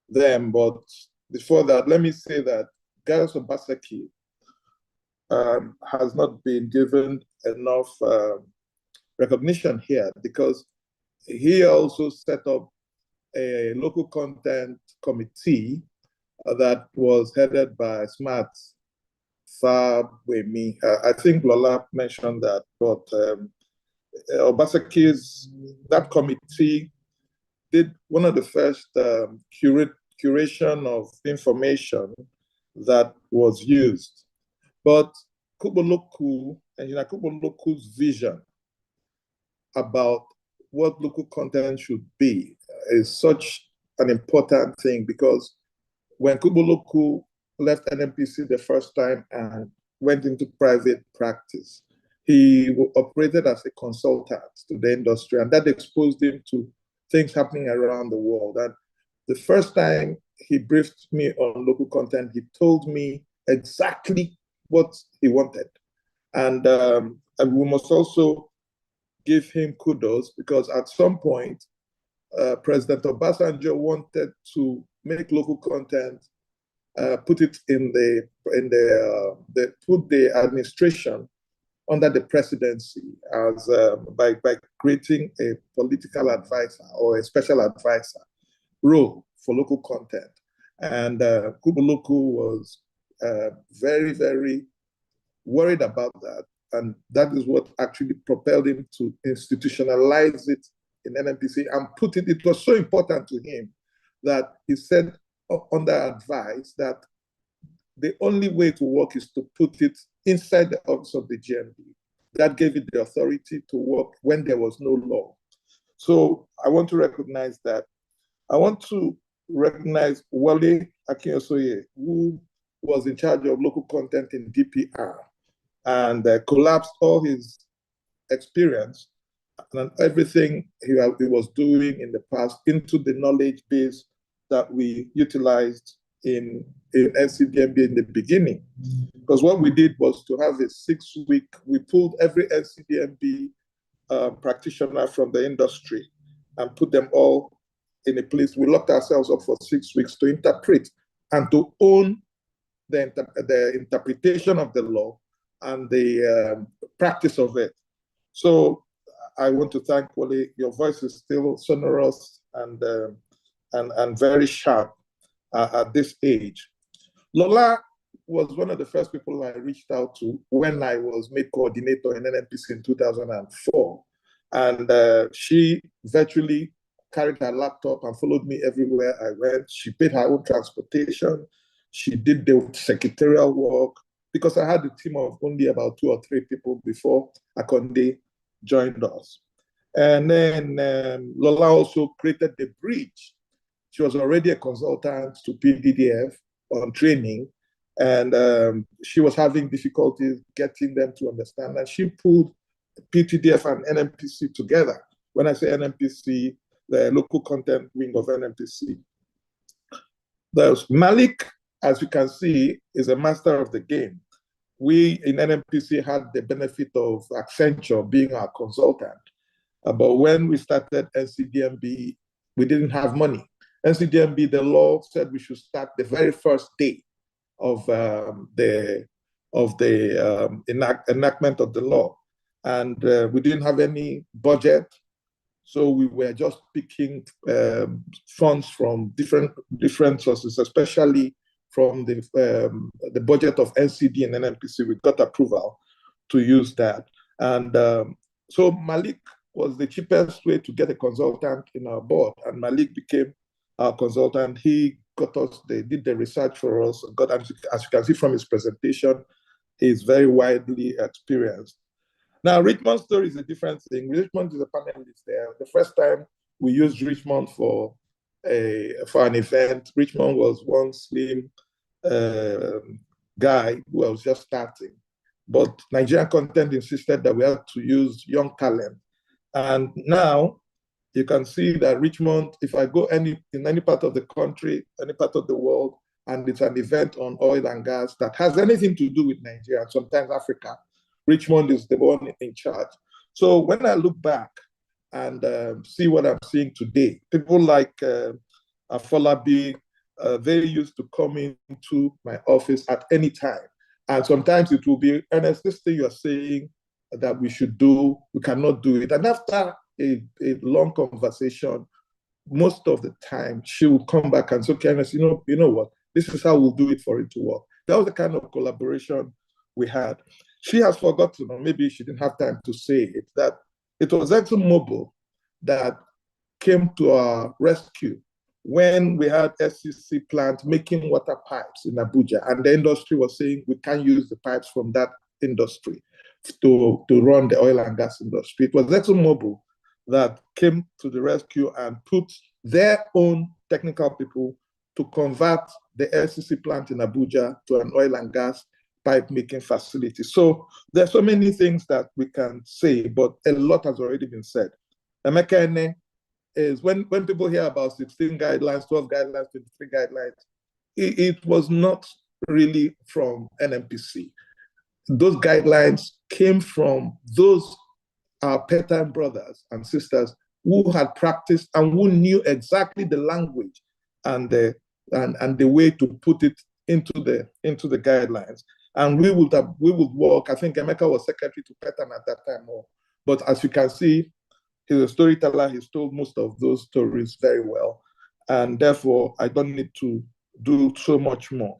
them, but before that, let me say that Gaius Obaseki has not been given enough recognition here, because he also set up a local content committee that was headed by Smart Fabwemi. I think Lola mentioned that, but Obaseki's, that committee did one of the first curation of information that was used. But Kuboloku, Engineer Kuboloku's vision about what local content should be is such an important thing, because when Kuboloku left NMPC the first time and went into private practice, he operated as a consultant to the industry, and that exposed him to things happening around the world. And the first time he briefed me on local content, he told me exactly what he wanted. And we must also give him kudos, because at some point, President Obasanjo wanted to make local content, put it in put the administration under the presidency as by creating a political advisor or a special advisor role for local content. And Kuboloku was very, very worried about that. And that is what actually propelled him to institutionalize it in NMPC and put it. It was so important to him that he said under advice that the only way to work is to put it inside the office of the GMB. That gave it the authority to work when there was no law. So I want to recognize that. I want to recognize Wale Akinyosoye, who was in charge of local content in DPR, and collapsed all his experience and everything he was doing in the past into the knowledge base that we utilized in NCDMB in the beginning. Because what we did was to have a 6-week, we pulled every NCDMB practitioner from the industry and put them all in a place. We locked ourselves up for 6 weeks to interpret and to own the interpretation of the law and the practice of it. So I want to thank Wale. Your voice is still sonorous and very sharp at this age. Lola was one of the first people I reached out to when I was made coordinator in NNPC in 2004. And she virtually carried her laptop and followed me everywhere I went. She paid her own transportation. She did the secretarial work, because I had a team of only about 2 or 3 people before Akonde joined us. And then Lola also created the bridge. She was already a consultant to PDDF on training, and she was having difficulties getting them to understand. And she pulled PTDF and NMPC together. When I say NMPC, the local content wing of NMPC. There's Malik, as you can see, is a master of the game. We in NMPC had the benefit of Accenture being our consultant. But when we started NCDMB, we didn't have money. NCDMB, the law said we should start the very first day of the enactment of the law. And we didn't have any budget So we were just picking funds from different sources, especially from the budget of NCD and NNPC. We got approval to use that. And so Malik was the cheapest way to get a consultant in our board. And Malik became our consultant. He got us, they did the research for us. As you can see from his presentation, he's very widely experienced. Now, Richmond's story is a different thing. Richmond is a panelist there. The first time we used Richmond for an event, Richmond was one slim guy who was just starting. But Nigerian Content insisted that we had to use young talent. And now you can see that Richmond, if I go in any part of the country, any part of the world, and it's an event on oil and gas that has anything to do with Nigeria, and sometimes Africa, Richmond is the one in charge. So when I look back and see what I'm seeing today, people like Afolabi, they used to come into my office at any time. And sometimes it will be, Ernest, this thing you're saying that we should do, we cannot do it. And after a long conversation, most of the time, she will come back and say, okay, Ernest, you know what? This is how we'll do it for it to work. That was the kind of collaboration we had. She has forgotten, or maybe she didn't have time to say it, that it was ExxonMobil that came to our rescue when we had SCC plant making water pipes in Abuja, and the industry was saying we can't use the pipes from that industry to run the oil and gas industry. It was ExxonMobil that came to the rescue and put their own technical people to convert the SCC plant in Abuja to an oil and gas pipe making facility. So there's so many things that we can say, but a lot has already been said. Emeka is when people hear about 16 guidelines, 12 guidelines, 23 guidelines, it was not really from NNPC. Those guidelines came from those part-time brothers and sisters who had practiced and who knew exactly the language and the way to put it into the guidelines. And we would work. I think Emeka was secretary to Petan at that time. But as you can see, he's a storyteller. He's told most of those stories very well. And therefore, I don't need to do so much more.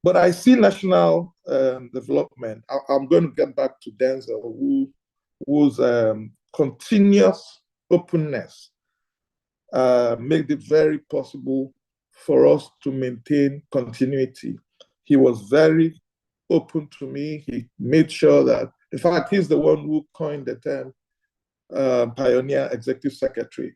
But I see national development. I'm going to get back to Denzel, whose continuous openness made it very possible for us to maintain continuity. He was very open to me. He made sure that, in fact, he's the one who coined the term pioneer executive secretary.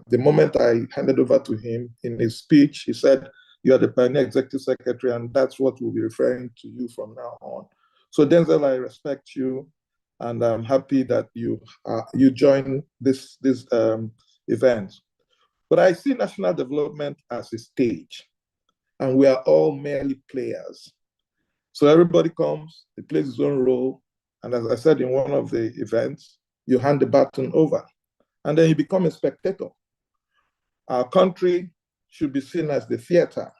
The moment I handed over to him in his speech, he said, "You are the pioneer executive secretary, and that's what we'll be referring to you from now on." So Denzel, I respect you, and I'm happy that you join this event. But I see national development as a stage, and we are all merely players. So everybody comes, he plays his own role, and as I said in one of the events, you hand the baton over, and then you become a spectator. Our country should be seen as the theater.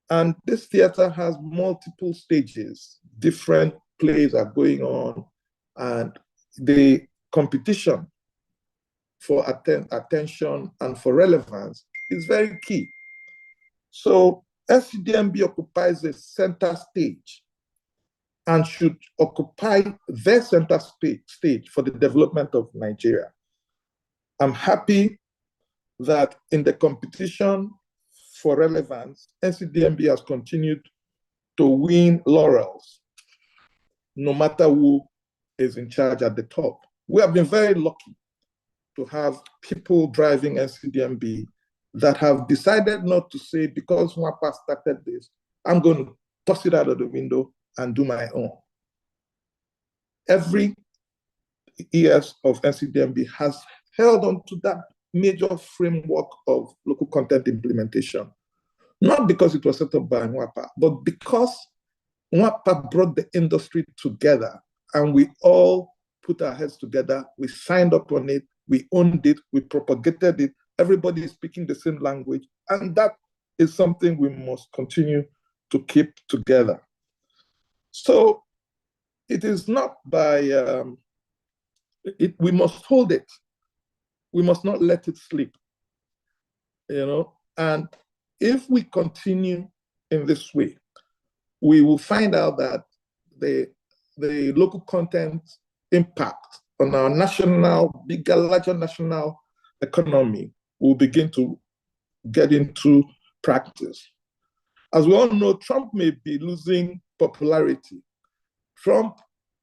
And this theater has multiple stages. Different plays are going on, and the competition for attention and for relevance is very key. So SCDMB occupies a center stage and should occupy the center stage for the development of Nigeria. I'm happy that in the competition for relevance, NCDMB has continued to win laurels, no matter who is in charge at the top. We have been very lucky to have people driving NCDMB that have decided not to say, because Mwapa started this, I'm going to toss it out of the window and do my own. Every ES of NCDMB has held on to that major framework of local content implementation, not because it was set up by Mwapa, but because Mwapa brought the industry together and we all put our heads together, we signed up on it, we owned it, we propagated it, everybody is speaking the same language, and that is something we must continue to keep together. So it is not by, we must hold it We must not let it slip, you know. And if we continue in this way, we will find out that the local content impact on our national, bigger, larger national economy will begin to get into practice. As we all know, Trump may be losing popularity.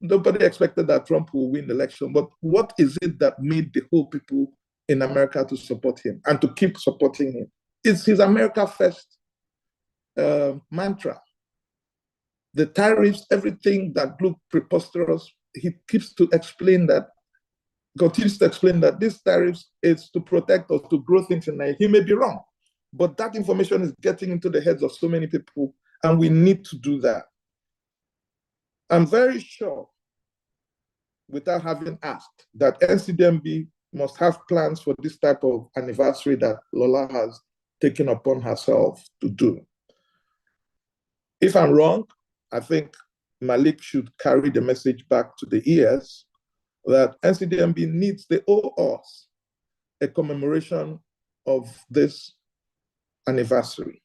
Nobody expected that Trump will win the election, but what is it that made the whole people in America to support him and to keep supporting him? It's his America First mantra. The tariffs, everything that looked preposterous, he continues to explain that these tariffs is to protect us, to grow things in Nigeria. He may be wrong, but that information is getting into the heads of so many people, and we need to do that. I'm very sure, without having asked, that NCDMB must have plans for this type of anniversary that Lola has taken upon herself to do. If I'm wrong, I think Malik should carry the message back to the ES that NCDMB needs, they owe us a commemoration of this anniversary.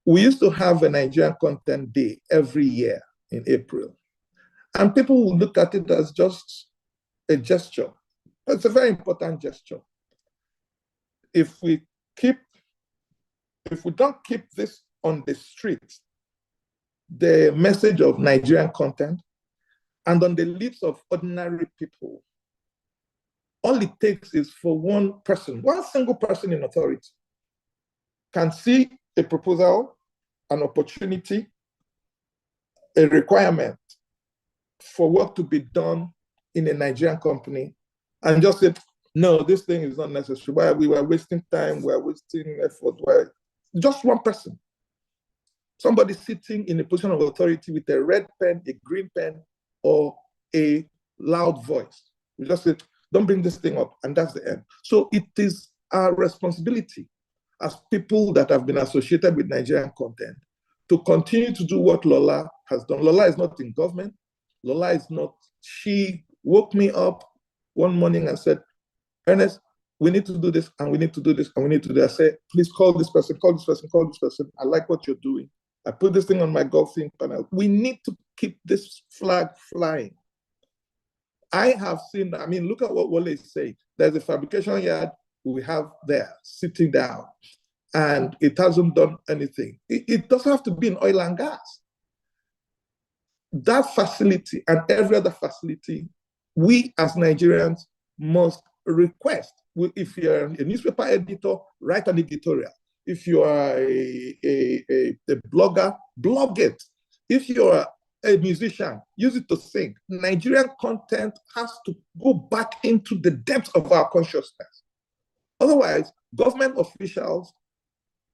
We used to have a Nigerian Content Day every year in April, and people will look at it as just a gesture. It's a very important gesture. If we don't keep this on the street, the message of Nigerian content, and on the lips of ordinary people, all it takes is for one single person in authority can see a proposal, an opportunity, a requirement for work to be done in a Nigerian company, and just say, no, this thing is not necessary. Why we were wasting time, we're wasting effort. Why? Just one person. Somebody sitting in a position of authority with a red pen, a green pen, or a loud voice. We just say, don't bring this thing up, and that's the end. So it is our responsibility as people that have been associated with Nigerian content to continue to do what Lola has done. Lola is not in government. Lola is not, she woke me up one morning and said, Ernest, we need to do this, and we need to do this, and we need to do that. I said, please call this person, call this person, call this person. I like what you're doing. I put this thing on my golfing panel. We need to keep this flag flying. I have seen, I mean, look at what Wale is saying. There's a fabrication yard we have there, sitting down, and it hasn't done anything. It doesn't have to be in oil and gas. That facility and every other facility, we as Nigerians must request. If you're a newspaper editor, write an editorial. If you are a blogger, blog it. If you're a musician, use it to sing. Nigerian content has to go back into the depths of our consciousness. Otherwise, government officials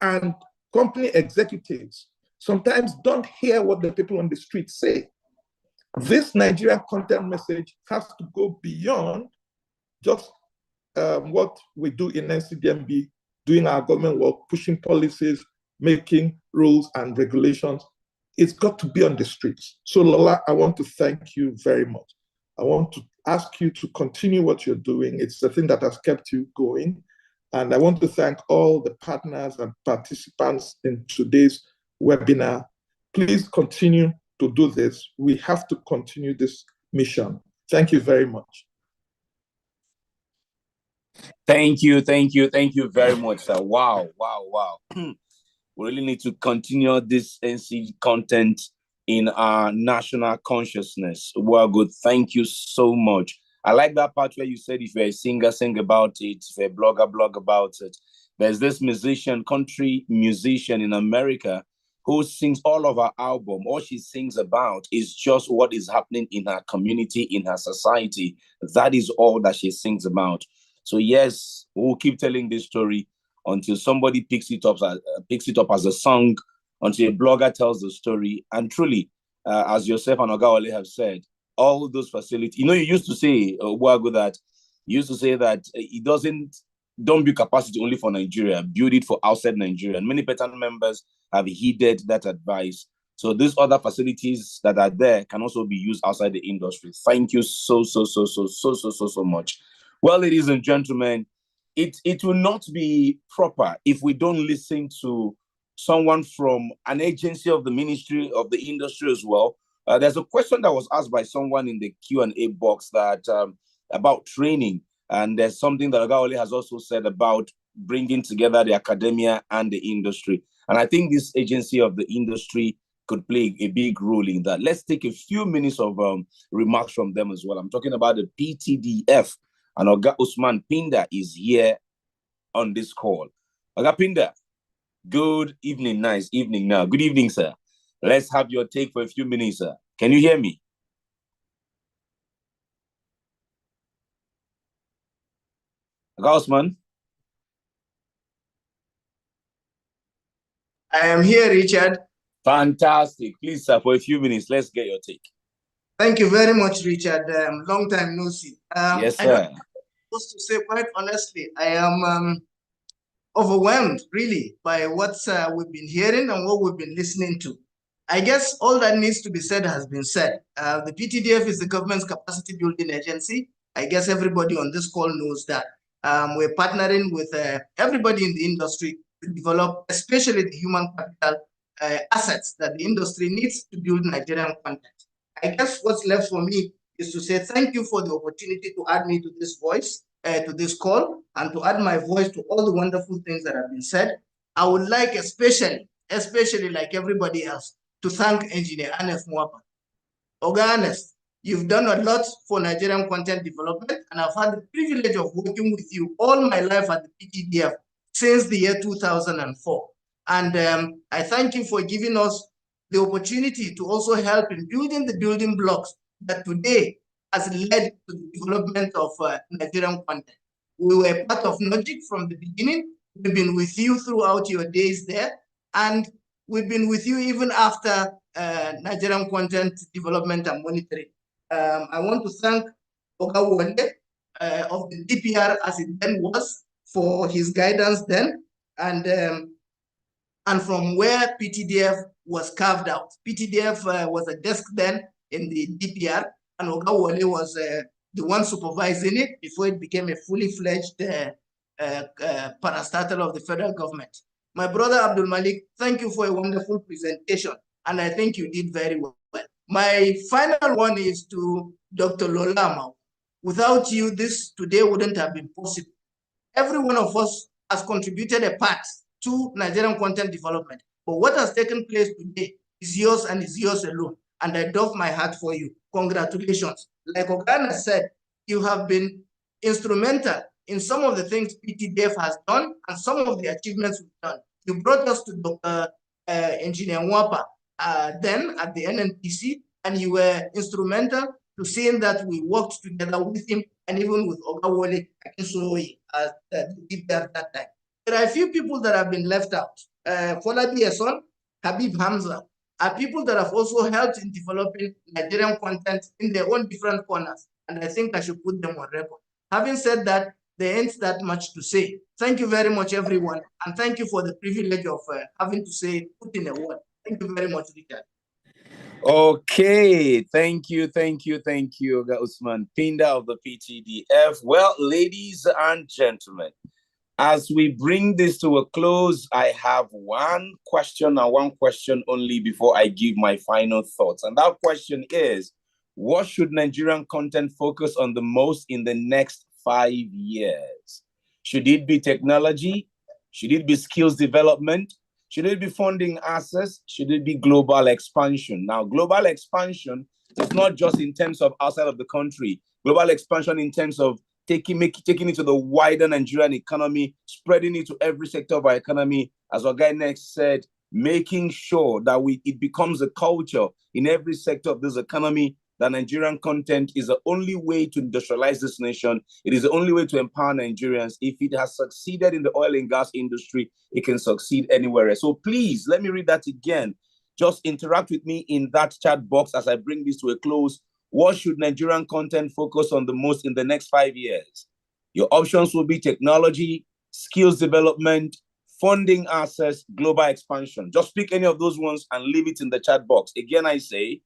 and company executives sometimes don't hear what the people on the street say. This Nigerian content message has to go beyond just what we do in NCDMB, doing our government work, pushing policies, making rules and regulations. It's got to be on the streets. So Lola, I want to thank you very much. I want to ask you to continue what you're doing. It's the thing that has kept you going. And I want to thank all the partners and participants in today's webinar. Please continue to do this. We have to continue this mission. Thank you very much. Thank you very much, sir. Wow. We really need to continue this NC content in our national consciousness. Well, good. Thank you so much. I like that part where you said if you're a singer, sing about it. If you're a blogger, blog about it. There's this country musician in America who sings all of her album. All she sings about is just what is happening in her community, in her society. That is all that she sings about. So yes, we'll keep telling this story until somebody picks it up as a song, until a blogger tells the story. And truly, as yourself and Ogawale have said, all those facilities, you used to say, that don't build capacity only for Nigeria, build it for outside Nigeria. And many pattern members have heeded that advice. So these other facilities that are there can also be used outside the industry. Thank you so much. Well, ladies and gentlemen, it will not be proper if we don't listen to someone from an agency of the Ministry of the Industry as well. There's a question that was asked by someone in the Q&A box that about training, and there's something that Ogaole has also said about bringing together the academia and the industry. And I think this agency of the industry could play a big role in that. Let's take a few minutes of remarks from them as well. I'm talking about the PTDF, and Oga Usman Pinda is here on this call. Oga Pinda, good evening, nice evening now. Good evening, sir. Let's have your take for a few minutes, sir. Can you hear me? Oga Usman? I am here, Richard. Fantastic. Please, sir, for a few minutes, let's get your take. Thank you very much, Richard. Long time no see. Yes, I sir. don't know what to say, quite honestly. I am overwhelmed, really, by what we've been hearing and what we've been listening to. I guess all that needs to be said has been said. The PTDF is the government's capacity building agency. I guess everybody on this call knows that. We're partnering with everybody in the industry to develop, especially the human capital assets that the industry needs to build Nigerian content. I guess what's left for me is to say thank you for the opportunity to add me to this voice, to this call, and to add my voice to all the wonderful things that have been said. I would like especially like everybody else, to thank Engineer Ernest Mwapa. Oga Ernest, you've done a lot for Nigerian content development, and I've had the privilege of working with you all my life at the PTDF since the year 2004. And I thank you for giving us the opportunity to also help in building the building blocks that today has led to the development of Nigerian content. We were part of NOGIC from the beginning. We've been with you throughout your days there, and we've been with you even after Nigerian content development and monitoring. I want to thank Oga Wole of the DPR, as it then was, for his guidance then, and from where PTDF was carved out. PTDF was a desk then in the DPR, and Oga Wole was the one supervising it before it became a fully fledged parastatal of the federal government. My brother Abdul Malik, thank you for a wonderful presentation, and I think you did very well. My final one is to Dr. Lolama. Without you, this today wouldn't have been possible. Every one of us has contributed a part to Nigerian content development, but what has taken place today is yours and is yours alone, and I doff my hat for you. Congratulations. Like Ogana said, you have been instrumental in some of the things PTDF has done and some of the achievements we've done. You brought us to Dr. Engineer Mwapa then at the NNPC, and you were instrumental to seeing that we worked together with him and even with Oga Wole Akinsoyi at the DPR at that time. There are a few people that have been left out. Folabi Eson, Habib Hamza, are people that have also helped in developing Nigerian content in their own different corners, and I think I should put them on record. Having said that, there ain't that much to say. Thank you very much, everyone, and thank you for the privilege of having to say, put in a word. Thank you very much, Richard. Okay, thank you, Oga Usman Pinda of the PTDF. Well, ladies and gentlemen, as we bring this to a close, I have one question and one question only before I give my final thoughts. And that question is, what should Nigerian content focus on the most in the next 5 years? Should it be technology? Should it be skills development? Should it be funding access? Should it be global expansion? Now, global expansion is not just in terms of outside of the country. Global expansion in terms of taking it to the wider Nigerian economy, spreading it to every sector of our economy, as our guy next said, making sure that it becomes a culture in every sector of this economy, that Nigerian content is the only way to industrialize this nation. It is the only way to empower Nigerians. If it has succeeded in the oil and gas industry, it can succeed anywhere else. So please, let me read that again. Just interact with me in that chat box as I bring this to a close. What should Nigerian content focus on the most in the next 5 years? Your options will be technology, skills development, funding access, global expansion. Just pick any of those ones and leave it in the chat box. Again, I say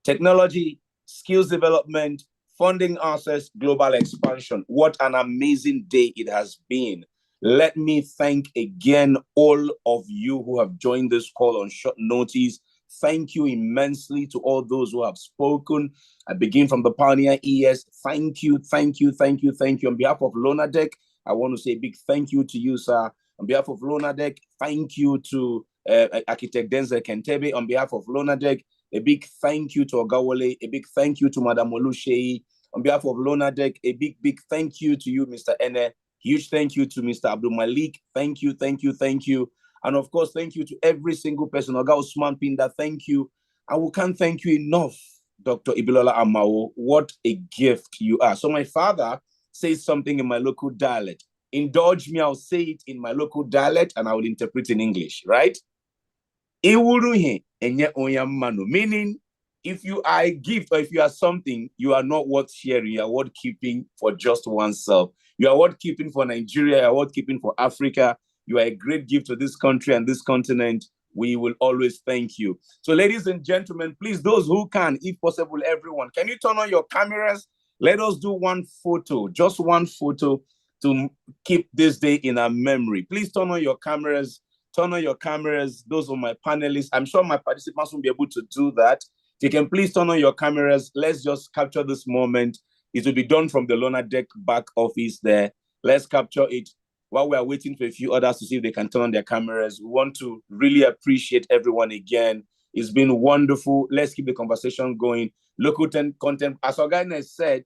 technology, skills development, Funding access, global expansion. What an amazing day it has been. Let me thank again all of you who have joined this call on short notice. Thank you immensely to all those who have spoken. I begin from the Pioneer ES. Thank you, thank you, thank you, thank you. On behalf of Lonadec, I want to say a big thank you to you, sir. On behalf of Lonadec, thank you to Architect Denzel Kentebe. On behalf of Lonadec, a big thank you to Ogawole. A big thank you to Madam Oluseyi. On behalf of Lonadec, a big thank you to you, Mr. Ene. Huge thank you to Mr. Abdul Malik. Thank you, thank you, thank you. And of course, thank you to every single person. Oga Usman Pinda, thank you. And we can't thank you enough, Dr. Ibilola Amao. What a gift you are. So my father says something in my local dialect. Indulge me, I'll say it in my local dialect and I will interpret in English, right? Meaning, if you are a gift or if you are something, you are not worth sharing. You are worth keeping for just oneself. You are worth keeping for Nigeria. You are worth keeping for Africa. You are a great gift to this country and this continent. We will always thank you. So ladies and gentlemen, please, those who can, if possible, everyone, can you turn on your cameras? Let us do one photo, just one photo to keep this day in our memory. Please turn on your cameras. Turn on your cameras. Those are my panelists. I'm sure my participants will be able to do that. If you can please turn on your cameras. Let's just capture this moment. It will be done from the Lonadec back office there. Let's capture it while we are waiting for a few others to see if they can turn on their cameras. We want to really appreciate everyone again. It's been wonderful. Let's keep the conversation going. Local content, as Ogane said,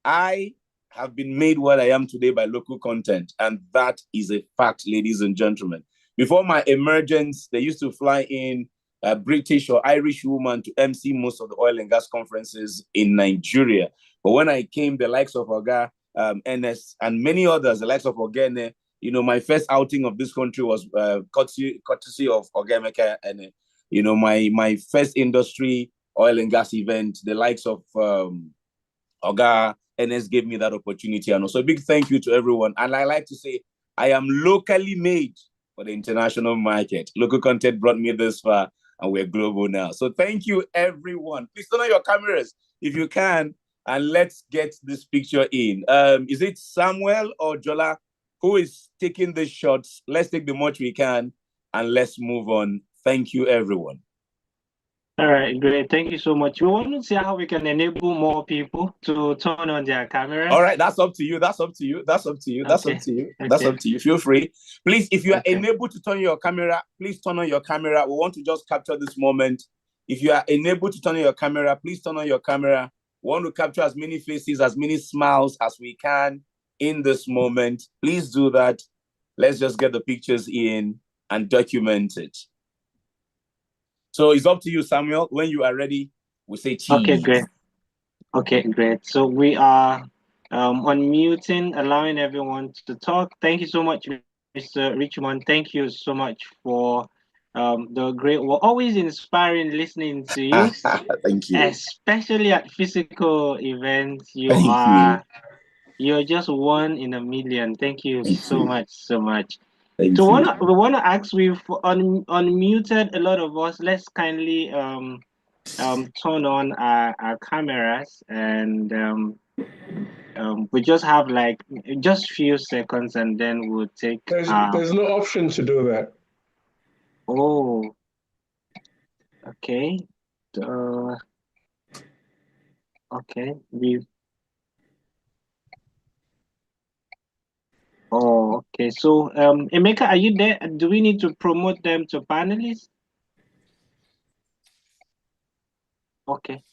I have been made what I am today by local content. And that is a fact, ladies and gentlemen. Before my emergence, they used to fly in a British or Irish woman to MC most of the oil and gas conferences in Nigeria. But when I came, the likes of Oga, NS, and many others, the likes of Ogene, you know, my first outing of this country was courtesy of Ogemeka, and you know, my first industry oil and gas event, the likes of Oga NS gave me that opportunity. And also a big thank you to everyone. And I like to say, I am locally made for the international market. Local content brought me this far, and we're global now. So thank you, everyone. Please turn on your cameras if you can, and let's get this picture in. Is it Samuel or Jola who is taking the shots? Let's take the much we can, and let's move on. Thank you, everyone. All right, great. Thank you so much. We want to see how we can enable more people to turn on their cameras. All right, that's up to you. That's up to you. That's up to you. That's up to you. That's up to you. Feel free. Please, if you are enabled to turn your camera, please turn on your camera. We want to just capture this moment. If you are enabled to turn on your camera, please turn on your camera. We want to capture as many faces, as many smiles as we can in this moment. Please do that. Let's just get the pictures in and document it. So it's up to you, Samuel. When you are ready, we say cheese. Okay, great. Okay, great. So we are unmuting, allowing everyone to talk. Thank you so much, Mr. Richmond. Thank you so much for the great work. Always inspiring listening to you. Thank you. Especially at physical events. You're just one in a million. Thank you so much. We want to ask, we've unmuted a lot of us. Let's kindly turn on our cameras, and we just have like just few seconds, and then we'll take. There's no option to do that. Oh, okay. Okay, Oh, okay. So, Emeka, are you there? Do we need to promote them to panelists? Okay.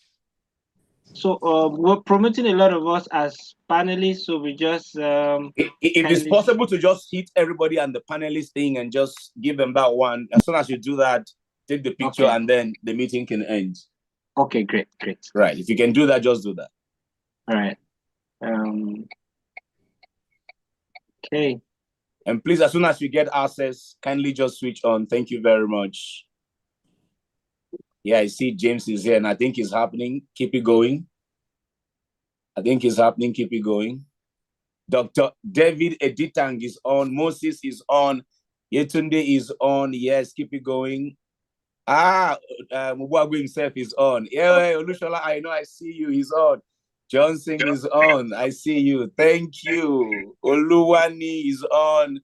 So, we're promoting a lot of us as panelists, so we just if it's possible to just hit everybody on the panelist thing and just give them that one. As soon as you do that, take the picture, and then the meeting can end. Okay, great. Right. If you can do that, just do that. All right. Okay. And please, as soon as you get access, kindly just switch on. Thank you very much. Yeah, I see James is here, and I think it's happening. Keep it going. I think it's happening. Keep it going. Dr. David Editang is on. Moses is on. Yetunde is on. Yes, keep it going. Mubagu himself is on. Yeah, Olushola, I know, I see you. He's on. Johnson is on. I see you. Thank you. Oluwani is on.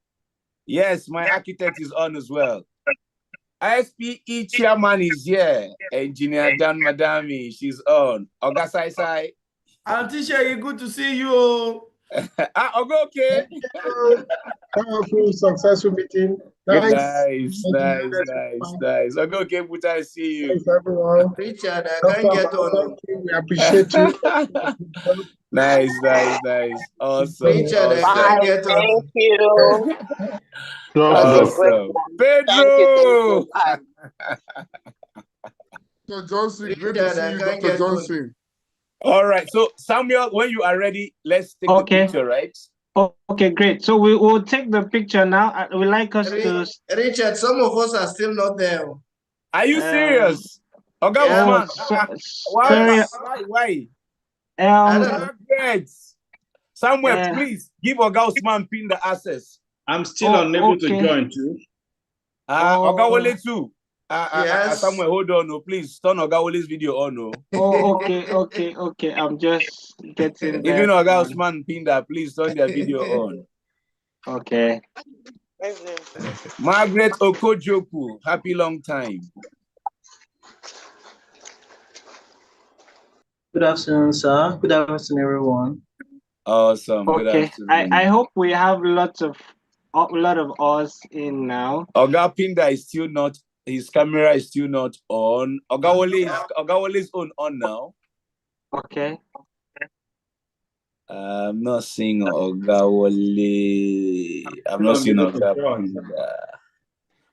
Yes, my architect is on as well. ISPE chairman is here. Engineer Dan Madami, she's on. Oga Sai Sai. Auntie Sherry, good to see you. Oga, okay. Powerful, successful meeting. Nice. Oga, okay, but I see you. Thanks, everyone. Richard, I can't get on. We appreciate you. Nice. Awesome. Richard, I can't get on. Thank you. Awesome. Pedro. Dr. Johnson, great Richard, to see I you, can't Dr. get on. Johnson. All right. So, Samuel, when you are ready, let's take the picture, right? Okay, great. So we will take the picture now. We like us to. Richard, some of us are still not there. Are you serious? Okay, Yeah. Why? Samuel, please give Oga Usman pin the access. I'm still unable to join too. Oga Wole too. Yes. Samuel, hold on, no, please turn Oga Wole's video on, no. Okay. I'm just getting. Even Oga Usman pin that, please turn their video on. Okay. Margaret Okojoku, happy long time. Good afternoon, sir. Good afternoon, everyone. Awesome. Okay. Good afternoon. I hope we have a lot of us in now. Oga Pinda is still not. His camera is still not on. Oga Wole is on now. Okay. I'm not seeing Oga Wole. I'm not seeing Oga Pinda.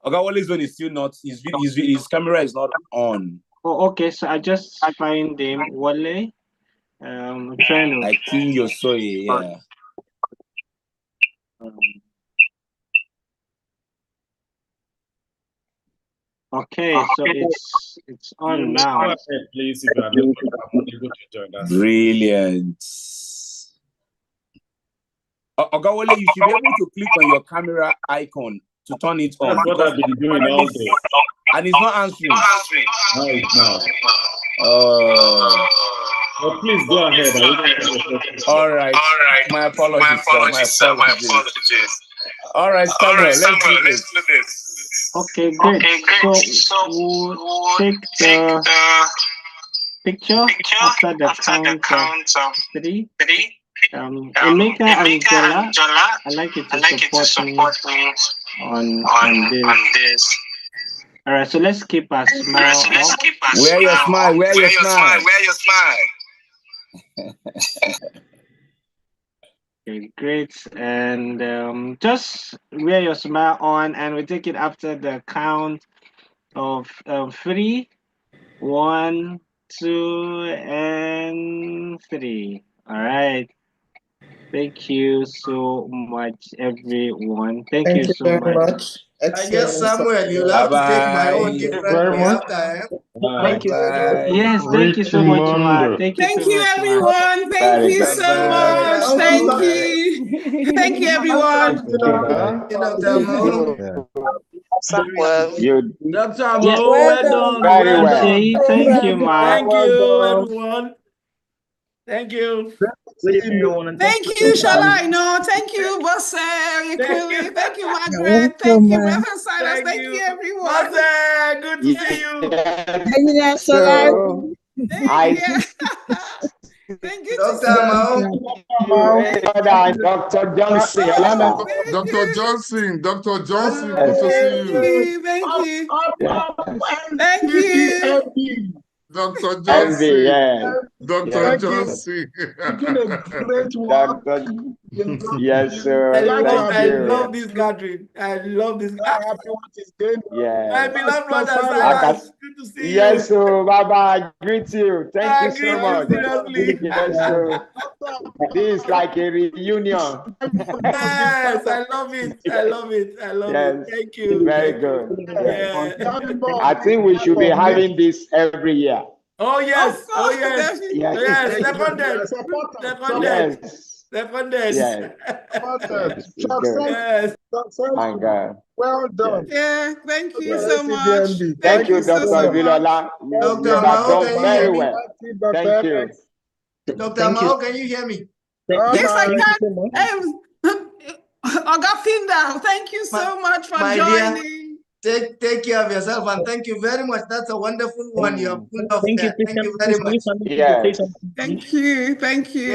Oga Wole's one is still not. His camera is not on. Oh, okay. So I just find him Wole. Trying to. I think you saw it, yeah. Okay, so it's on now. Please, if you are unable to join us. Brilliant. Oga Wole, you should be able to click on your camera icon to turn it on. That's what I've been doing all day. And it's not answering. No, it's not. Well, please go ahead. All right. My apologies, sir. My apologies. All right, Samuel, let's do this. Okay, great. So we'll take the picture after the count of 3. Emeka and Jola, I'd like you to support me on this. All right, so let's keep our smile up. Wear your smile. Okay, great. And just wear your smile on, and we take it after the count of 3. 1, 2, and 3. All right. Thank you so much, everyone. Thank you so very much. I guess, Samuel, you'll have to take my own different after. Thank you. Yes, thank you so much, Ma. Thank you so much, everyone. Thank you so much. Thank you. Thank you, everyone. Dr. Amo, well done. Very well. Thank you, Ma. Thank you, everyone. Thank you. Thank you, Shala. No, thank you, Bosse. Thank you, Margaret. Thank you, Reverend Silas. Thank you, everyone. Bosse, good to see you. Thank you, Dr. Mao. Dr. Johnson. Dr. Johnson, good to see you. Thank you. Dr. Johnson. Dr. Johnson. Yes, sir. I love this gathering. I love this. Yeah. My beloved brother, Silas. Good to see you. Yes, sir. Bye-bye. Greet you. Thank you so much. Seriously. Yes, sir. This is like a reunion. Yes, I love it. I love it. Thank you. Very good. Yeah. I think we should be having this every year. Oh yes. Oh yes. Yes. Yes. Seconded. Yes. Yes. Thank God. Well done. Yeah, thank you so much. Thank you, Dr. Vilola. You have done very well. Thank you. Dr. Amao, can you hear me? Yes, I can. Oga Finda, thank you so much for joining. Take care of yourself, and thank you very much. That's a wonderful one you have pulled off there. Thank you very much. Yes. Thank you. Yeah. Thank you.